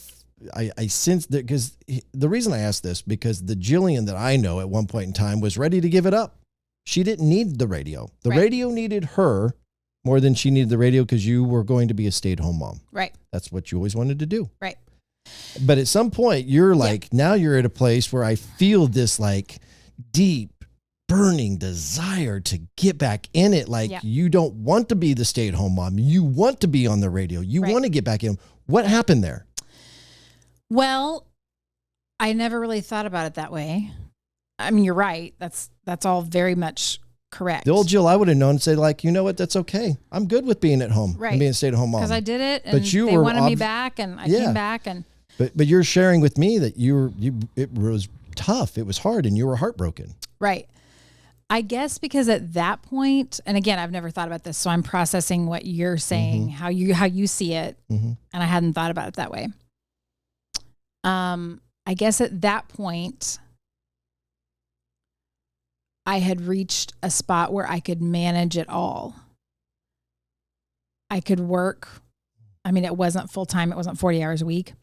I sensed that, because the reason I asked this, because the Jillian that I know at one point in time was ready to give it up. She didn't need the radio. The radio needed her more than she needed the radio, because you were going to be a stay-at-home mom. Right. That's what you always wanted to do. Right. But at some point you're like, now you're at a place where I feel this like deep burning desire to get back in it. Like you don't want to be the stay-at-home mom. You want to be on the radio. You want to get back in. What happened there? Well, I never really thought about it that way. I mean, you're right. That's all very much correct. The old Jill, I would have known, say like, you know what, that's okay. I'm good with being at home and being a stay-at-home mom. Because I did it, and but they wanted me back, and I came back. And But you're sharing with me that it was tough. It was hard, and you were heartbroken. Right. I guess because at that point, and again, I've never thought about this, so I'm processing what you're saying, how you see it, and I hadn't thought about it that way. I guess at that point, I had reached a spot where I could manage it all. I could work. I mean, it wasn't full time. It wasn't 40 hours a week,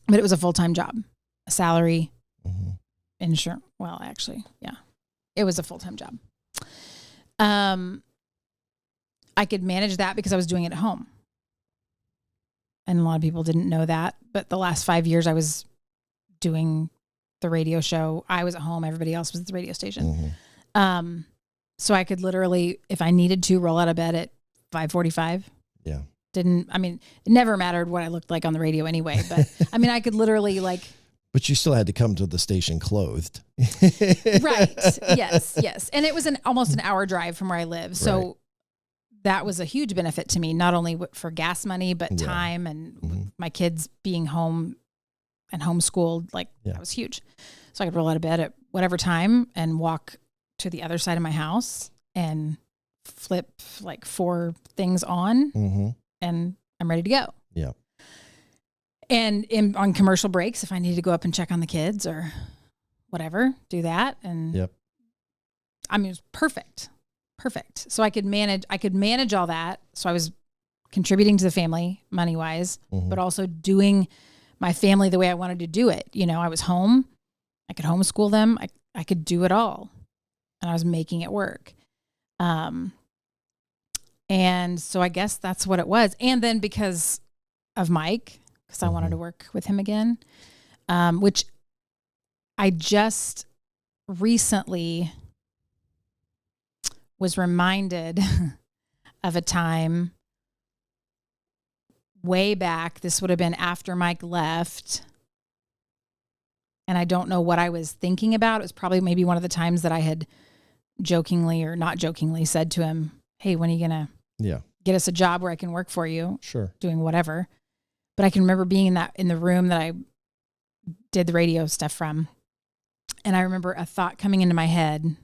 but it was a full-time job, a salary, insurance. Well, actually, yeah, it was a full-time job. I could manage that because I was doing it at home. And a lot of people didn't know that, but the last 5 years I was doing the radio show. I was at home. Everybody else was at the radio station. So I could literally, if I needed to, roll out of bed at 5:45. Yeah. It never mattered what I looked like on the radio anyway, but I mean, I could literally like. But you still had to come to the station clothed. Right. Yes. And it was almost an hour drive from where I live. So that was a huge benefit to me, not only for gas money, but time and my kids being home and homeschooled. That was huge. So I could roll out of bed at whatever time and walk to the other side of my house and flip like 4 things on and I'm ready to go. Yeah. And on commercial breaks, if I need to go up and check on the kids or whatever, do that. And I mean, it was perfect. So I could manage all that. So I was contributing to the family money wise, but also doing my family the way I wanted to do it. You know, I was home, I could homeschool them. I could do it all. And I was making it work. And so I guess that's what it was. And then because of Mike, because I wanted to work with him again, which I just recently was reminded of a time way back. This would have been after Mike left. And I don't know what I was thinking about. It was probably maybe one of the times that I had jokingly or not jokingly said to him, hey, when are you going to get us a job where I can work for you? Sure. Doing whatever. But I can remember being in the room that I did the radio stuff from. And I remember a thought coming into my head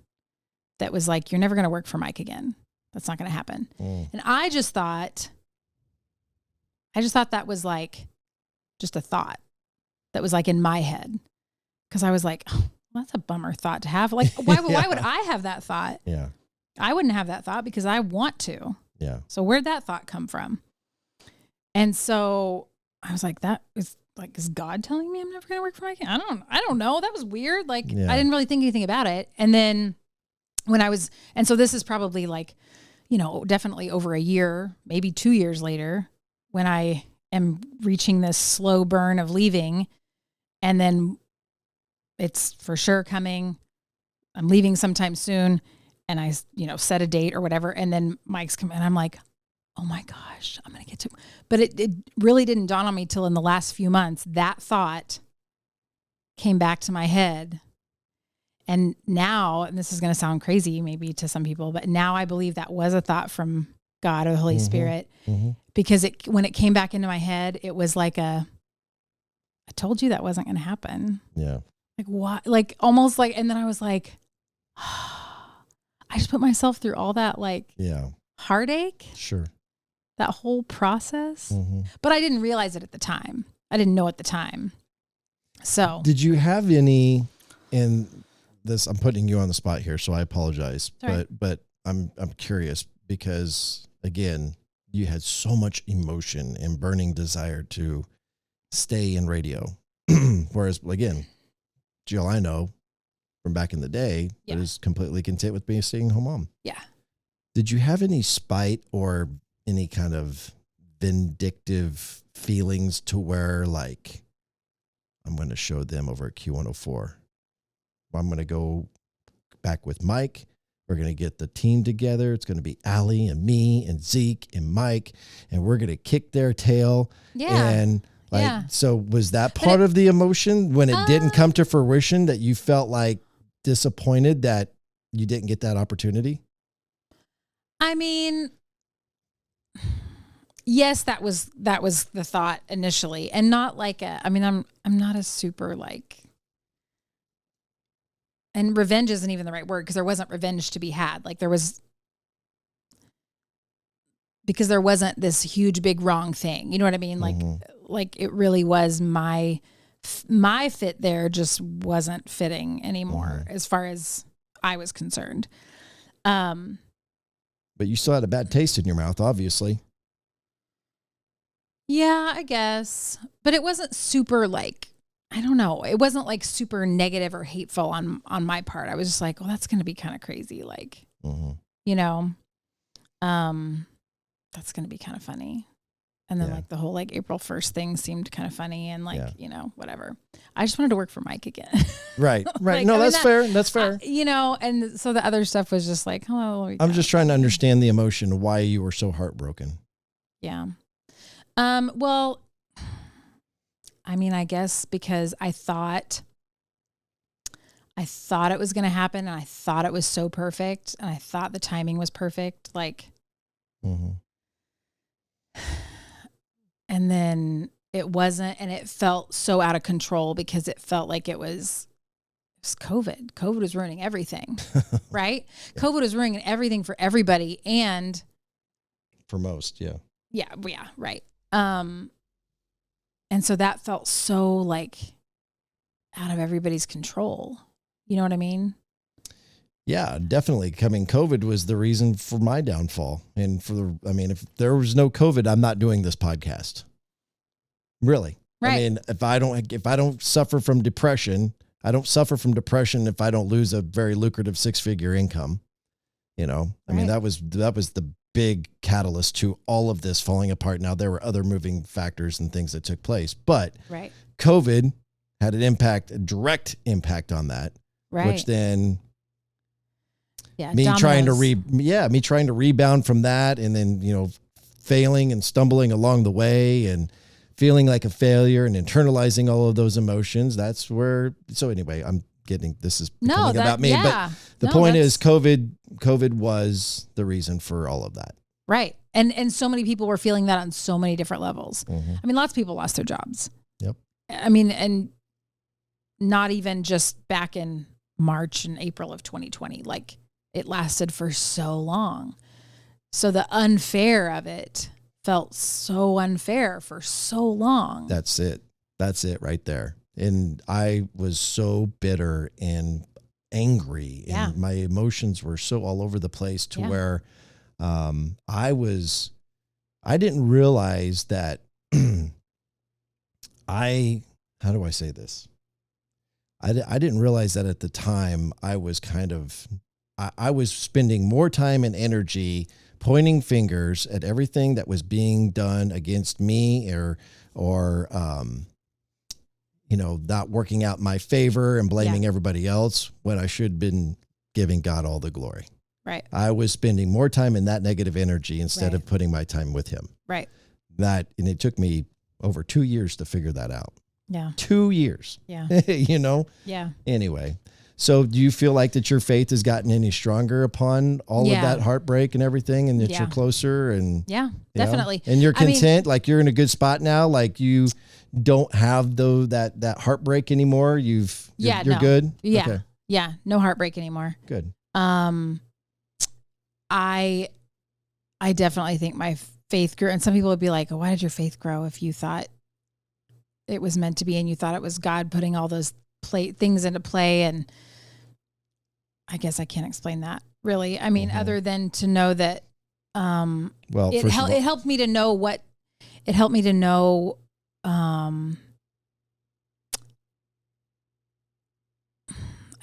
that was like, you're never going to work for Mike again. That's not going to happen. And I just thought that was like just a thought that was like in my head. Cause I was like, oh, well, that's a bummer thought to have. Like, why would I have that thought? Yeah. I wouldn't have that thought because I want to. Yeah. So where'd that thought come from? And so I was like, is God telling me I'm never going to work for Mike? I don't know. That was weird. Like, I didn't really think anything about it. And then so this is probably like, you know, definitely over a year, maybe 2 years later, when I am reaching this slow burn of leaving, and then it's for sure coming. I'm leaving sometime soon, and I, set a date or whatever. And then Mike's coming, and I'm like, oh my gosh, I'm going to get to, but it really didn't dawn on me till in the last few months, that thought came back to my head. And now, and this is going to sound crazy maybe to some people, but now I believe that was a thought from God or the Holy Spirit, because when it came back into my head, it was like I told you that wasn't going to happen. Yeah. Like what? Like almost like, and then I was like, I just put myself through all that heartache. Sure. That whole process. But I didn't realize it at the time. I didn't know at the time. So did you have any, and this, I'm putting you on the spot here, so I apologize. Sorry. But I'm curious because again, you had so much emotion and burning desire to stay in radio. Whereas again, Jill, I know from back in the day, was completely content with being a staying-home mom. Yeah. Did you have any spite or any kind of vindictive feelings to where, like, I'm going to show them over at Q104. I'm going to go back with Mike. We're going to get the team together. It's going to be Allie and me and Zeke and Mike, and we're going to kick their tail. Yeah. And so was that part of the emotion when it didn't come to fruition, that you felt like disappointed that you didn't get that opportunity? I mean, yes, that was the thought initially, and not like I'm not a super like, and revenge isn't even the right word, because there wasn't revenge to be had. Like because there wasn't this huge big wrong thing. You know what I mean? Like it really was my fit there just wasn't fitting anymore as far as I was concerned. But you still had a bad taste in your mouth, obviously. Yeah, I guess. But it wasn't super like, I don't know. It wasn't like super negative or hateful on my part. I was just like, well, that's going to be kind of crazy. Like, you know, that's going to be kind of funny. And then like the whole like April 1st thing seemed kind of funny and like, you know, whatever. I just wanted to work for Mike again. Right. Like, no, that's fair. That's fair. You know, and so the other stuff was just like, hello. I'm just trying to understand the emotion of why you were so heartbroken. Yeah. Well, I mean, I guess because I thought it was going to happen, and I thought it was so perfect, and I thought the timing was perfect. Like, and then it wasn't, and it felt so out of control because it felt like it was COVID. COVID was ruining everything, right? Yeah. COVID was ruining everything for everybody, and for most, yeah, right. And so that felt so like out of everybody's control. You know what I mean? Yeah, definitely. COVID was the reason for my downfall. And if there was no COVID, I'm not doing this podcast. Really. Right. I mean, if I don't suffer from depression, I don't suffer from depression if I don't lose a very lucrative 6-figure income. You know, I mean, that was the big catalyst to all of this falling apart. Now, there were other moving factors and things that took place, but COVID had a direct impact on that, which then me trying to rebound from that, and then, you know, failing and stumbling along the way and feeling like a failure and internalizing all of those emotions. That's where, so anyway, this is becoming about me, but the point is COVID was the reason for all of that. Right. And so many people were feeling that on so many different levels. I mean, lots of people lost their jobs. Yep. I mean, and not even just back in March and April of 2020, like it lasted for so long. So the unfair of it felt so unfair for so long. That's it right there. And I was so bitter and angry, and my emotions were so all over the place to where I didn't realize that how do I say this? I didn't realize that at the time I was I was spending more time and energy pointing fingers at everything that was being done against me or you know, not working out in my favor and blaming everybody else, when I should have been giving God all the glory. Right. I was spending more time in that negative energy instead of putting my time with him. Right. And it took me over 2 years to figure that out. Yeah. 2 years. Yeah. You know? Yeah. Anyway. So do you feel like that your faith has gotten any stronger upon all of that heartbreak and everything, and that you're closer and definitely. And you're content, like you're in a good spot now, like you don't have that heartbreak anymore. You're good. Yeah. Okay. Yeah. No heartbreak anymore. Good. I definitely think my faith grew, and some people would be like, oh, why did your faith grow if you thought it was meant to be and you thought it was God putting all those things into play. And I guess I can't explain that really. I mean, other than to know that, it helped me to know I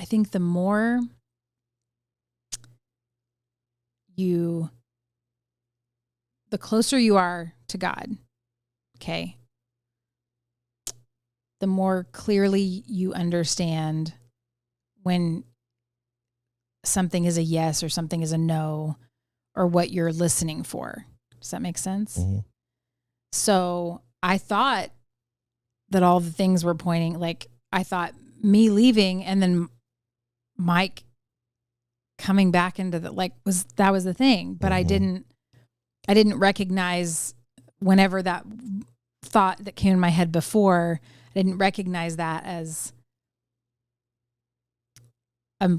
think the more the closer you are to God, okay, the more clearly you understand when something is a yes or something is a no, or what you're listening for. Does that make sense? Mm-hmm. So I thought that all the things were pointing, like I thought me leaving and then Mike coming back into that was the thing, but I didn't recognize whenever that thought that came in my head before, I didn't recognize that as a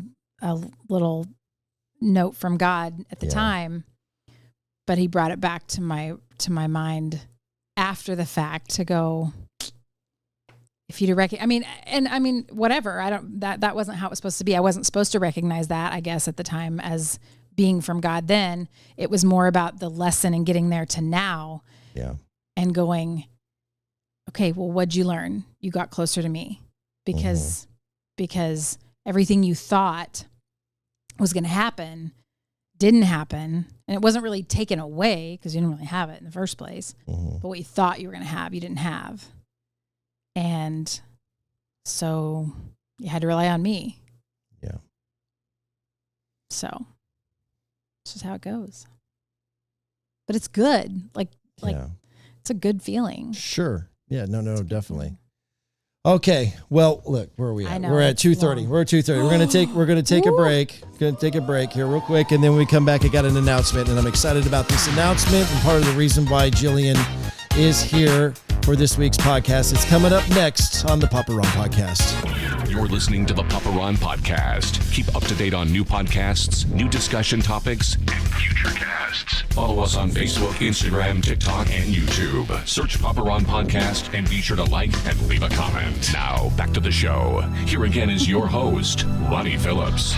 little note from God at the time, but he brought it back to my mind after the fact to go, if you to whatever, that wasn't how it was supposed to be. I wasn't supposed to recognize that, I guess, at the time as being from God. Then it was more about the lesson and getting there to now and going, okay, well, what'd you learn? You got closer to me because everything you thought was going to happen didn't happen. And it wasn't really taken away because you didn't really have it in the first place. But what you thought you were going to have, you didn't have. And so you had to rely on me. Yeah. So it's just how it goes. But it's good. It's a good feeling. Sure. Yeah, no, definitely. Okay. Well, look, where are we at? We're at 2:30. We're at 2:30. We're gonna take a break. Gonna take a break here real quick, and then when we come back, I got an announcement, and I'm excited about this announcement. And part of the reason why Jillian is here for this week's podcast is coming up next on the Papa Ron Podcast. You're listening to the Papa Ron Podcast. Keep up to date on new podcasts, new discussion topics, and future casts. Follow us on Facebook, Instagram, TikTok, and YouTube. Search Papa Ron Podcast and be sure to like and leave a comment. Now, back to the show. Here again is your host, Ronnie Phillips.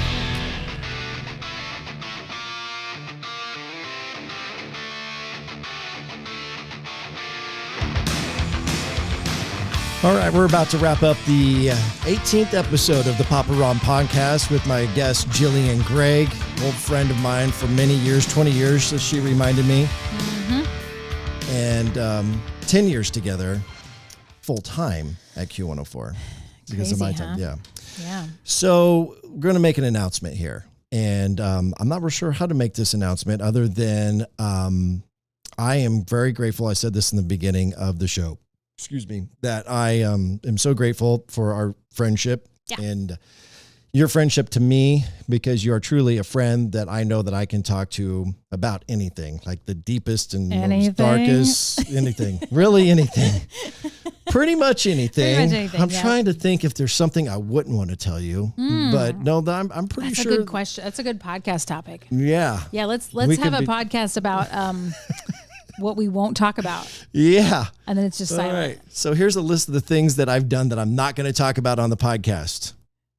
All right, we're about to wrap up the 18th episode of the Papa Ron Podcast with my guest, Jillian Gregg, old friend of mine for many years, 20 years, as she reminded me. Mm-hmm. And 10 years together, full-time at Q104. Because of my time, yeah. So we're going to make an announcement here. And I'm not real sure how to make this announcement other than I am very grateful. I said this in the beginning of the show. Excuse me, that I am so grateful for our friendship and your friendship to me, because you are truly a friend that I know that I can talk to about anything, like the deepest and most darkest, anything, really anything, pretty much anything. I'm trying to think if there's something I wouldn't want to tell you, but no, I'm pretty sure. That's a good question. That's a good podcast topic. Yeah. Yeah. Let's have a podcast about, what we won't talk about. Yeah. And then it's just silent. All right. So here's a list of the things that I've done that I'm not going to talk about on the podcast,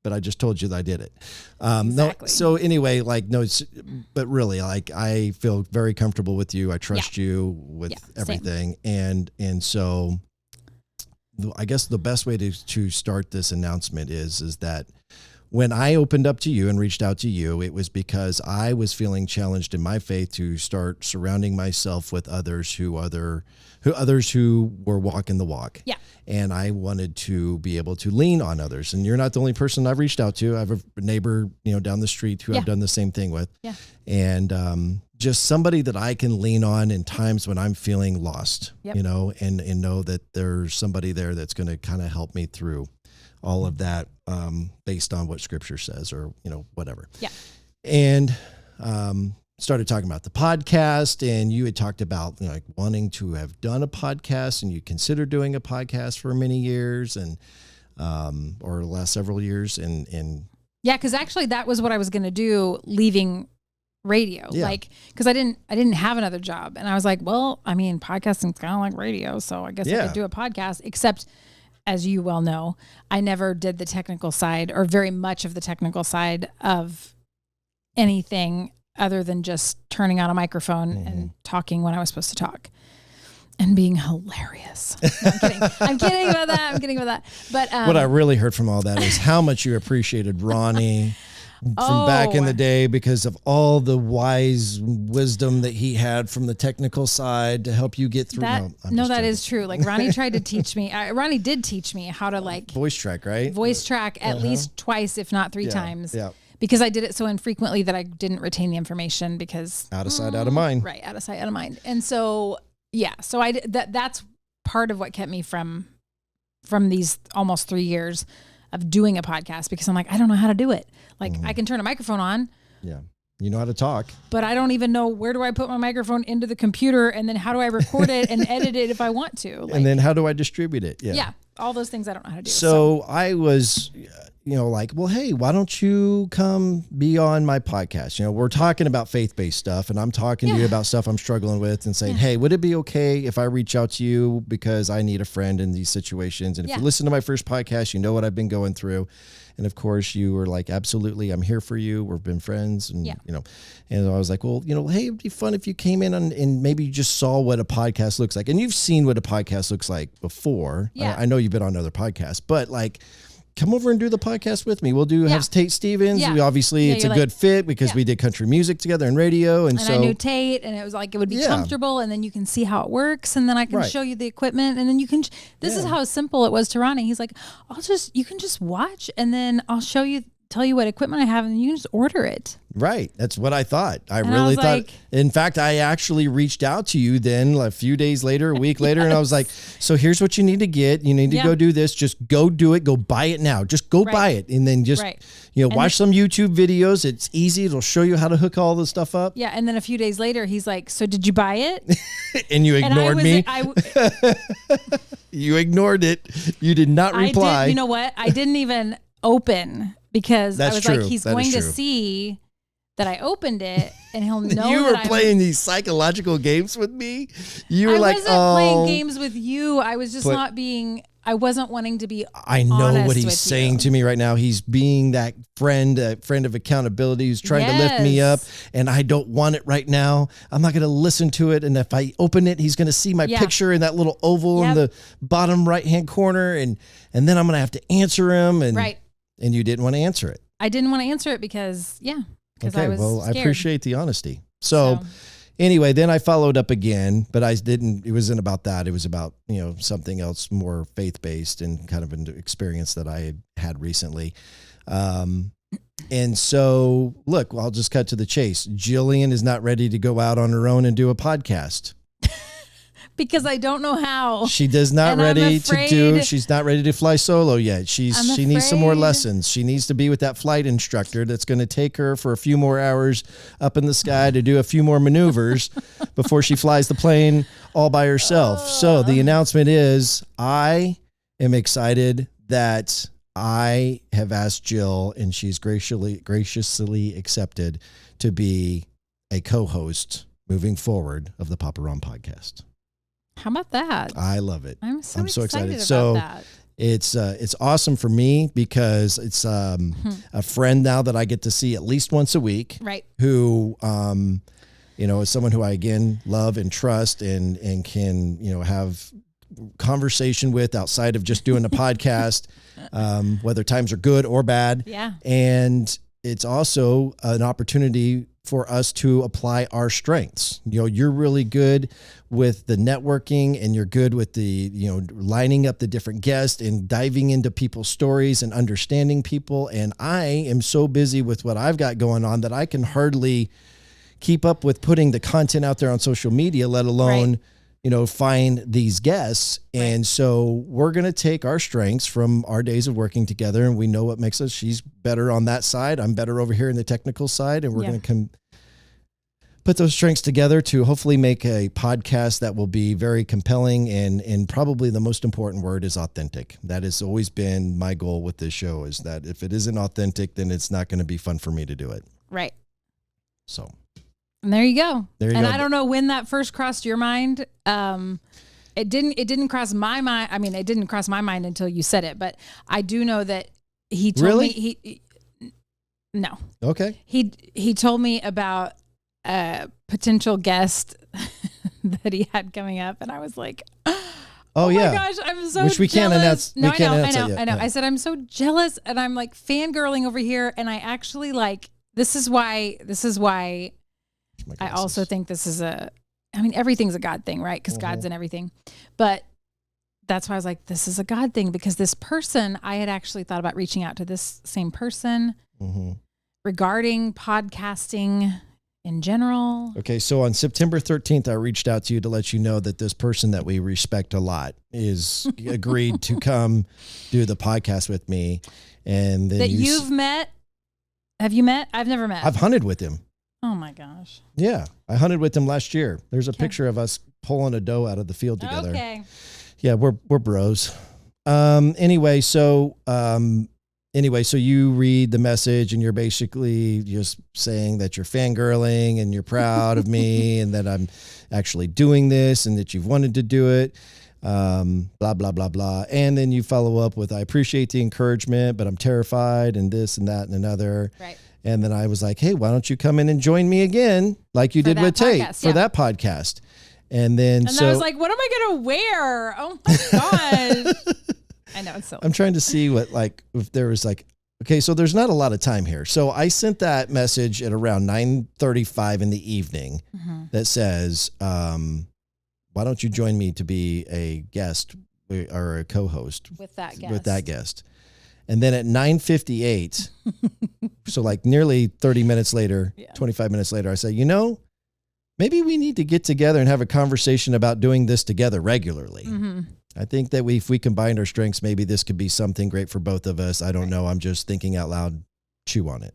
but I just told you that I did it. Exactly. No, so anyway, but really, I feel very comfortable with you. I trust you with everything. And so I guess the best way to start this announcement is that when I opened up to you and reached out to you, it was because I was feeling challenged in my faith to start surrounding myself with others who were walking the walk. Yeah. And I wanted to be able to lean on others. And you're not the only person I've reached out to. I have a neighbor, down the street who I've done the same thing with. Yeah. And just somebody that I can lean on in times when I'm feeling lost, and know that there's somebody there that's going to kind of help me through all of that, based on what scripture says or, whatever. Yeah. And, started talking about the podcast, and you had talked about wanting to have done a podcast, and you considered doing a podcast for many years and, or the last several years. And yeah, cause actually that was what I was going to do leaving radio. Yeah. Cause I didn't have another job, and I was like, well, I mean, podcasting's kind of like radio. So I guess I could do a podcast, except as you well know, I never did the technical side or very much of the technical side of anything other than just turning on a microphone and talking when I was supposed to talk and being hilarious. No, I'm kidding. I'm kidding about that. But what I really heard from all that is how much you appreciated Ronnie from back in the day because of all the wise wisdom that he had from the technical side to help you get through. That is true. Like Ronnie tried to teach me. Ronnie did teach me how to voice track at least twice, if not three times. Yeah. Because I did it so infrequently that I didn't retain the information because out of sight, out of mind. Right. Out of sight, out of mind. And so, so that's part of what kept me from these almost 3 years of doing a podcast, because I'm like, I don't know how to do it. Like I can turn a microphone on. Yeah. You know how to talk. But I don't even know where do I put my microphone into the computer, and then how do I record it and edit it if I want to? And then how do I distribute it? Yeah. All those things I don't know how to do. So I was, well, hey, why don't you come be on my podcast? We're talking about faith-based stuff, and I'm talking to you about stuff I'm struggling with and saying, hey, would it be okay if I reach out to you because I need a friend in these situations? And if you listen to my first podcast, you know what I've been going through. And of course you were like, absolutely, I'm here for you. We've been friends. And, and I was like, well, hey, it'd be fun if you came in and maybe you just saw what a podcast looks like. And you've seen what a podcast looks like before. Yeah. I know you've been on other podcasts, but come over and do the podcast with me. We'll have Tate Stevens. Yeah. We obviously, it's a good fit because we did country music together and radio. And so I knew Tate, and it was like, it would be comfortable, and then you can see how it works. And then I can show you the equipment, and then you can, this is how simple it was to Ronnie. He's like, you can just watch, and then I'll show you, tell you what equipment I have, and you can just order it. Right. That's what I thought. I really thought, in fact, I actually reached out to you then a few days later, a week later, and I was like, so here's what you need to get. You need to go do this. Just go do it. Go buy it now. Just go buy it. And then just, watch some YouTube videos. It's easy. It'll show you how to hook all the stuff up. Yeah. And then a few days later, he's like, so did you buy it? And you ignored me. You ignored it. You did not reply. You know what? I didn't even open because I was like, he's going to see that I opened it, and he'll know. You were playing these psychological games with me. You were like, I wasn't playing games with you. I was just not being. I wasn't wanting to be. I know what he's saying to me right now. He's being that friend of accountability who's trying to lift me up, and I don't want it right now. I'm not going to listen to it, and if I open it, he's going to see my picture in that little oval in the bottom right-hand corner, and then I'm going to have to answer him, and you didn't want to answer it. I didn't want to answer it because I was scared. I appreciate the honesty. So anyway, then I followed up again, but it wasn't about that. It was about, something else more faith-based and kind of an experience that I had recently. And so look, I'll just cut to the chase. Jillian is not ready to go out on her own and do a podcast. Because I don't know how. She does not she's not ready to fly solo yet. She needs some more lessons. She needs to be with that flight instructor that's going to take her for a few more hours up in the sky to do a few more maneuvers before she flies the plane all by herself. So the announcement is, I am excited that I have asked Jill, and she's graciously accepted to be a co-host moving forward of the Papa Ron podcast. How about that? I love it. I'm so excited about that. It's awesome for me because it's a friend now that I get to see at least once a week. Right. Who is someone who I again love and trust and can have conversation with outside of just doing a podcast, whether times are good or bad. Yeah. And it's also an opportunity for us to apply our strengths. You're really good with the networking, and you're good with the, lining up the different guests and diving into people's stories and understanding people. And I am so busy with what I've got going on that I can hardly keep up with putting the content out there on social media, let alone, find these guests. And so we're going to take our strengths from our days of working together, and we know what makes us. She's better on that side. I'm better over here in the technical side, and we're going to put those strengths together to hopefully make a podcast that will be very compelling, and probably the most important word is authentic. That has always been my goal with this show, is that if it isn't authentic, then it's not going to be fun for me to do it. Right. So. And there you go. There you go. And I don't know when that first crossed your mind. It didn't cross my mind. I mean, it didn't cross my mind until you said it, but I do know that he told me no. Okay. He told me about a potential guest that he had coming up, and I was like, oh yeah. My gosh, I'm so Which we jealous. Can't announce. No, we can't announce I know. I said I'm so jealous, and I'm like fangirling over here, and I actually like this is why I also think this is everything's a God thing, right? Because God's in everything. But that's why I was like, this is a God thing, because this person, I had actually thought about reaching out to this same person regarding podcasting in general. Okay, so on September 13th, I reached out to you to let you know that this person that we respect a lot is agreed to come do the podcast with me. And then you've met? Have you met? I've never met. I've hunted with him. Oh my gosh. Yeah, I hunted with him last year. There's a picture of us pulling a doe out of the field together. Okay. Yeah, we're bros. Anyway, so you read the message and you're basically just saying that you're fangirling and you're proud of me and that I'm actually doing this and that you've wanted to do it. Blah, blah, blah, blah. And then you follow up with, I appreciate the encouragement, but I'm terrified and this and that and another. Right. And then I was like, hey, why don't you come in and join me again like you did with Tate for that podcast? And then I was like, what am I going to wear? Oh my gosh. I know, it's silly. I'm trying to see if there was okay, so there's not a lot of time here. So I sent that message at around 9:35 in the evening that says, why don't you join me to be a guest or a co-host with that guest? And then at 9:58, so nearly 30 minutes later, 25 minutes later, I say, maybe we need to get together and have a conversation about doing this together regularly. I think that if we combined our strengths, maybe this could be something great for both of us. I don't know. I'm just thinking out loud, chew on it.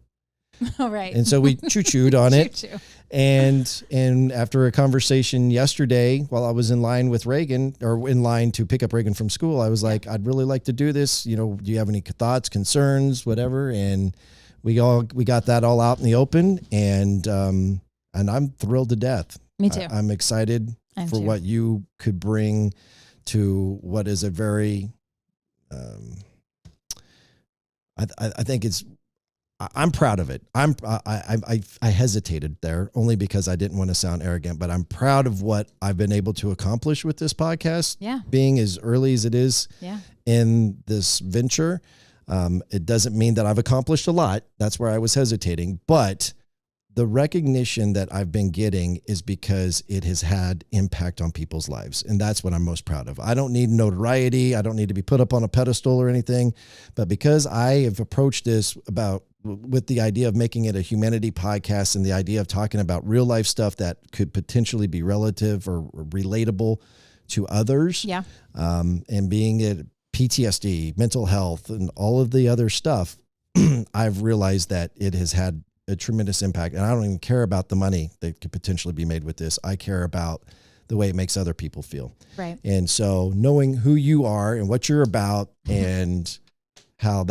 All right. And so we chewed on it. And after a conversation yesterday, while I was in line with Reagan, or in line to pick up Reagan from school, I was like, I'd really like to do this. Do you have any thoughts, concerns, whatever? And we got that all out in the open, and I'm thrilled to death. Me too. I'm excited for what you could bring to what is a very, I think I'm proud of it. I hesitated there only because I didn't want to sound arrogant, but I'm proud of what I've been able to accomplish with this podcast. Yeah. Being as early as it is in this venture. It doesn't mean that I've accomplished a lot. That's where I was hesitating, but the recognition that I've been getting is because it has had impact on people's lives. And that's what I'm most proud of. I don't need notoriety. I don't need to be put up on a pedestal or anything, but because I have approached this with the idea of making it a humanity podcast and the idea of talking about real life stuff that could potentially be relative or relatable to others. Yeah. And being it PTSD, mental health, and all of the other stuff, I've realized that it has had a tremendous impact. And I don't even care about the money that could potentially be made with this. I care about the way it makes other people feel. Right. And so knowing who you are and what you're about and how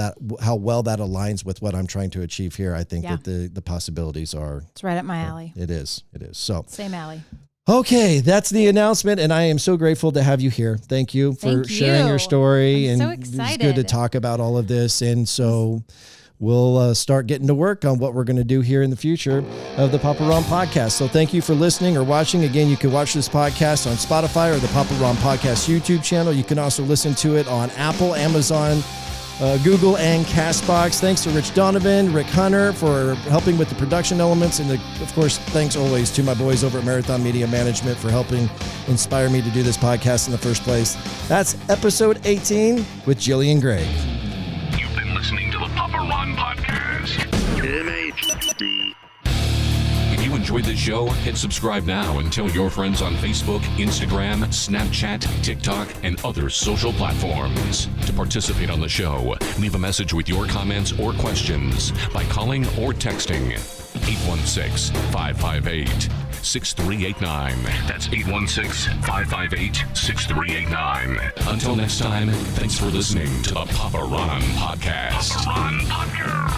well that aligns with what I'm trying to achieve here, I think that the possibilities are. It's right up my alley. It is. So same alley. Okay, that's the announcement, and I am so grateful to have you here. Thank you for sharing your story. I'm so It's excited. good to talk about all of this. And so we'll start getting to work on what we're going to do here in the future of the Papa Ron podcast. So thank you for listening or watching. Again, you can watch this podcast on Spotify or the Papa Ron podcast YouTube channel. You can also listen to it on Apple, Amazon, Google, and CastBox. Thanks to Rich Donovan, Rick Hunter for helping with the production elements. And of course, thanks always to my boys over at Marathon Media Management for helping inspire me to do this podcast in the first place. That's episode 18 with Jillian Gregg. You've been listening to the Papa Ron Podcast. MHD. If you enjoyed this show, hit subscribe now and tell your friends on Facebook, Instagram, Snapchat, TikTok, and other social platforms. To participate on the show, leave a message with your comments or questions by calling or texting 816-558-6389. That's 816-558-6389. Until next time, thanks for listening to the Papa Ron Podcast. Papa Ron Podcast.